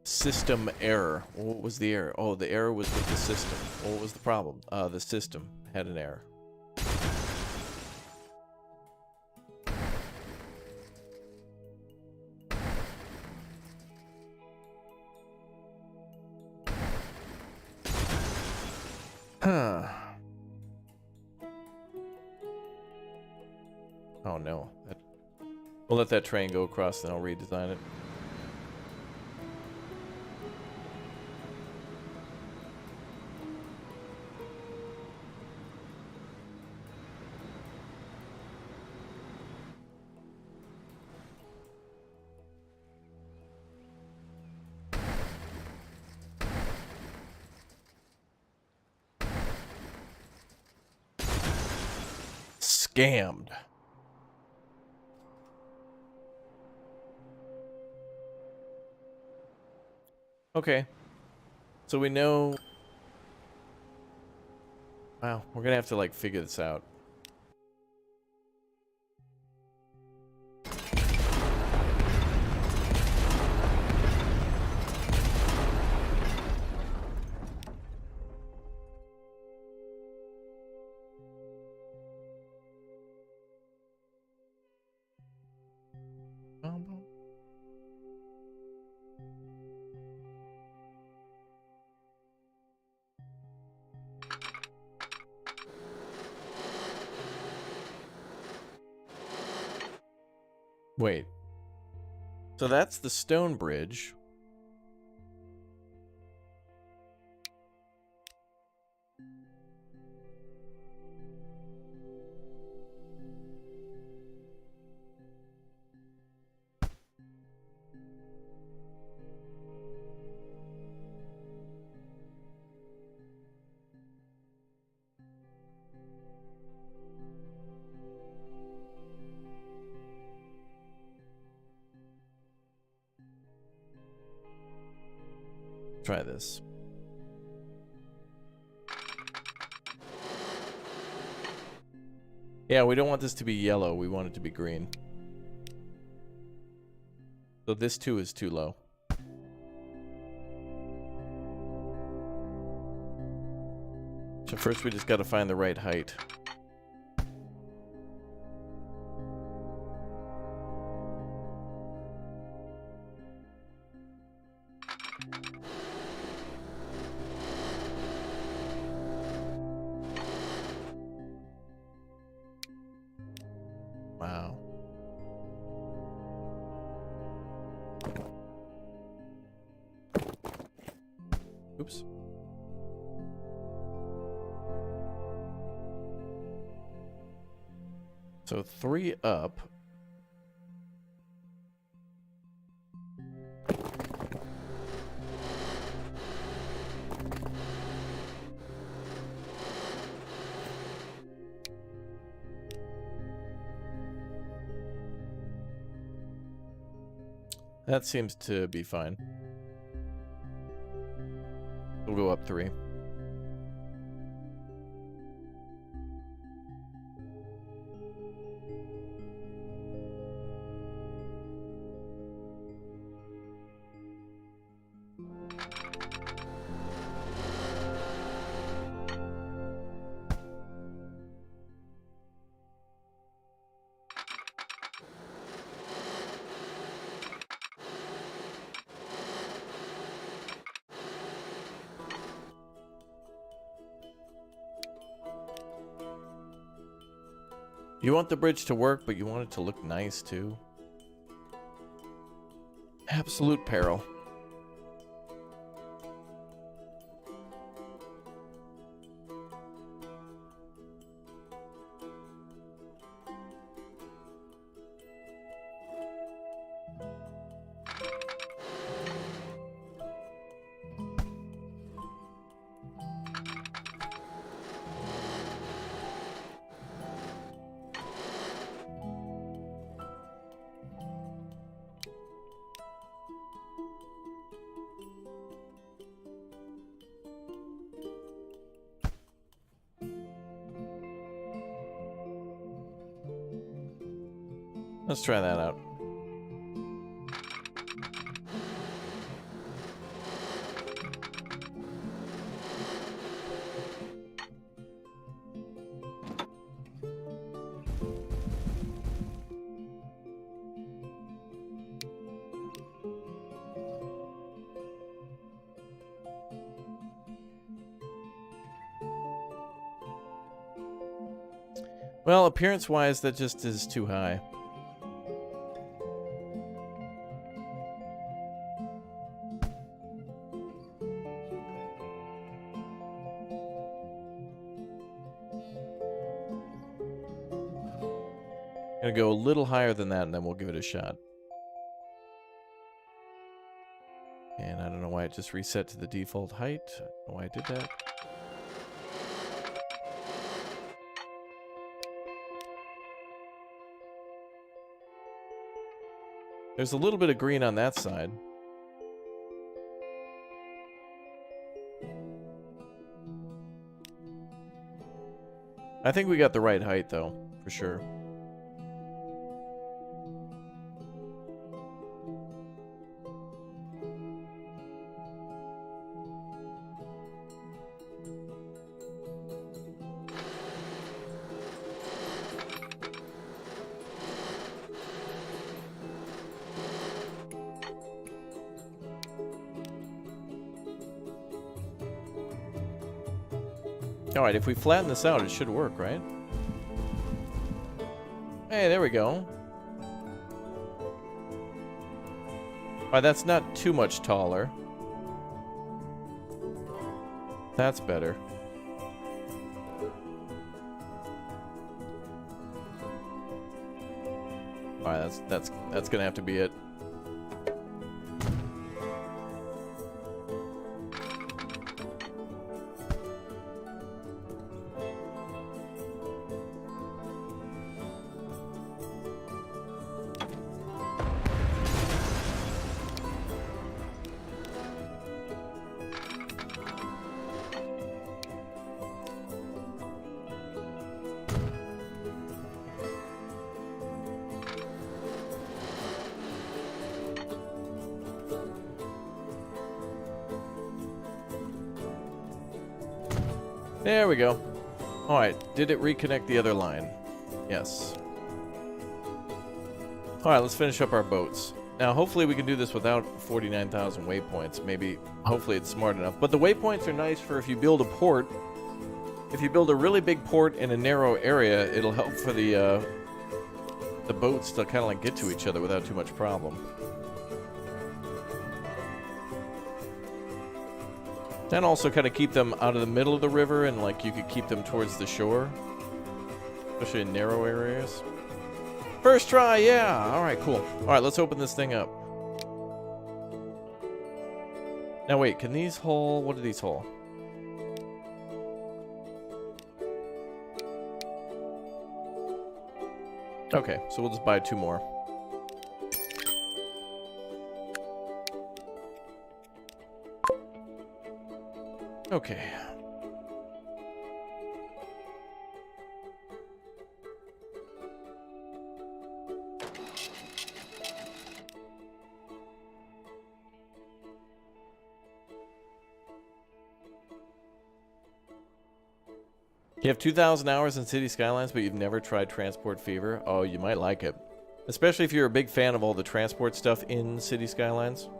system error. What was the error? Oh, the error was with the system. What was the problem? The system had an error. Huh. Oh no. We'll let that train go across, then I'll redesign it. Scammed. Okay. So we know... Wow, we're gonna have to like figure this out. Wait. So that's the stone bridge. Try this. Yeah, we don't want this to be yellow. We want it to be green. So this too is too low. So first we just got to find the right height. Wow. Oops. So 3 up. That seems to be fine. We'll go up 3. You want the bridge to work, but you want it to look nice too. Absolute peril. Let's try that out. Well, appearance-wise, that just is too high. Gonna go a little higher than that, and then we'll give it a shot. And I don't know why it just reset to the default height. I don't know why I did that. There's a little bit of green on that side. I think we got the right height, though, for sure. Alright, if we flatten this out, it should work, right? Hey, there we go. Alright, that's not too much taller. That's better. Alright, that's gonna have to be it. There we go. Alright, did it reconnect the other line? Yes. Alright, let's finish up our boats. Now, hopefully we can do this without 49,000 waypoints. Maybe, hopefully it's smart enough. But the waypoints are nice for if you build a port. If you build a really big port in a narrow area, it'll help for the boats to kind of like get to each other without too much problem. And also kind of keep them out of the middle of the river, and like you could keep them towards the shore, especially in narrow areas. First try, yeah. All right, cool. All right, let's open this thing up. Now wait, can these hold? What do these hold? Okay, so we'll just buy 2 more. Okay. You have 2,000 hours in City Skylines, but you've never tried Transport Fever? Oh, you might like it. Especially if you're a big fan of all the transport stuff in City Skylines,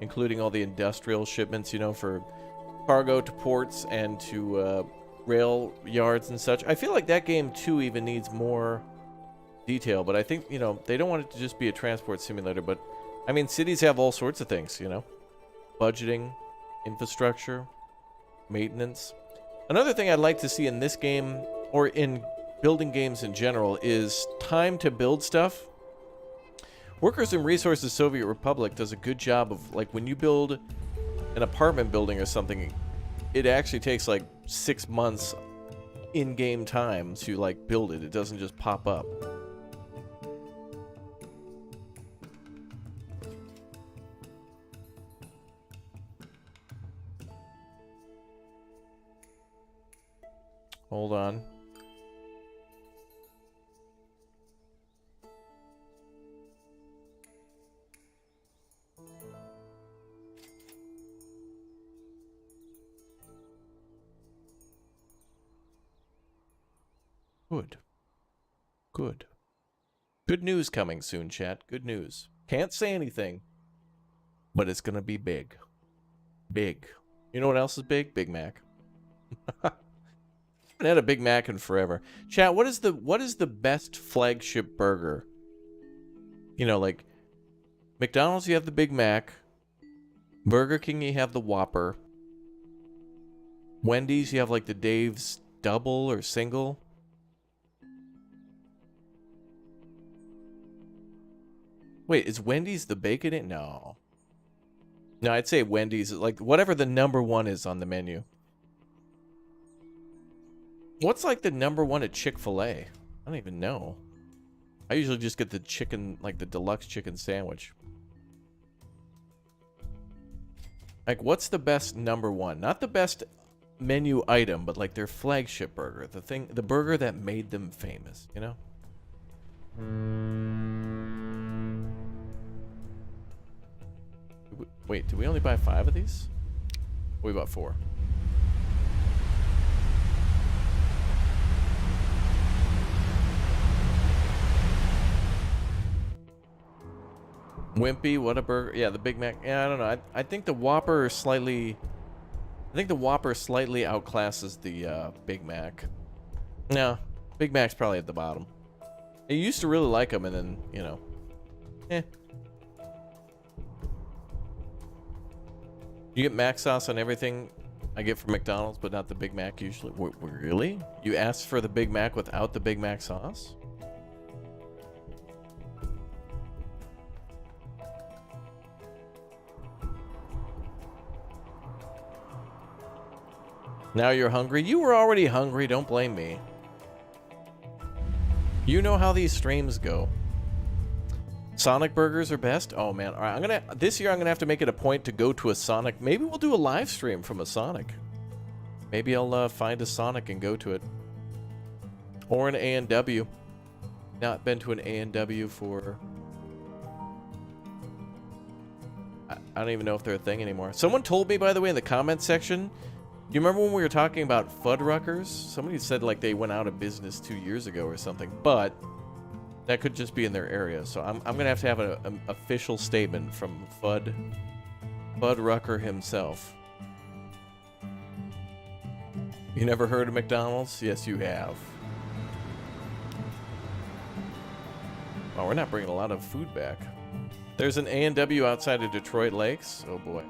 including all the industrial shipments, you know, for cargo to ports and to rail yards and such. I feel like that game too even needs more detail, but I think, you know, they don't want it to just be a transport simulator, but I mean, cities have all sorts of things, you know, budgeting, infrastructure, maintenance. Another thing I'd like to see in this game, or in building games in general, is time to build stuff. Workers and Resources Soviet Republic does a good job of, like, when you build an apartment building or something, it actually takes like 6 months in-game time to, like, build it. It doesn't just pop up. Hold on. Good. Good. Good news coming soon, chat. Good news. Can't say anything, but it's gonna be big. Big. You know what else is big? Big Mac. I haven't had a Big Mac in forever. Chat, what is the best flagship burger? You know, like McDonald's, you have the Big Mac. Burger King, you have the Whopper. Wendy's, you have like the Dave's double or single. Wait, is Wendy's the bacon in? No. No, I'd say Wendy's, like whatever the number one is on the menu. What's like the number one at Chick-fil-A? I don't even know. I usually just get the chicken, like the deluxe chicken sandwich. Like, what's the best number one? Not the best menu item, but like their flagship burger. The burger that made them famous, you know? Wait, did we only buy 5 of these? We bought 4. Wimpy, what a burger. Yeah, the Big Mac. Yeah, I don't know. I think the Whopper slightly... I think the Whopper slightly outclasses the Big Mac. No, Big Mac's probably at the bottom. I used to really like them, and then, you know... You get Mac sauce on everything I get from McDonald's, but not the Big Mac usually. Really? You asked for the Big Mac without the Big Mac sauce? Now you're hungry? You were already hungry, don't blame me. You know how these streams go. Sonic burgers are best? Oh man, all right, this year I'm gonna have to make it a point to go to a Sonic. Maybe we'll do a live stream from a Sonic. Maybe I'll find a Sonic and go to it. Or an A&W. Not been to an A&W for... I don't even know if they're a thing anymore. Someone told me, by the way, in the comments section, you remember when we were talking about Fuddruckers? Somebody said like they went out of business 2 years ago or something, but that could just be in their area. So I'm gonna have to have an official statement from Fuddrucker himself. You never heard of McDonald's? Yes, you have. Oh, we're not bringing a lot of food back. There's an A&W outside of Detroit Lakes. Oh boy.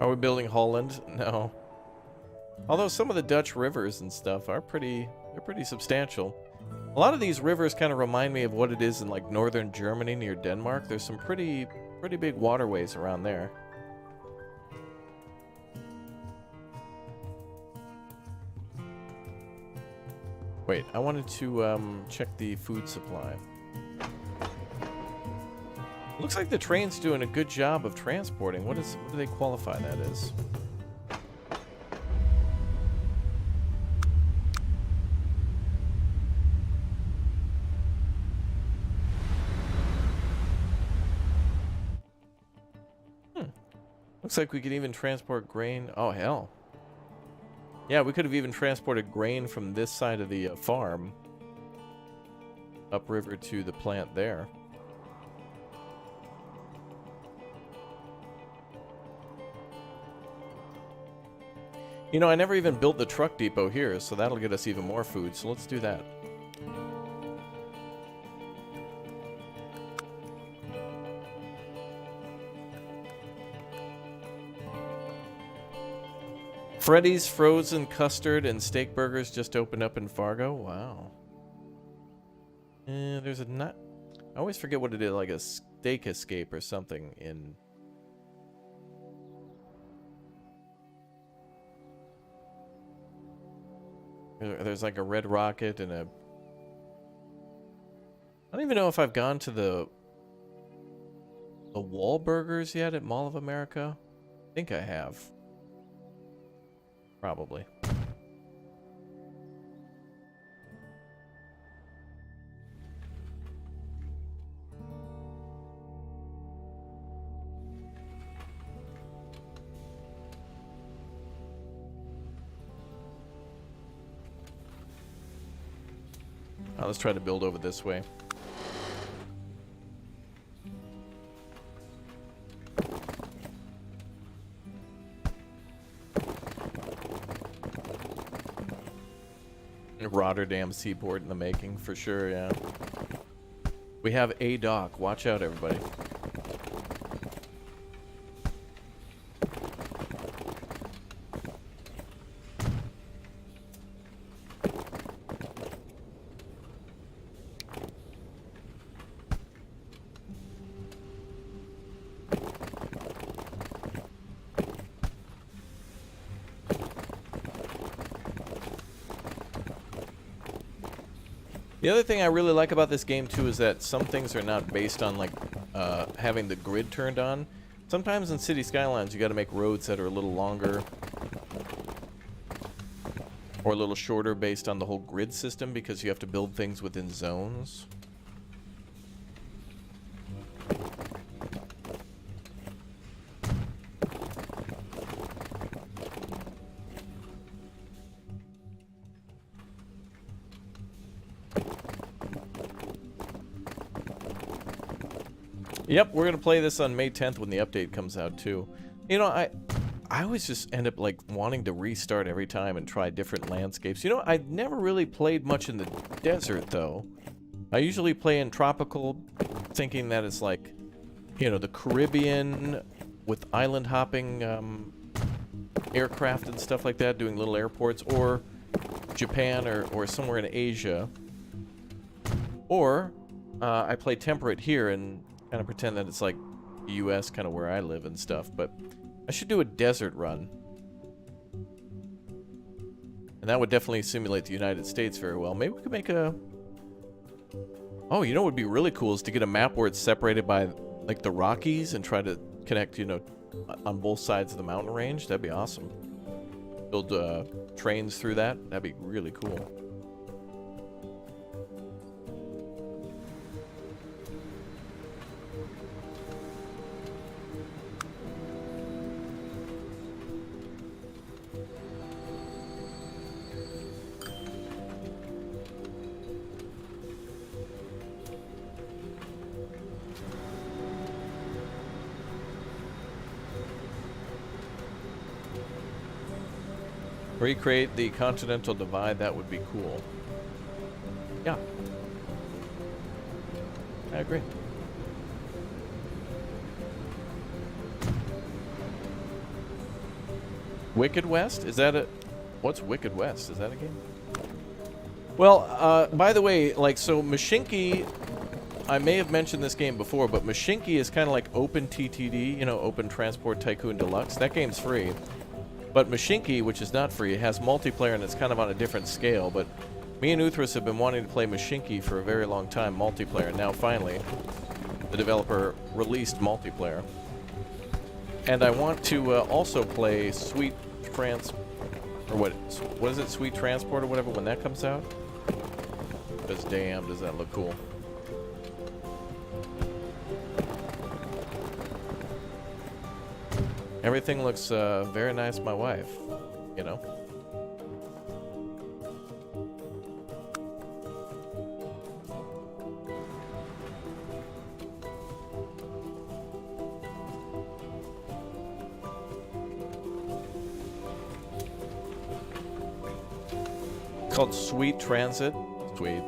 Are we building Holland? No. Although some of the Dutch rivers and stuff are they're pretty substantial. A lot of these rivers kind of remind me of what it is in like northern Germany near Denmark. There's some pretty big waterways around there. Wait, I wanted to check the food supply. Looks like the train's doing a good job of transporting. What do they qualify that as? Looks like we could even transport grain. Oh, hell. Yeah, we could have even transported grain from this side of the farm upriver to the plant there. You know, I never even built the truck depot here, so that'll get us even more food, so let's do that. Freddy's Frozen Custard and Steak Burgers just opened up in Fargo. Wow. There's a nut. I always forget what it is, like a steak escape or something in... There's like a Red Rocket and a... I don't even know if I've gone to the Wahlburgers yet at Mall of America. I think I have. Probably. Let's try to build over this way. Rotterdam seaport in the making, for sure, yeah. We have a dock. Watch out, everybody. The other thing I really like about this game too is that some things are not based on like having the grid turned on. Sometimes in City Skylines you got to make roads that are a little longer or a little shorter based on the whole grid system because you have to build things within zones. Yep, we're gonna play this on May 10th when the update comes out too. You know, I always just end up like wanting to restart every time and try different landscapes. You know, I never really played much in the desert though. I usually play in tropical, thinking that it's like, you know, the Caribbean with island hopping aircraft and stuff like that, doing little airports, or Japan or somewhere in Asia. Or I play temperate here and kind of pretend that it's like the US, kind of where I live and stuff, but I should do a desert run. And that would definitely simulate the United States very well. Maybe we could make a... Oh, you know what would be really cool is to get a map where it's separated by like the Rockies and try to connect, you know, on both sides of the mountain range. That'd be awesome. Build trains through that. That'd be really cool. Recreate the Continental Divide, that would be cool. Yeah. I agree. Wicked West? Is that a... What's Wicked West? Is that a game? Well, by the way, like, so Mashinki... I may have mentioned this game before, but Mashinki is kind of like Open TTD, you know, Open Transport Tycoon Deluxe. That game's free. But Mashinki, which is not free, has multiplayer and it's kind of on a different scale. But me and Uthras have been wanting to play Mashinki for a very long time, multiplayer. And now finally, the developer released multiplayer. And I want to also play Sweet Trans... Or what is it? Sweet Transport or whatever when that comes out? Because damn, does that look cool. Everything looks very nice, my wife, you know. called Sweet Transit. Sweet.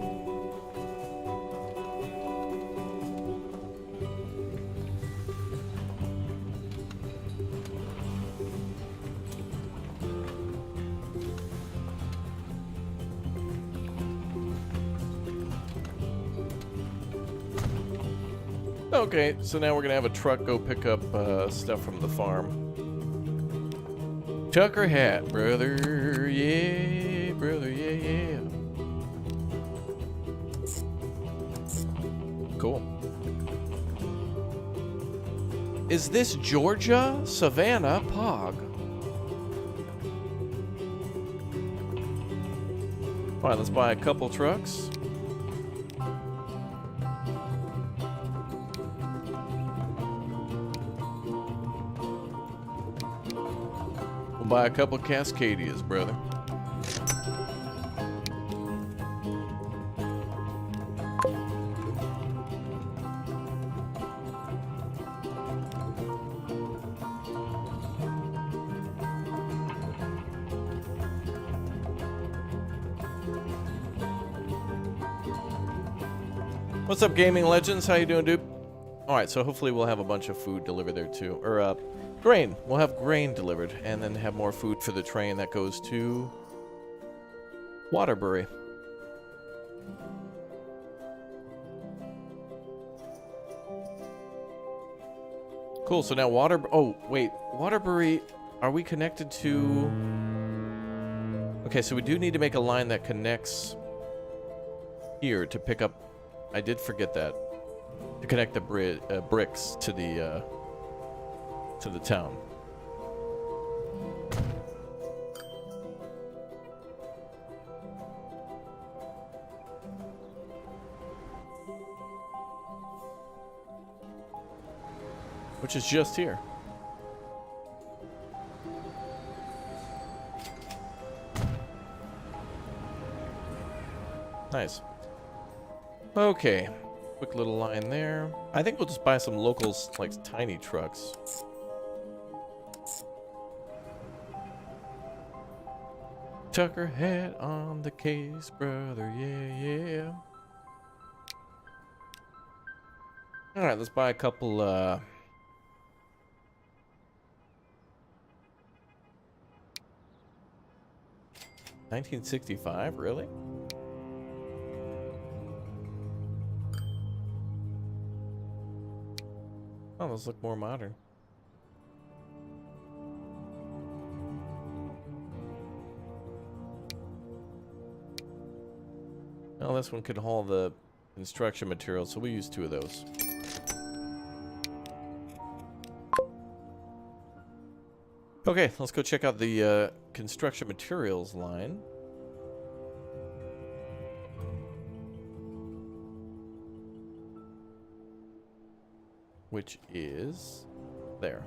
Okay, so now we're gonna have a truck go pick up stuff from the farm. Tucker hat, brother, yeah, brother, yeah, yeah. Cool. Is this Georgia? Savannah Pog. Fine, let's buy a couple trucks. We'll buy a couple Cascadias, brother. What's up, Gaming Legends? How you doing, dude? Alright, so hopefully we'll have a bunch of food delivered there, too. Or, grain. We'll have grain delivered, and then have more food for the train that goes to Waterbury. Cool, so now oh, wait. Waterbury, are we connected to... Okay, so we do need to make a line that connects here to pick up... I did forget that. To connect the bricks to the town. Which is just here. Nice. Okay. Quick little line there. I think we'll just buy some locals, like tiny trucks. Tucker hat on the case, brother. Yeah, yeah. Alright, let's buy a couple, 1965, really? Oh, those look more modern. Well, this one could haul the construction materials, so we'll use 2 of those. Okay, let's go check out the construction materials line. Which is there.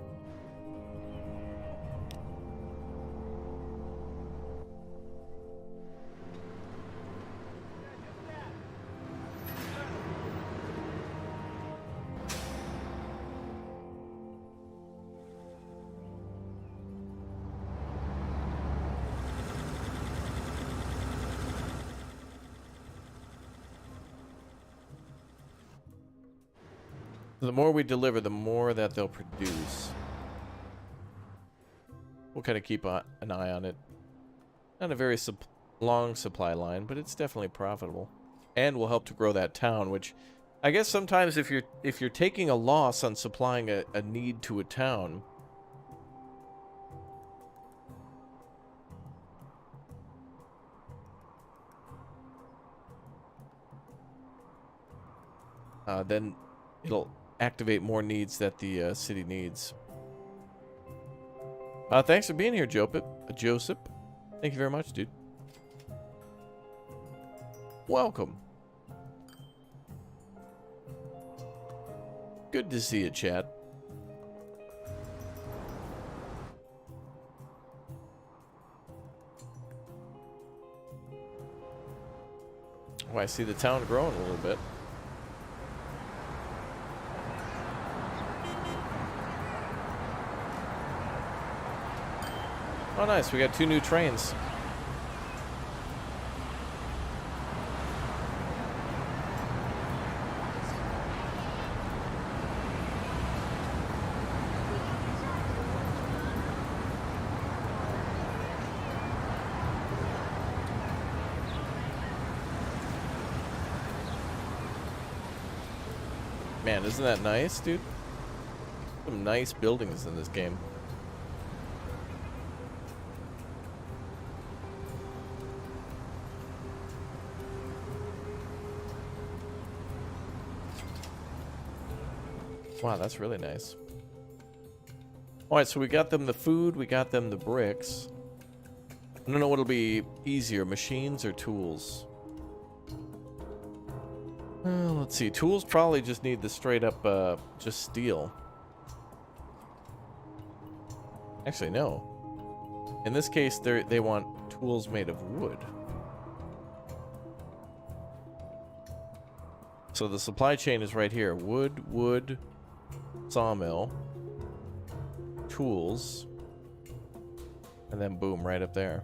The more we deliver, the more that they'll produce. We'll kind of keep an eye on it. Not a very long supply line, but it's definitely profitable, and will help to grow that town. Which, I guess, sometimes if you're taking a loss on supplying a need to a town, then it'll activate more needs that the city needs. Thanks for being here, Joseph. Thank you very much, dude. Welcome. Good to see you, chat. Oh, I see the town growing a little bit. Oh, nice. We got 2 new trains. Man, isn't that nice, dude? Some nice buildings in this game. Wow, that's really nice. Alright, so we got them the food, we got them the bricks. I don't know what'll be easier, machines or tools? Let's see. Tools probably just need the straight up, just steel. Actually, no. In this case, they want tools made of wood. So the supply chain is right here. Wood, sawmill, tools, and then boom, right up there.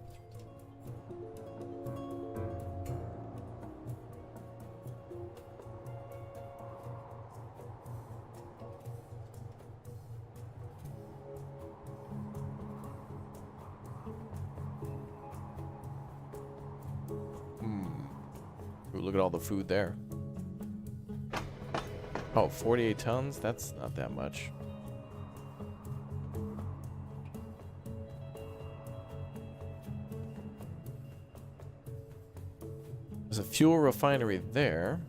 Ooh, look at all the food there. Oh, 48 tons? That's not that much. There's a fuel refinery there.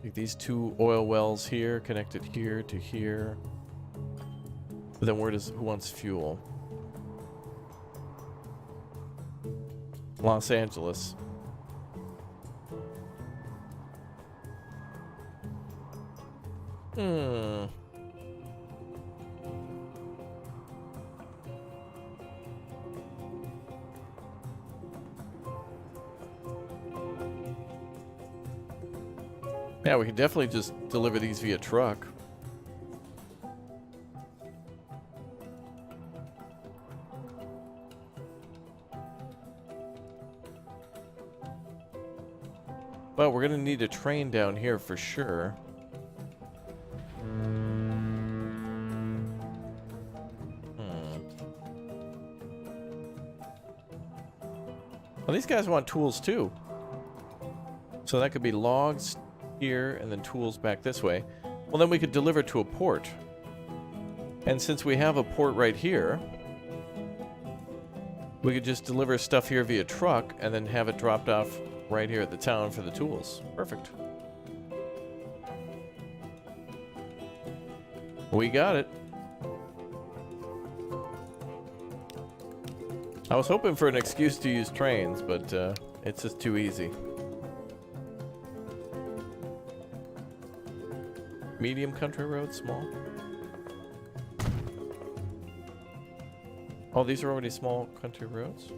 Like these two oil wells here, connected here to here. But then who wants fuel? Los Angeles. Yeah, we can definitely just deliver these via truck. But we're gonna need a train down here for sure. Well, these guys want tools too. So that could be logs here and then tools back this way. Well, then we could deliver to a port. And since we have a port right here, we could just deliver stuff here via truck and then have it dropped off right here at the town for the tools. Perfect. We got it. I was hoping for an excuse to use trains, but it's just too easy. Medium country road, small. Oh, these are already small country roads?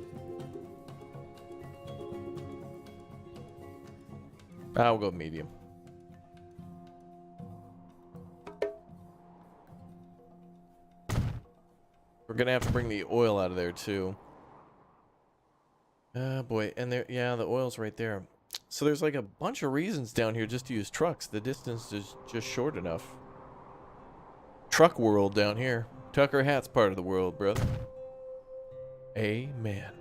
We'll go medium. We're gonna have to bring the oil out of there too. Boy, and there, yeah, the oil's right there. So there's like a bunch of reasons down here just to use trucks. The distance is just short enough. Truck world down here. Tucker Hat's part of the world, brother. Amen.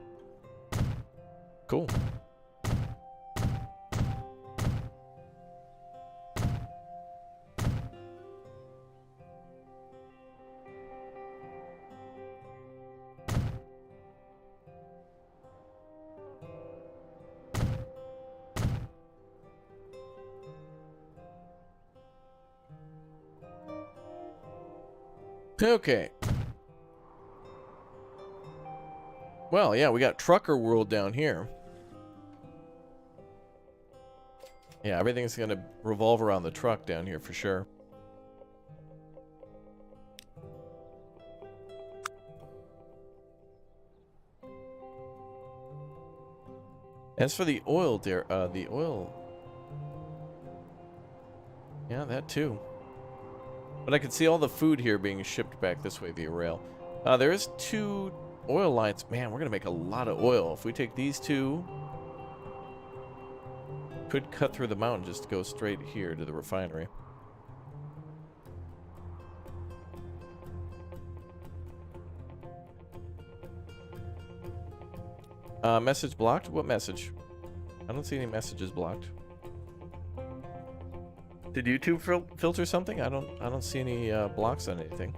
Cool. Okay. Well, yeah, we got trucker world down here. Yeah, everything's gonna revolve around the truck down here for sure. As for the oil, the oil, yeah, that too. But I can see all the food here being shipped back this way via rail. There is 2 oil lines. Man, we're gonna make a lot of oil. If we take these 2, could cut through the mountain just to go straight here to the refinery. Message blocked? What message? I don't see any messages blocked. Did YouTube filter something? I don't see any blocks on anything.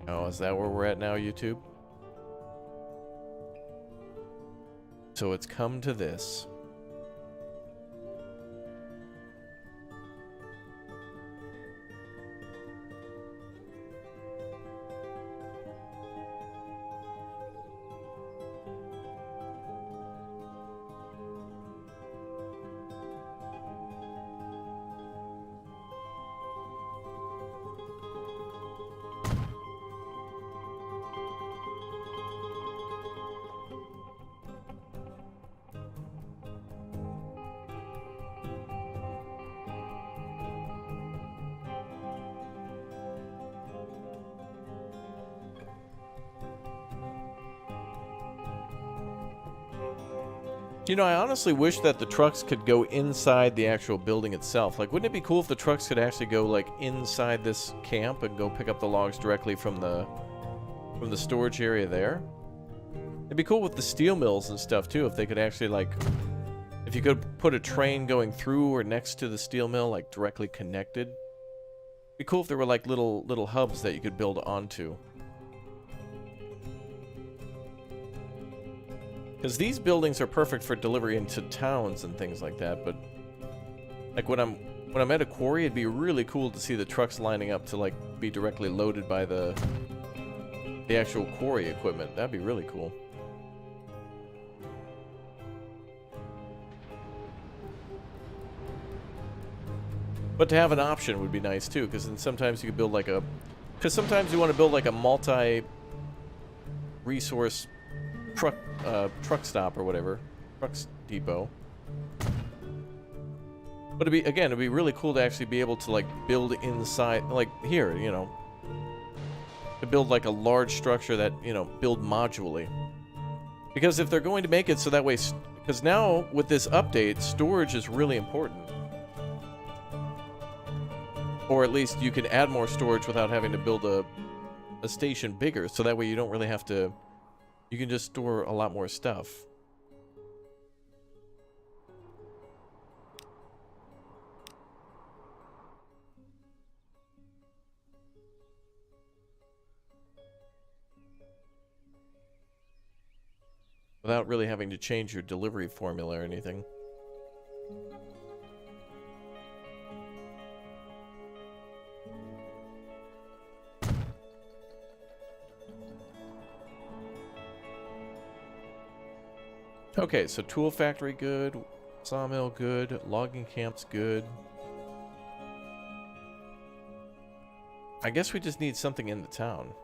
Oh, is that where we're at now, YouTube? So it's come to this. You know, I honestly wish that the trucks could go inside the actual building itself. Like, wouldn't it be cool if the trucks could actually go, like, inside this camp and go pick up the logs directly from the storage area there? It'd be cool with the steel mills and stuff, too, if they could actually, like... If you could put a train going through or next to the steel mill, like, directly connected. It'd be cool if there were, like, little hubs that you could build onto. Because these buildings are perfect for delivery into towns and things like that, but like when I'm at a quarry, it'd be really cool to see the trucks lining up to like be directly loaded by the actual quarry equipment. That'd be really cool. But to have an option would be nice too, because then sometimes you could build like a... Because sometimes you want to build like a multi-resource truck stop or whatever, trucks depot. But it'd be really cool to actually be able to like build inside, like here, you know, to build like a large structure that, you know, build modularly. Because if they're going to make it so that way, because now with this update, storage is really important. Or at least you can add more storage without having to build a station bigger, so that way you don't really have to. You can just store a lot more stuff. Without really having to change your delivery formula or anything. Okay, so tool factory good, sawmill good, logging camp's good. I guess we just need something in the town.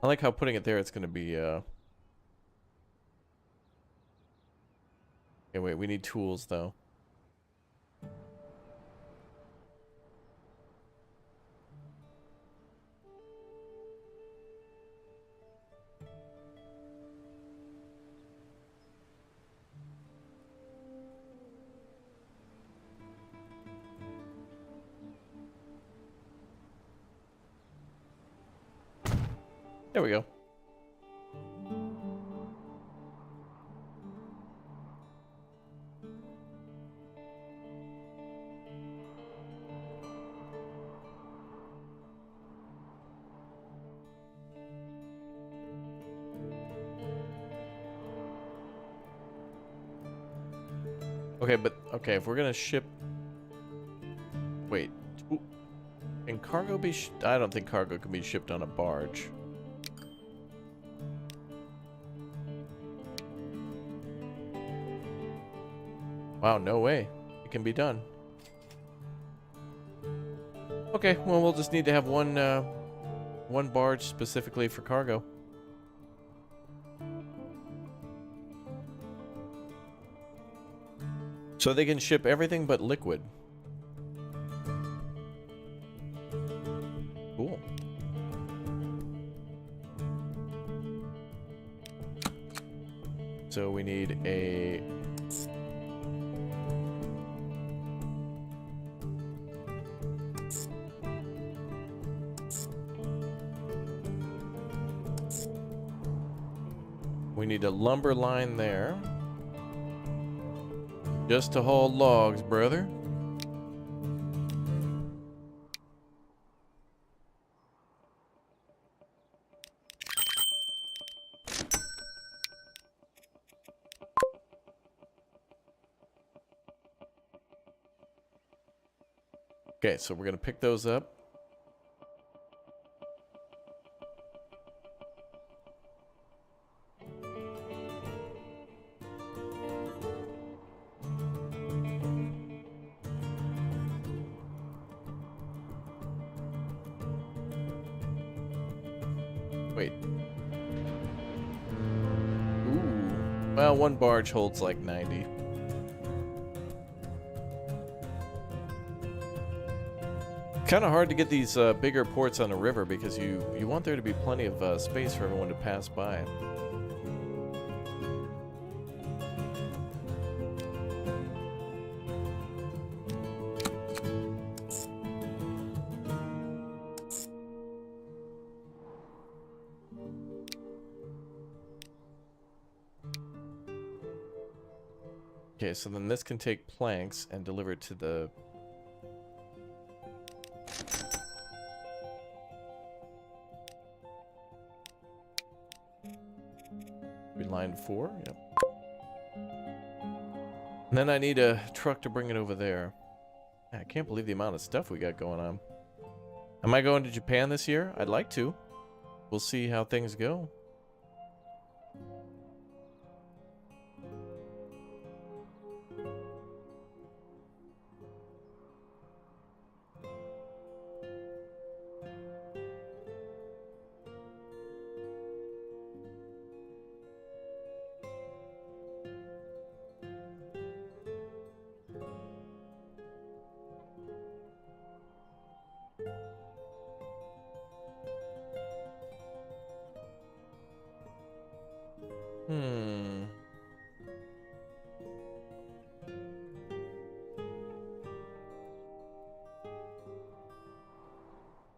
I like how putting it there, it's going to be, Okay, wait, we need tools, though. There we go. Okay, but, okay, if we're gonna ship... Wait. Can cargo be I don't think cargo can be shipped on a barge. Wow, no way. It can be done. Okay, well, we'll just need to have one barge specifically for cargo. So they can ship everything but liquid. Cool. So we need a... We need a lumber line there. Just to haul logs, brother. Okay, so we're gonna pick those up. Wait. Ooh. Well, one barge holds like 90. Kind of hard to get these bigger ports on the river because you want there to be plenty of space for everyone to pass by. Okay, so then this can take planks and deliver it to the... Line 4, yep. And then I need a truck to bring it over there. I can't believe the amount of stuff we got going on. Am I going to Japan this year? I'd like to. We'll see how things go.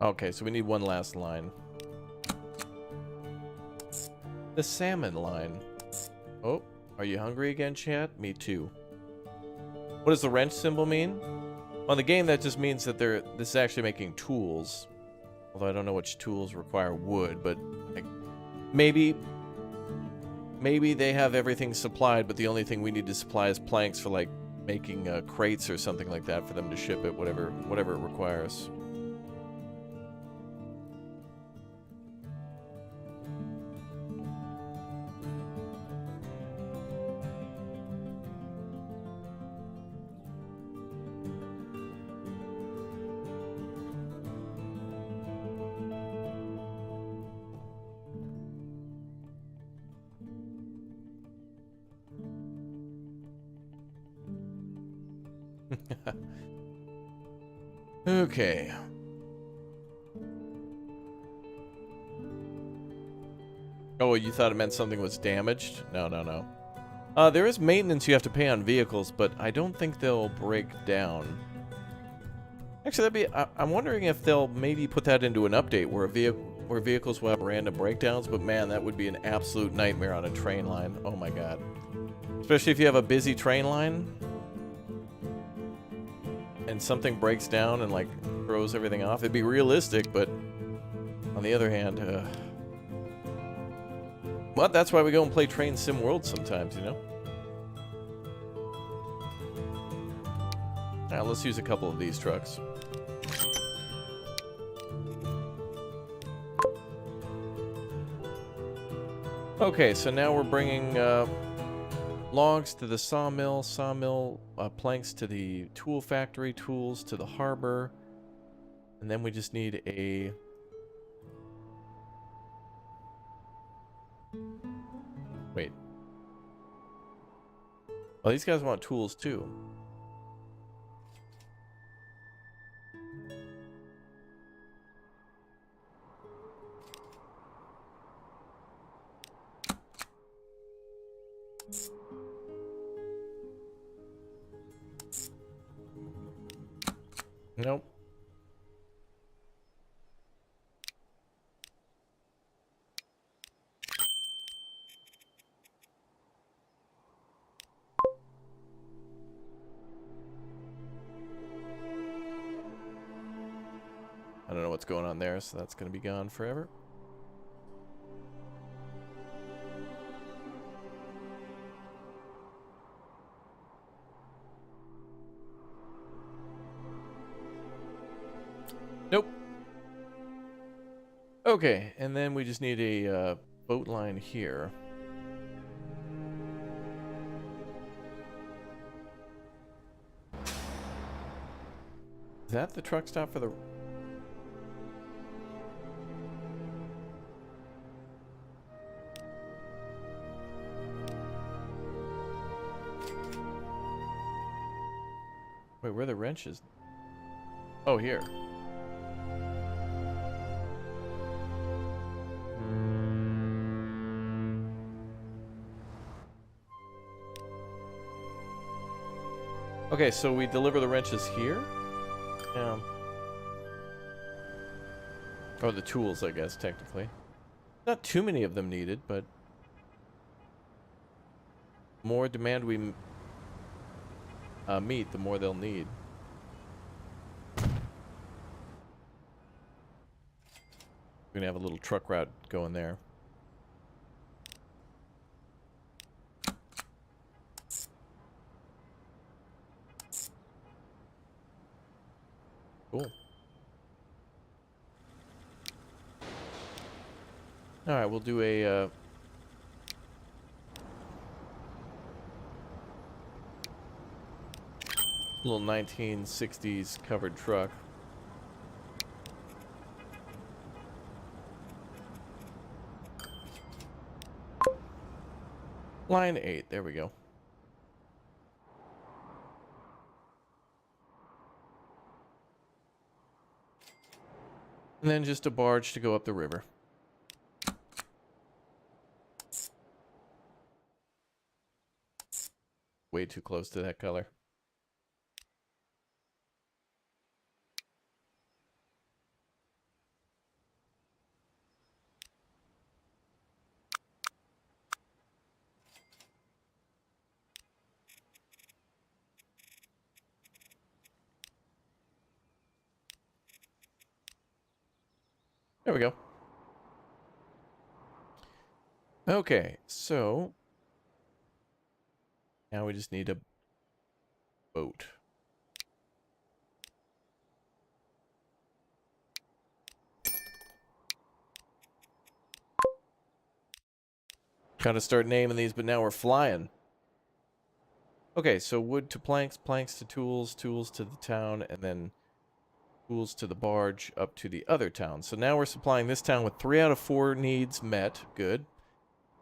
Okay, so we need one last line. The salmon line. Oh, are you hungry again, chat? Me too. What does the wrench symbol mean? On the game, that just means that this is actually making tools. Although I don't know which tools require wood, but like, maybe they have everything supplied, but the only thing we need to supply is planks for like making crates or something like that for them to ship it, whatever it requires. Okay. Oh, you thought it meant something was damaged? No. There is maintenance you have to pay on vehicles, but I don't think they'll break down. Actually, I'm wondering if they'll maybe put that into an update where vehicles will have random breakdowns, but man, that would be an absolute nightmare on a train line. Oh my god. Especially if you have a busy train line and something breaks down and like throws everything off. It'd be realistic, but on the other hand, well, that's why we go and play Train Sim World sometimes, you know? Alright, let's use a couple of these trucks. Okay, so now we're bringing logs to the sawmill, planks to the tool factory, tools to the harbor, and then we just need a... Wait. Oh, these guys want tools too. Nope. I don't know what's going on there, so that's going to be gone forever. Nope. Okay, and then we just need a boat line here. Is that the truck stop for the... Wait, where are the wrenches? Oh, here. Okay, so we deliver the wrenches here? Yeah. Or the tools, I guess, technically. Not too many of them needed, but... more demand we meet, the more they'll need. We're gonna have a little truck route going there. Cool. Alright, we'll do a little 1960s covered truck. Line 8, there we go. And then just a barge to go up the river. Way too close to that color. There we go. Okay, so now we just need a boat. Gotta start naming these, but now we're flying. Okay, so wood to planks, planks to tools, tools to the town, and then tools to the barge up to the other town. So now we're supplying this town with 3 out of 4 needs met. Good.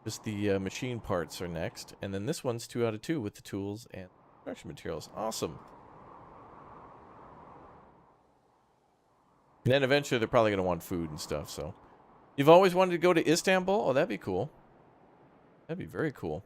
Just the machine parts are next. And then this one's 2 out of 2 with the tools and construction materials. Awesome. And then eventually they're probably going to want food and stuff, so. You've always wanted to go to Istanbul? Oh, that'd be cool. That'd be very cool.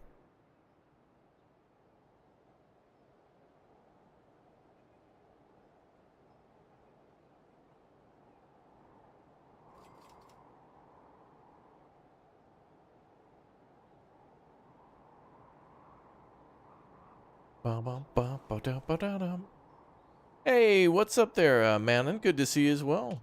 Hey, what's up there, Manon? Good to see you as well.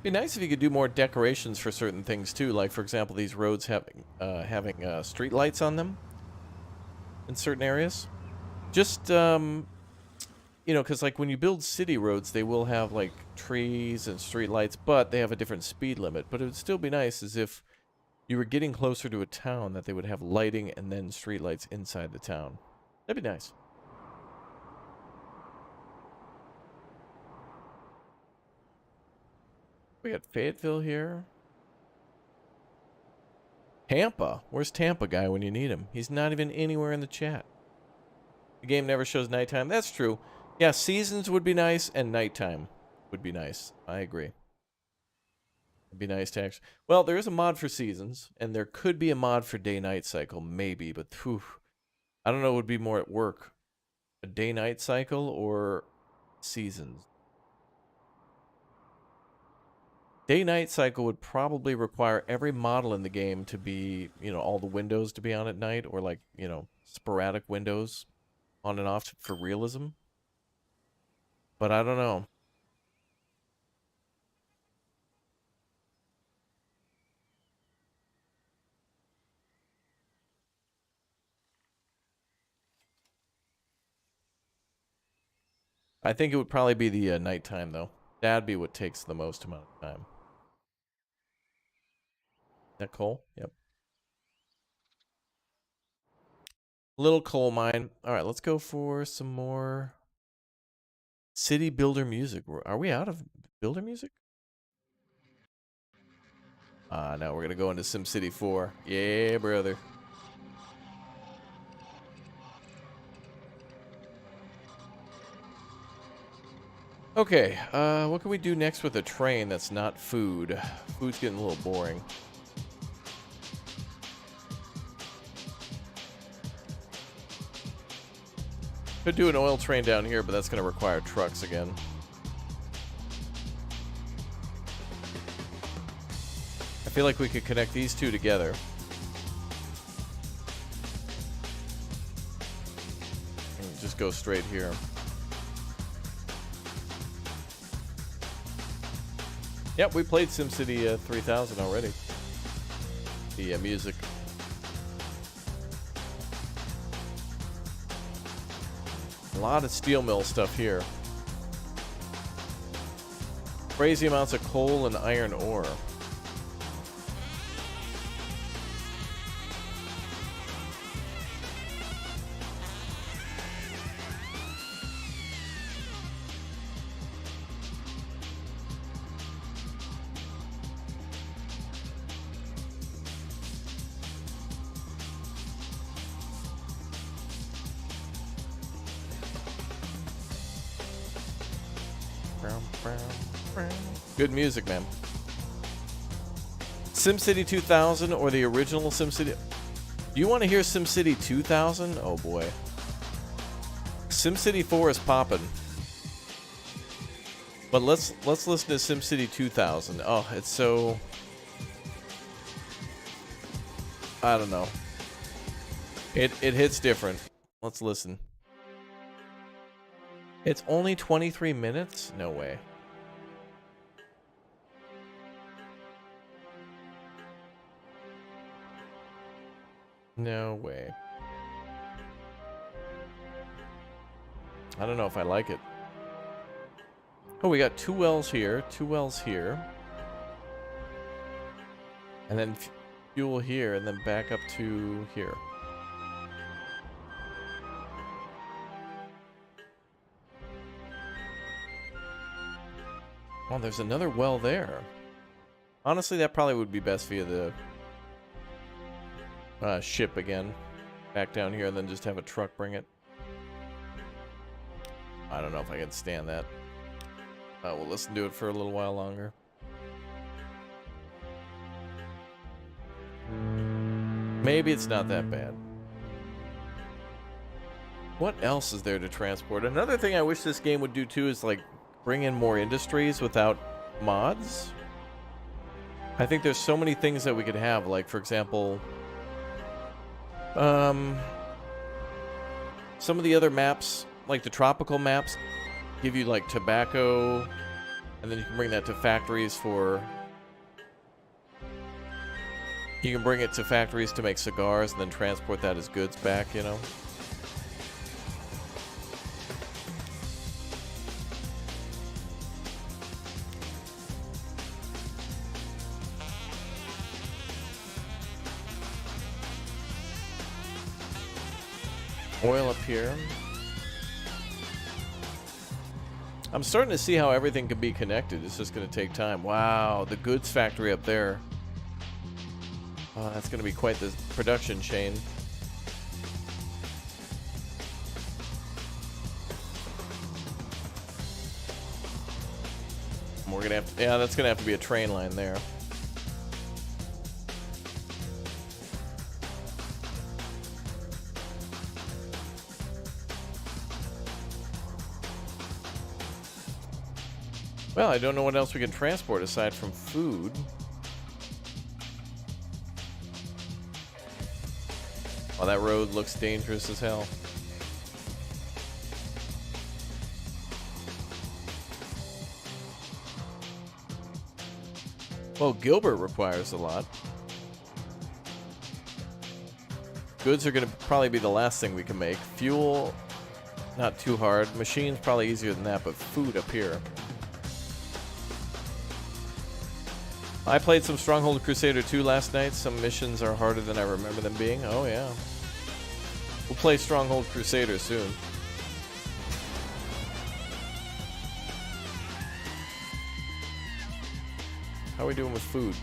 Be nice if you could do more decorations for certain things too, like for example these roads having street lights on them in certain areas. Just you know, because like when you build city roads, they will have like trees and street lights, but they have a different speed limit. But it would still be nice as if you were getting closer to a town that they would have lighting and then street lights inside the town. That'd be nice. We got Fayetteville here. Tampa? Where's Tampa guy when you need him? He's not even anywhere in the chat. The game never shows nighttime. That's true. Yeah, seasons would be nice, and nighttime would be nice. I agree. It'd be nice to actually... Well, there is a mod for seasons, and there could be a mod for day-night cycle, maybe, but whew, I don't know what would be more at work. A day-night cycle or seasons? Day-night cycle would probably require every model in the game to be, you know, all the windows to be on at night, or like, you know, sporadic windows on and off for realism. But I don't know. I think it would probably be the nighttime, though. That'd be what takes the most amount of time. Is that coal? Yep. Little coal mine. All right, let's go for some more city builder music. Are we out of builder music? Now we're going to go into SimCity 4. Yeah, brother. Okay, what can we do next with a train that's not food? Food's getting a little boring. Could do an oil train down here, but that's going to require trucks again. I feel like we could connect these two together. And just go straight here. Yep, we played SimCity 3000 already. The music. A lot of steel mill stuff here. Crazy amounts of coal and iron ore. Good music, man. SimCity 2000 or the original SimCity? Do you want to hear SimCity 2000? Oh boy. SimCity 4 is poppin'. But let's listen to SimCity 2000. Oh, it's so... I don't know. It hits different. Let's listen. It's only 23 minutes? No way. No way. I don't know if I like it. Oh, we got 2 wells here, 2 wells here. And then fuel here, and then back up to here. Oh, there's another well there. Honestly, that probably would be best via the ship again. Back down here and then just have a truck bring it. I don't know if I can stand that. We'll listen to it for a little while longer. Maybe it's not that bad. What else is there to transport? Another thing I wish this game would do too is like bring in more industries without mods. I think there's so many things that we could have, like for example, some of the other maps, like the tropical maps, give you like tobacco, and then you can bring that to factories for... You can bring it to factories to make cigars and then transport that as goods back, you know? Oil up here. I'm starting to see how everything can be connected. It's just going to take time. Wow, the goods factory up there. That's going to be quite the production chain. We're going to have to, yeah, that's going to have to be a train line there. Well, I don't know what else we can transport aside from food. Oh, that road looks dangerous as hell. Well, Gilbert requires a lot. Goods are going to probably be the last thing we can make. Fuel, not too hard. Machines, probably easier than that, but food up here. I played some Stronghold Crusader 2 last night. Some missions are harder than I remember them being. Oh, yeah. We'll play Stronghold Crusader soon. How are we doing with food?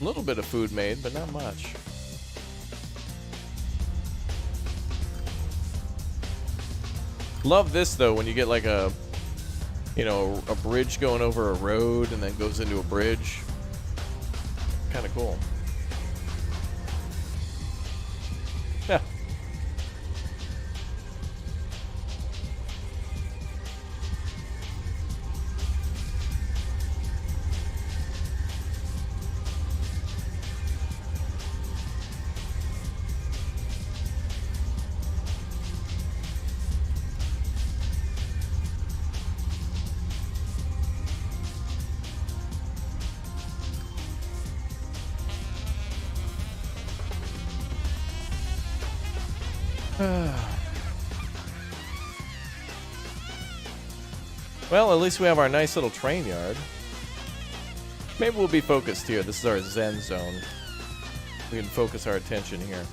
A little bit of food made, but not much. Love this though, when you get like a, you know, a bridge going over a road and then goes into a bridge. Kind of cool. Yeah. Well, at least we have our nice little train yard. Maybe we'll be focused here. This is our Zen zone. We can focus our attention here.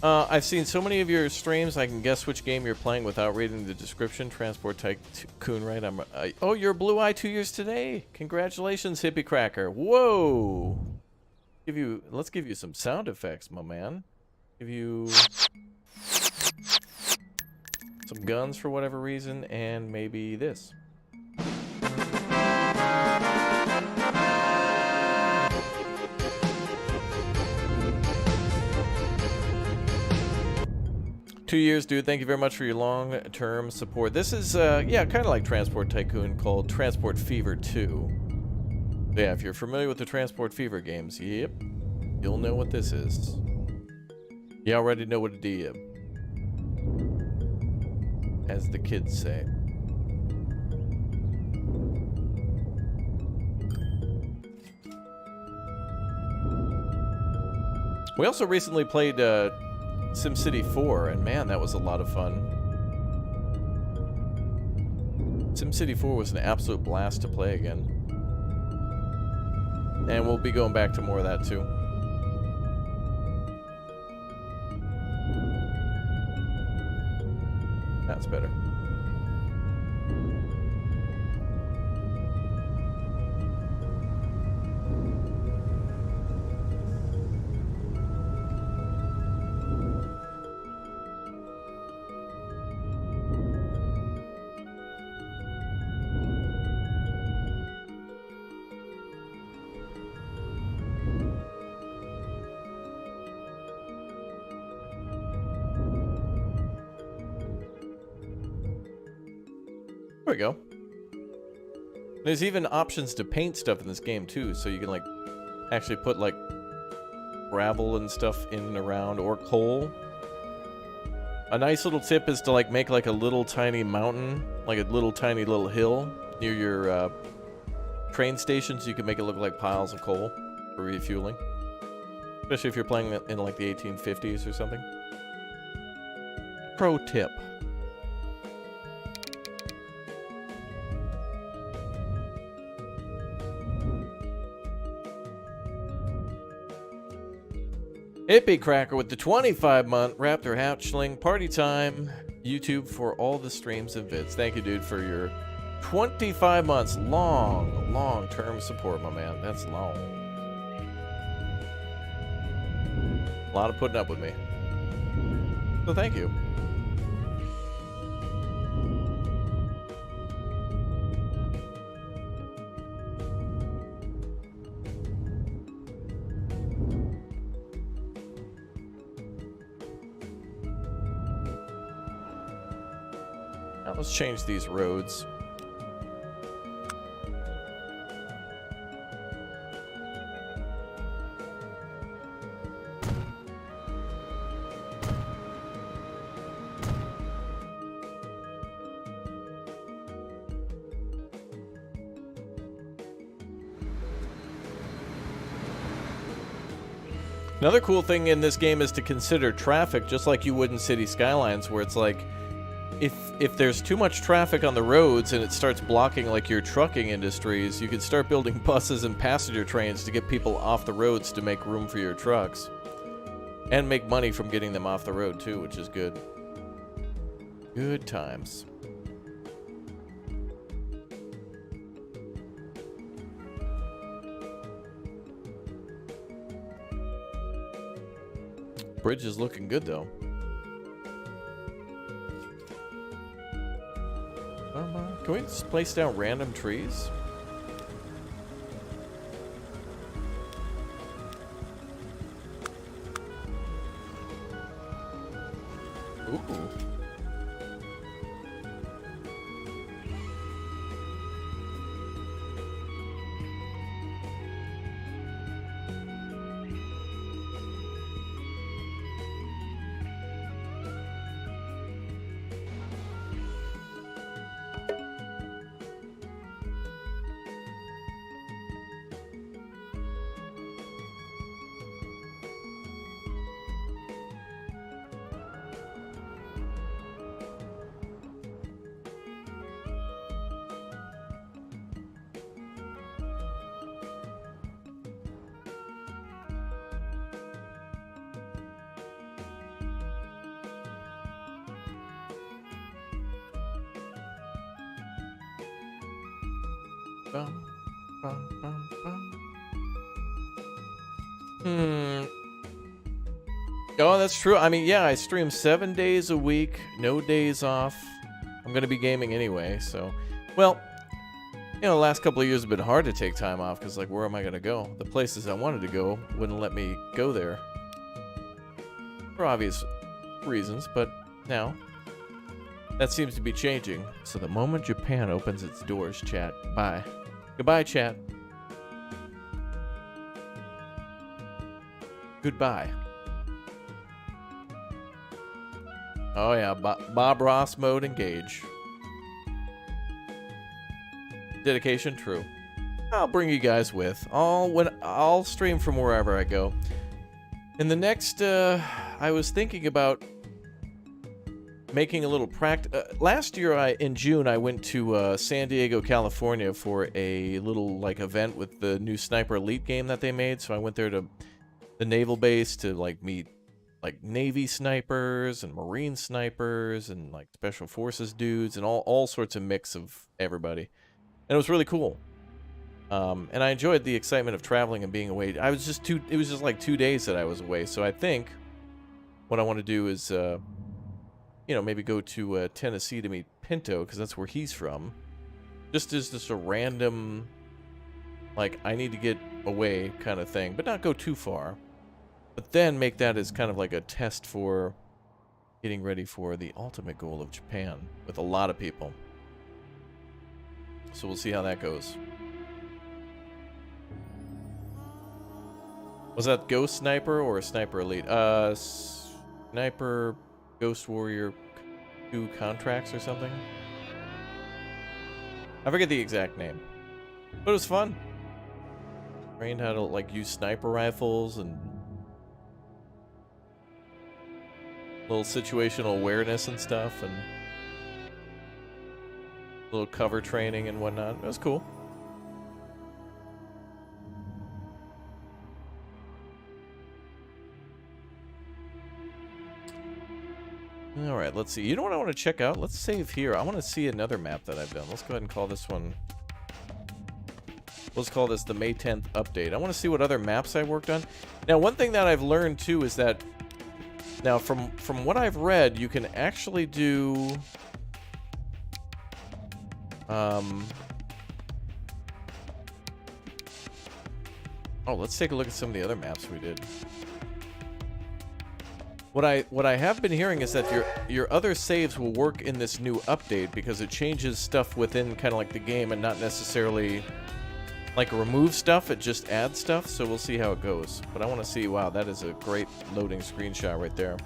I've seen so many of your streams, I can guess which game you're playing without reading the description. Transport Tycoon, right? Oh, you're Blue Eye 2 years today. Congratulations, Hippie Cracker. Whoa. Let's give you some sound effects, my man. Give you some guns for whatever reason, and maybe this. 2 years, dude. Thank you very much for your long-term support. This is, yeah, kind of like Transport Tycoon, called Transport Fever 2. Yeah, if you're familiar with the Transport Fever games, yep, you'll know what this is. You already know what it is, as the kids say. We also recently played SimCity 4, and man, that was a lot of fun. SimCity 4 was an absolute blast to play again. And we'll be going back to more of that too. That's better. There we go. There's even options to paint stuff in this game too, so you can like actually put like gravel and stuff in and around, or coal. A nice little tip is to like make like a little tiny mountain, like a little tiny little hill, near your train stations. You can make it look like piles of coal for refueling. Especially if you're playing in like the 1850s or something. Pro tip. Hippie Cracker with the 25-month Raptor Hatchling. Party time. YouTube for all the streams and vids. Thank you, dude, for your 25 months. Long-term support, my man. That's long. A lot of putting up with me. So thank you. Now let's change these roads. Another cool thing in this game is to consider traffic, just like you would in City Skylines, where it's like, if there's too much traffic on the roads and it starts blocking like your trucking industries, you could start building buses and passenger trains to get people off the roads to make room for your trucks. And make money from getting them off the road too, which is good. Good times. Bridge is looking good though. Can we just place down random trees? Ooh. Bum, bum, bum, bum. Oh, that's true. I mean, yeah, I stream 7 days a week, no days off. I'm going to be gaming anyway, so... Well, you know, the last couple of years have been hard to take time off, because, like, where am I going to go? The places I wanted to go wouldn't let me go there. For obvious reasons, but now... That seems to be changing. So the moment Japan opens its doors, chat, bye. Goodbye, chat. Goodbye. Oh yeah, Bob Ross mode engage. Dedication, true. I'll bring you guys with. I'll stream from wherever I go. In the next, I was thinking about making a little last year in June I went to San Diego, California for a little like event with the new Sniper Elite game that they made. So I went there to the naval base to like meet like Navy snipers and Marine snipers and like Special Forces dudes and all sorts of mix of everybody. And it was really cool. And I enjoyed the excitement of traveling and being away. It was just like 2 days that I was away. So I think what I want to do is you know, maybe go to Tennessee to meet Pinto, because that's where he's from. Just as just a random, like, I need to get away kind of thing, but not go too far. But then make that as kind of like a test for getting ready for the ultimate goal of Japan with a lot of people. So we'll see how that goes. Was that Ghost Sniper or Sniper Elite? Sniper... Ghost Warrior 2 contracts or something? I forget the exact name. But it was fun. Trained how to, like, use sniper rifles and little situational awareness and stuff, and little cover training and whatnot. It was cool. All right, let's see. You know what I want to check out? Let's save here. I want to see another map that I've done. Let's go ahead and call this one... Let's call this the May 10th update. I want to see what other maps I worked on. Now, one thing that I've learned, too, is that... Now, from what I've read, you can actually do... Oh, let's take a look at some of the other maps we did. What I have been hearing is that your other saves will work in this new update because it changes stuff within kind of like the game and not necessarily like remove stuff, it just adds stuff, so we'll see how it goes. But I want to see, wow, that is a great loading screenshot right there.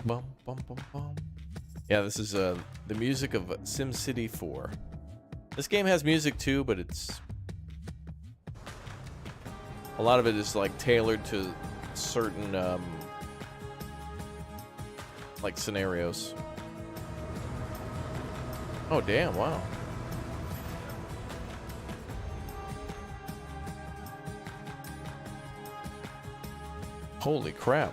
Bum, bum, bum, bum. Yeah, this is the music of SimCity 4. This game has music too, but it's... A lot of it is like tailored to certain like scenarios. Oh damn, wow. Holy crap.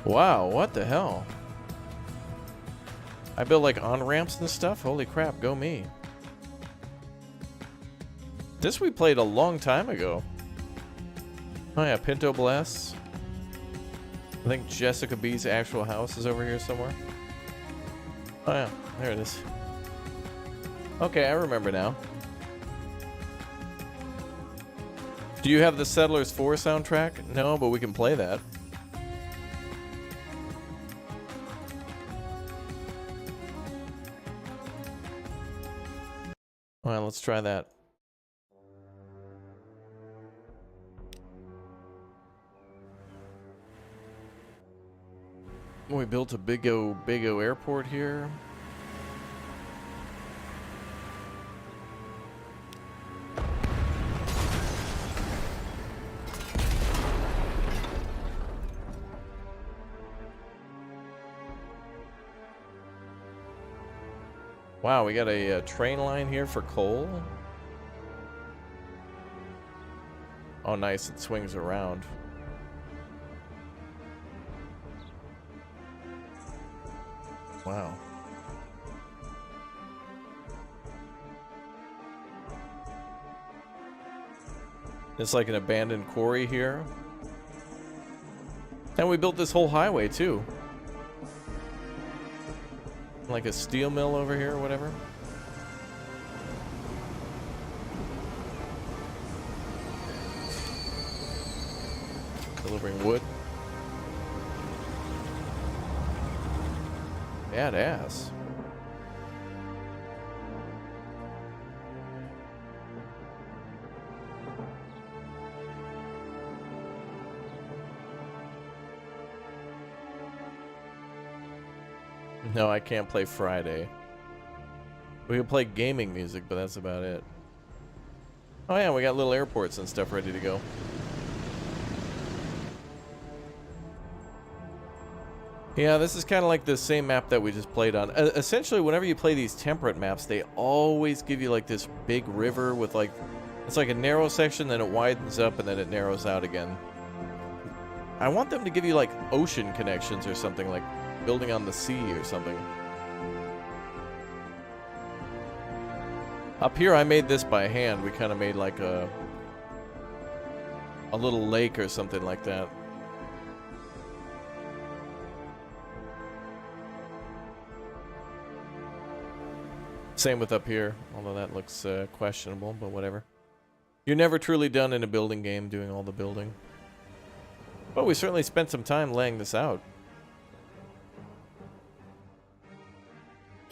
Wow, what the hell? I built like on-ramps and stuff? Holy crap, go me. This we played a long time ago. Oh yeah, Pinto Bless. I think Jessica B's actual house is over here somewhere. Oh yeah, there it is. Okay, I remember now. Do you have the Settlers 4 soundtrack? No, but we can play that. Well, let's try that. We built a big O airport here. Wow, we got a train line here for coal. Oh, nice. It swings around. Wow. It's like an abandoned quarry here. And we built this whole highway, too. Like a steel mill over here or whatever. Delivering wood. Badass. No, I can't play Friday. We can play gaming music, but that's about it. Oh yeah, we got little airports and stuff ready to go. Yeah, this is kind of like the same map that we just played on. Essentially, whenever you play these temperate maps, they always give you like this big river with like... It's like a narrow section, then it widens up, and then it narrows out again. I want them to give you like ocean connections or something, like building on the sea or something. Up here, I made this by hand. We kind of made like a little lake or something like that. Same with up here, although that looks questionable, but whatever. You're never truly done in a building game doing all the building. But we certainly spent some time laying this out.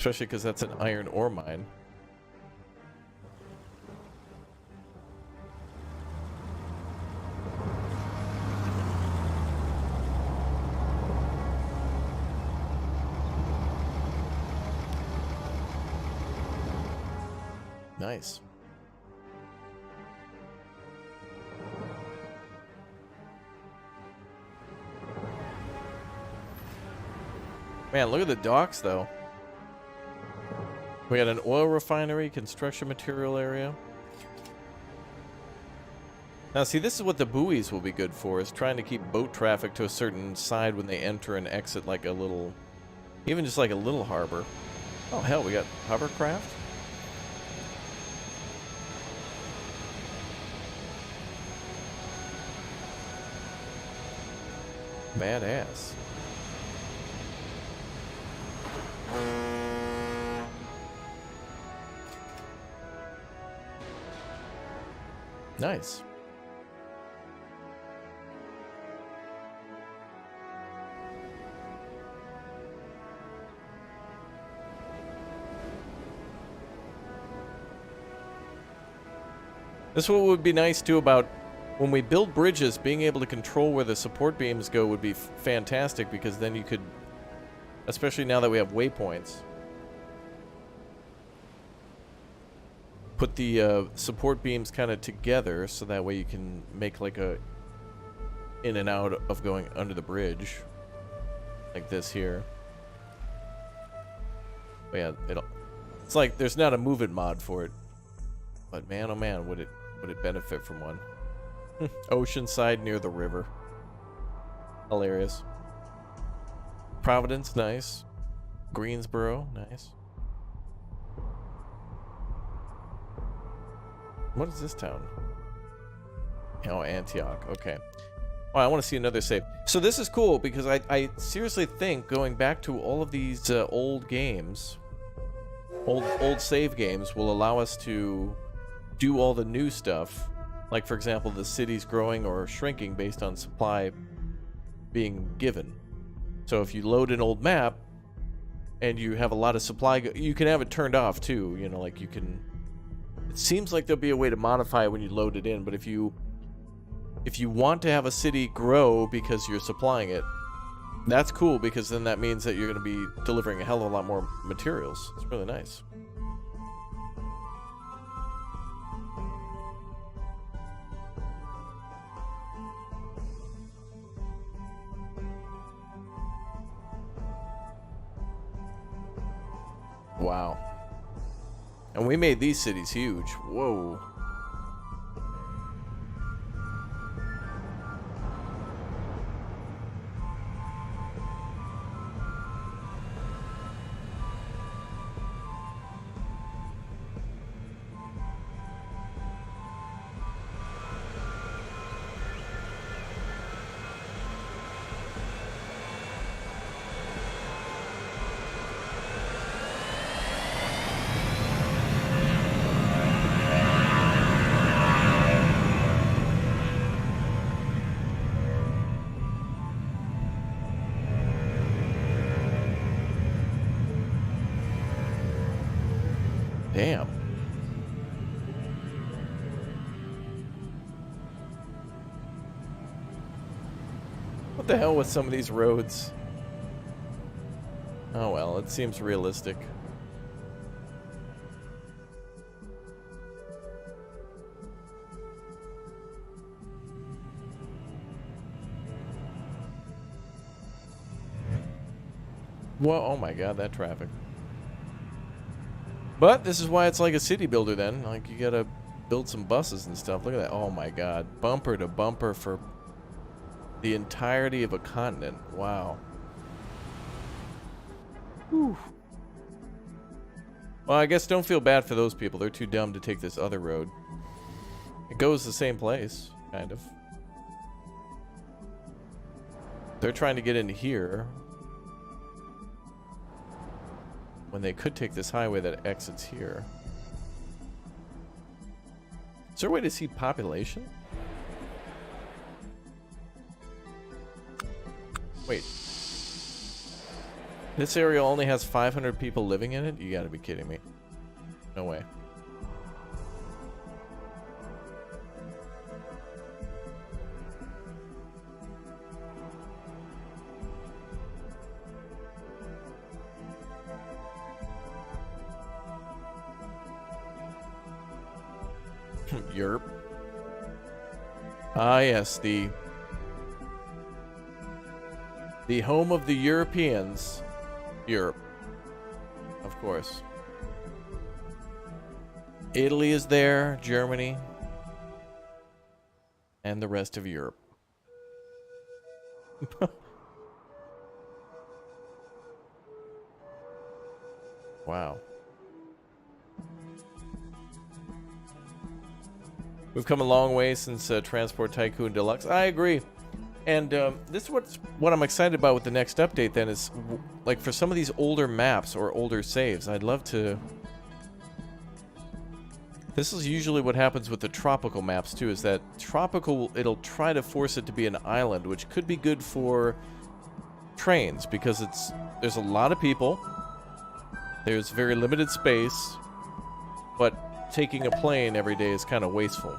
Especially because that's an iron ore mine. Nice. Man, look at the docks, though. We got an oil refinery, construction material area. Now, see, this is what the buoys will be good for, is trying to keep boat traffic to a certain side when they enter and exit, like a little, even just like a little harbor. Oh, hell, we got hovercraft? Badass. Nice. This is what would be nice too about when we build bridges, being able to control where the support beams go would be fantastic, because then you could, especially now that we have waypoints, put the support beams kind of together so that way you can make like a in and out of going under the bridge like this here. But yeah, it's like there's not a move it mod for it, but man, oh man, would it benefit from one. Oceanside near the river. Hilarious. Providence, nice. Greensboro, nice. What is this town? Oh, Antioch, okay. Oh, I want to see another save. So this is cool because I seriously think going back to all of these old games, old save games, will allow us to do all the new stuff. Like, for example, the city's growing or shrinking based on supply being given. So if you load an old map and you have a lot of supply, you can have it turned off too. You know, like you can... It seems like there'll be a way to modify it when you load it in, but if you want to have a city grow because you're supplying it, that's cool, because then that means that you're going to be delivering a hell of a lot more materials. It's really nice. Wow. And we made these cities huge. Whoa. Damn. What the hell with some of these roads? Oh well, it seems realistic. Whoa, oh my god, that traffic. But this is why it's like a city builder then. Like, you gotta build some buses and stuff. Look at that. Oh my god. Bumper to bumper for the entirety of a continent. Wow. Whew. Well, I guess don't feel bad for those people. They're too dumb to take this other road. It goes the same place, kind of. They're trying to get in here when they could take this highway that exits here. Is there a way to see population? Wait. This area only has 500 people living in it? You gotta be kidding me. No way. Europe. Ah, yes, the home of the Europeans. Europe. Of course. Italy is there, Germany, and the rest of Europe. Wow. We've come a long way since Transport Tycoon Deluxe. I agree. And this is what I'm excited about with the next update then is, like, for some of these older maps or older saves, I'd love to... This is usually what happens with the tropical maps too, is that tropical, it'll try to force it to be an island, which could be good for trains, because there's a lot of people, there's very limited space, but taking a plane every day is kind of wasteful.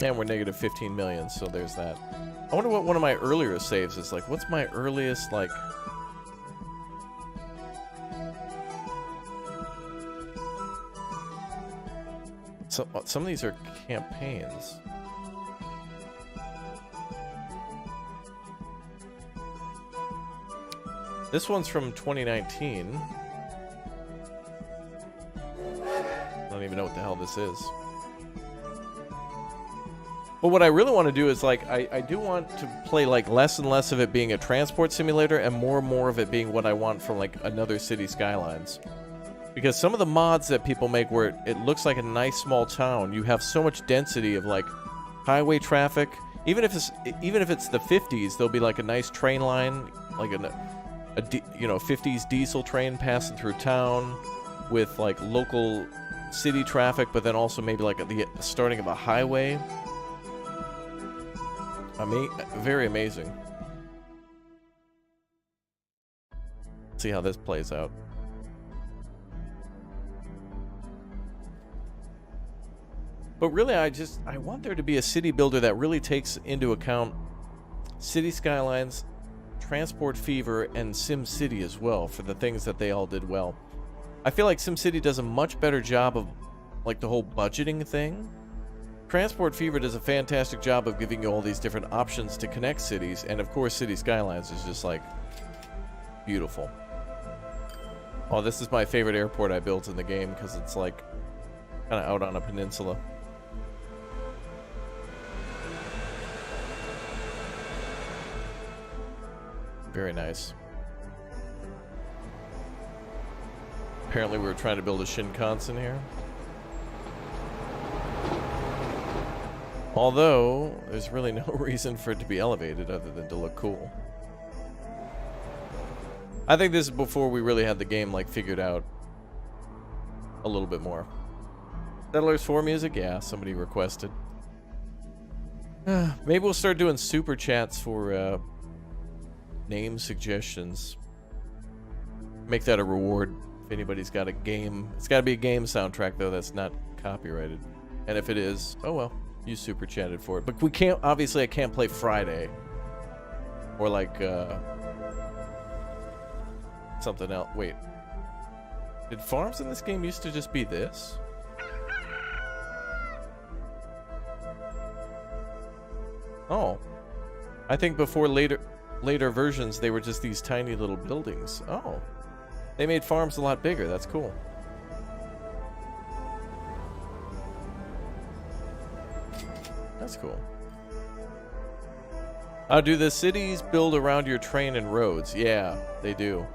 And we're negative 15 million, so there's that. I wonder what one of my earlier saves is like. What's my earliest, like... So, some of these are campaigns. This one's from 2019. I don't even know what the hell this is. But what I really want to do is, like, I do want to play, like, less and less of it being a transport simulator and more of it being what I want from, like, another City Skylines. Because some of the mods that people make where it looks like a nice small town, you have so much density of, like, highway traffic. Even if it's the 50s, there'll be, like, a nice train line, like you know, 50s diesel train passing through town with, like, local city traffic, but then also maybe, like, the starting of a highway. Very amazing. See how this plays out. But really, I want there to be a city builder that really takes into account City Skylines, Transport Fever, and SimCity as well, for the things that they all did well. I feel like SimCity does a much better job of, like, the whole budgeting thing. Transport Fever does a fantastic job of giving you all these different options to connect cities, and of course City Skylines is just, like, beautiful. Oh, this is my favorite airport I built in the game, because it's, like, kind of out on a peninsula. Very nice. Apparently we were trying to build a Shinkansen here. Although, there's really no reason for it to be elevated other than to look cool. I think this is before we really had the game, like, figured out a little bit more. Settlers 4 music? Yeah, somebody requested. Maybe we'll start doing super chats for name suggestions. Make that a reward if anybody's got a game. It's got to be a game soundtrack, though, that's not copyrighted. And if it is, oh well. You super chatted for it. But we can't, obviously I can't play Friday. Or like, something else. Wait. Did farms in this game used to just be this? Oh. I think before later versions they were just these tiny little buildings. Oh. They made farms a lot bigger. That's cool. That's cool. Do the cities build around your train and roads? Yeah, they do.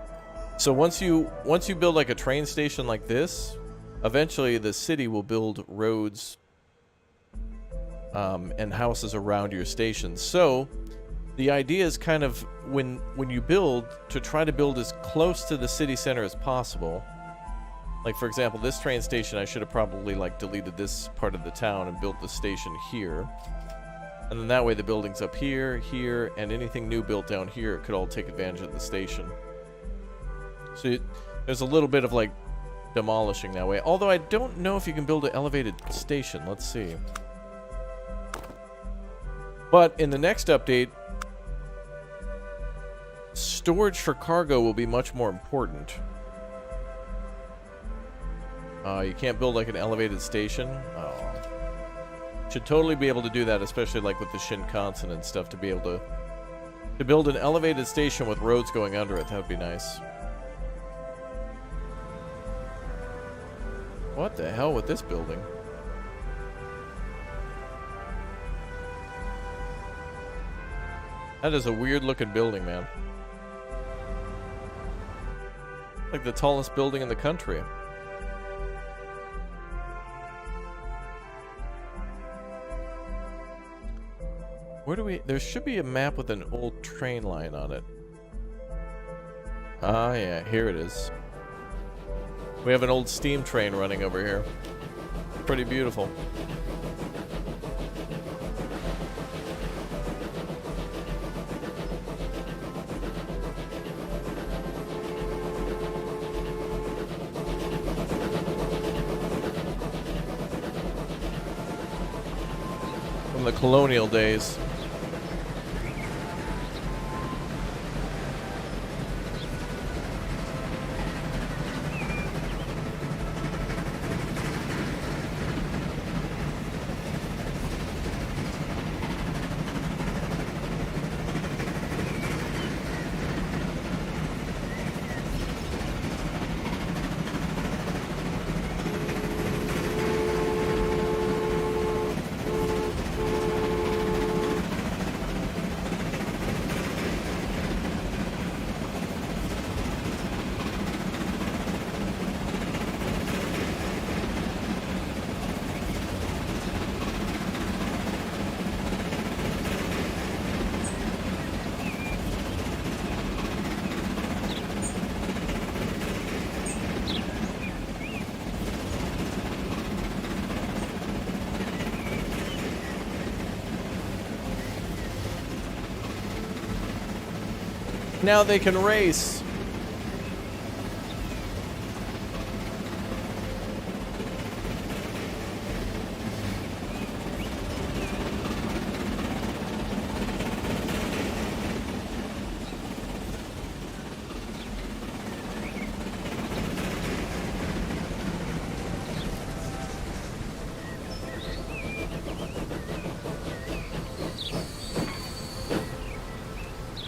So once you build like a train station like this, eventually the city will build roads and houses around your stations. So the idea is kind of when you build, to try to build as close to the city center as possible. Like, for example, this train station, I should have probably, like, deleted this part of the town and built the station here. And then that way the buildings up here, here, and anything new built down here could all take advantage of the station. So there's a little bit of like demolishing that way. Although I don't know if you can build an elevated station. Let's see. But in the next update, storage for cargo will be much more important. You can't build like an elevated station. Oh. Should totally be able to do that, especially like with the Shinkansen and stuff, to be able to build an elevated station with roads going under it. That would be nice. What the hell with this building? That is a weird looking building, man. Like the tallest building in the country. Where do we... There should be a map with an old train line on it. Ah, yeah, here it is. We have an old steam train running over here. Pretty beautiful. From the colonial days. Now they can race.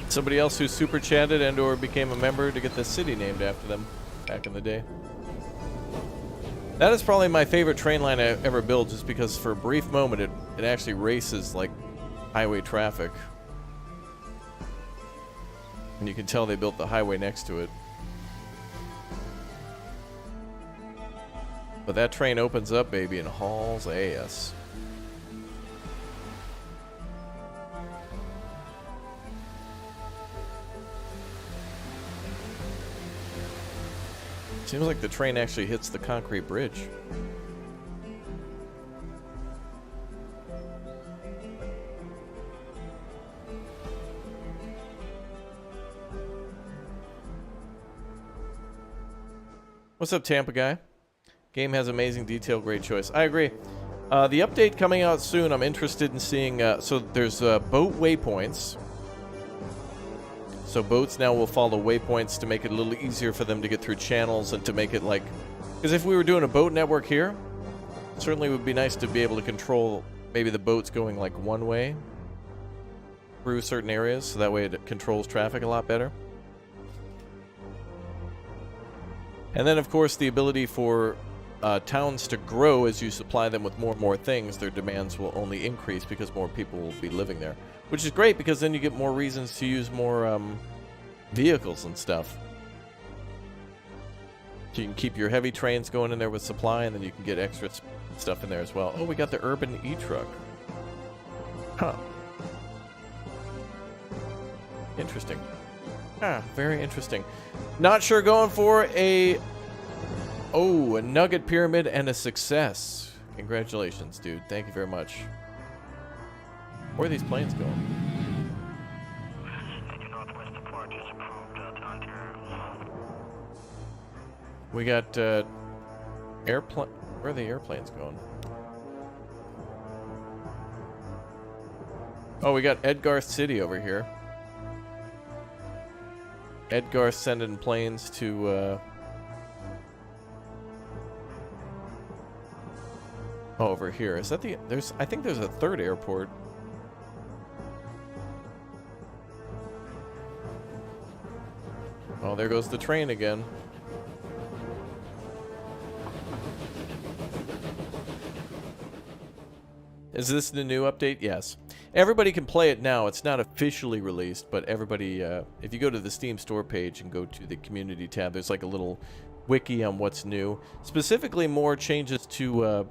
Somebody else who super chatted and or became a member to get the city named after them back in the day. That is probably my favorite train line I ever built, just because for a brief moment it actually races like highway traffic. And you can tell they built the highway next to it. But that train opens up, baby, and hauls ass. Seems like the train actually hits the concrete bridge. What's up, Tampa guy? Game has amazing detail, great choice. I agree. The update coming out soon, I'm interested in seeing... so there's boat waypoints. So boats now will follow waypoints to make it a little easier for them to get through channels and to make it like... Because if we were doing a boat network here, it certainly would be nice to be able to control maybe the boats going like one way through certain areas, so that way it controls traffic a lot better. And then, of course, the ability for towns to grow as you supply them with more and more things. Their demands will only increase because more people will be living there. Which is great, because then you get more reasons to use more vehicles and stuff. So you can keep your heavy trains going in there with supply, and then you can get extra stuff in there as well. Oh, we got the urban e-truck. Huh. Interesting. Ah, very interesting. Not sure going for a... Oh, a nugget pyramid and a success. Congratulations, dude. Thank you very much. Where are these planes going? We got airplane. Where are the airplanes going? Oh, we got Edgarth City over here. Edgarth sending planes to. Oh, over here. Is that the? There's. I think there's a third airport. Oh, there goes the train again. Is this the new update? Yes. Everybody can play it now. It's not officially released, but everybody, if you go to the Steam store page and go to the community tab, there's like a little wiki on what's new. Specifically, more changes to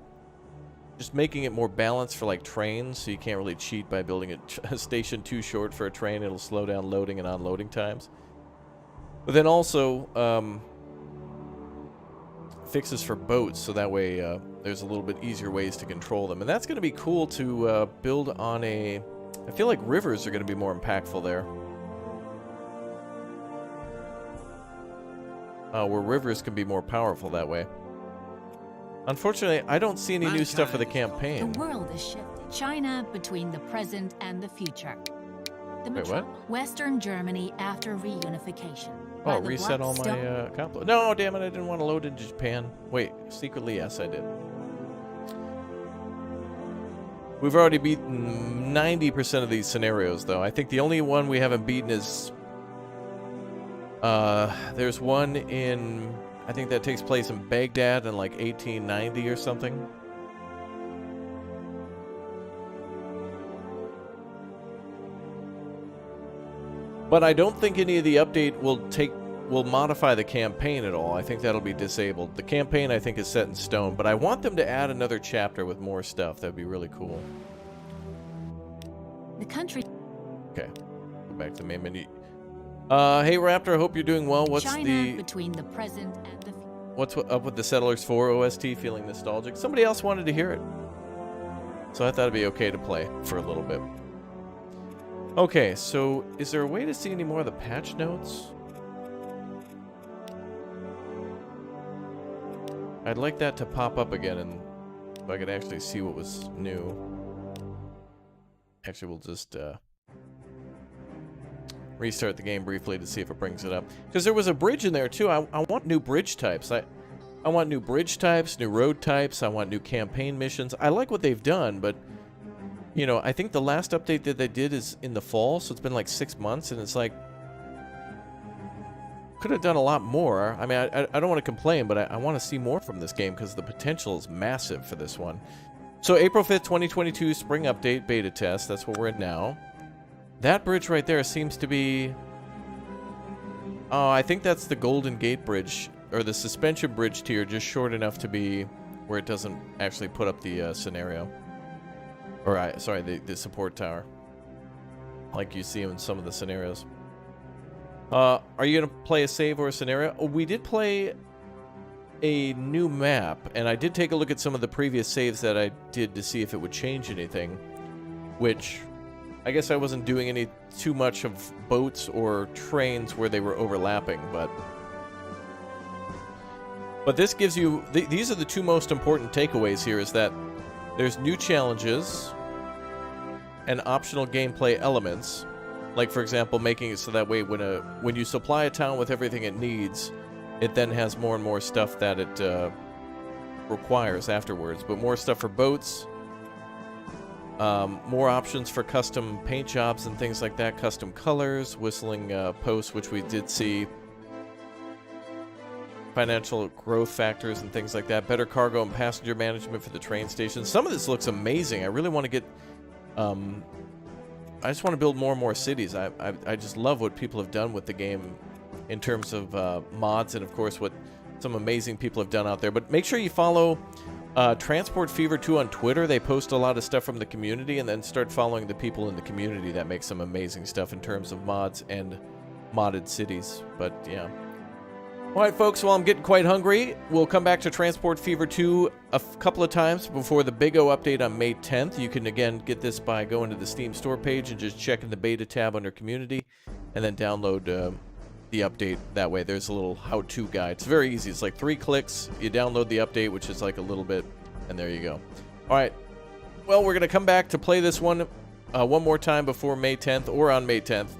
just making it more balanced for like trains, so you can't really cheat by building a station too short for a train. It'll slow down loading and unloading times. But then also fixes for boats, so that way there's a little bit easier ways to control them. And that's going to be cool to build on a... I feel like rivers are going to be more impactful there. Where rivers can be more powerful that way. Unfortunately, I don't see any new stuff for the campaign. The world is shifting. China between the present and the future. Wait, what? Western Germany after reunification. Oh, reset all my complex. No, damn it, I didn't want to load into Japan. Wait, secretly, yes, I did. We've already beaten 90% of these scenarios, though. I think the only one we haven't beaten is... there's one in... I think that takes place in Baghdad in, like, 1890 or something. But I don't think any of the update will modify the campaign at all. I think that'll be disabled. The campaign, I think, is set in stone, but I want them to add another chapter with more stuff. That'd be really cool. The country. Okay, go back to the main menu. Hey Raptor, I hope you're doing well. What's China between the present and the future. What's up with the Settlers 4 OST? Feeling nostalgic? Somebody else wanted to hear it, so I thought it'd be okay to play for a little bit. Okay, so is there a way to see any more of the patch notes? I'd like that to pop up again, and if I could actually see what was new. Actually, we'll just restart the game briefly to see if it brings it up. Because there was a bridge in there, too. I want new bridge types. I want new bridge types, new road types. I want new campaign missions. I like what they've done, but... You know, I think the last update that they did is in the fall, so it's been like 6 months, and it's like... Could have done a lot more. I mean, I don't want to complain, but I want to see more from this game, because the potential is massive for this one. So, April 5th, 2022, Spring Update, Beta Test. That's what we're in now. That bridge right there seems to be... Oh, I think that's the Golden Gate Bridge, or the Suspension Bridge tier, just short enough to be where it doesn't actually put up the scenario. Or, sorry, the support tower. Like you see in some of the scenarios. Are you going to play a save or a scenario? Oh, we did play a new map, and I did take a look at some of the previous saves that I did to see if it would change anything. Which, I guess I wasn't doing any too much of boats or trains where they were overlapping, but this gives you... These are the two most important takeaways here, is that there's new challenges and optional gameplay elements, like for example making it so that way when you supply a town with everything it needs, it then has more and more stuff that it requires afterwards. But more stuff for boats, more options for custom paint jobs and things like that, custom colors, whistling posts, which we did see, financial growth factors and things like that, better cargo and passenger management for the train stations. Some of this looks amazing. I really want to get... I just want to build more and more cities. I just love what people have done with the game in terms of mods, and of course what some amazing people have done out there. But make sure you follow Transport Fever 2 on Twitter. They post a lot of stuff from the community, and then start following the people in the community that make some amazing stuff in terms of mods and modded cities. But yeah. All right, folks, well, I'm getting quite hungry. We'll come back to Transport Fever 2 a couple of times before the Big O update on May 10th. You can, again, get this by going to the Steam store page and just checking the beta tab under Community, and then download the update that way. There's a little how-to guide. It's very easy. It's like 3 clicks. You download the update, which is like a little bit, and there you go. All right. Well, we're going to come back to play this one more time before May 10th or on May 10th.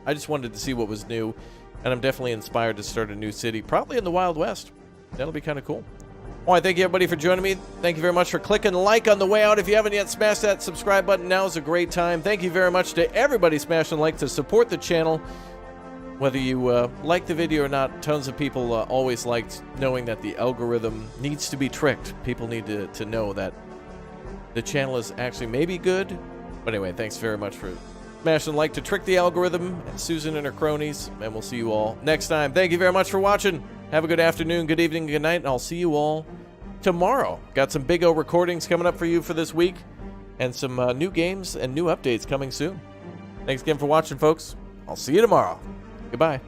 I just wanted to see what was new. And I'm definitely inspired to start a new city, probably in the Wild West. That'll be kind of cool. All right, thank you, everybody, for joining me. Thank you very much for clicking like on the way out. If you haven't yet smashed that subscribe button, now is a great time. Thank you very much to everybody smashing like to support the channel. Whether you like the video or not, tons of people always liked knowing that the algorithm needs to be tricked. People need to know that the channel is actually maybe good. But anyway, thanks very much for smashing like to trick the algorithm, and Susan and her cronies, and we'll see you all next time. Thank you very much for watching. Have a good afternoon, good evening, good night, and I'll see you all tomorrow. Got some Big O recordings coming up for you for this week, and some new games and new updates coming soon. Thanks again for watching, folks. I'll see you tomorrow. Goodbye.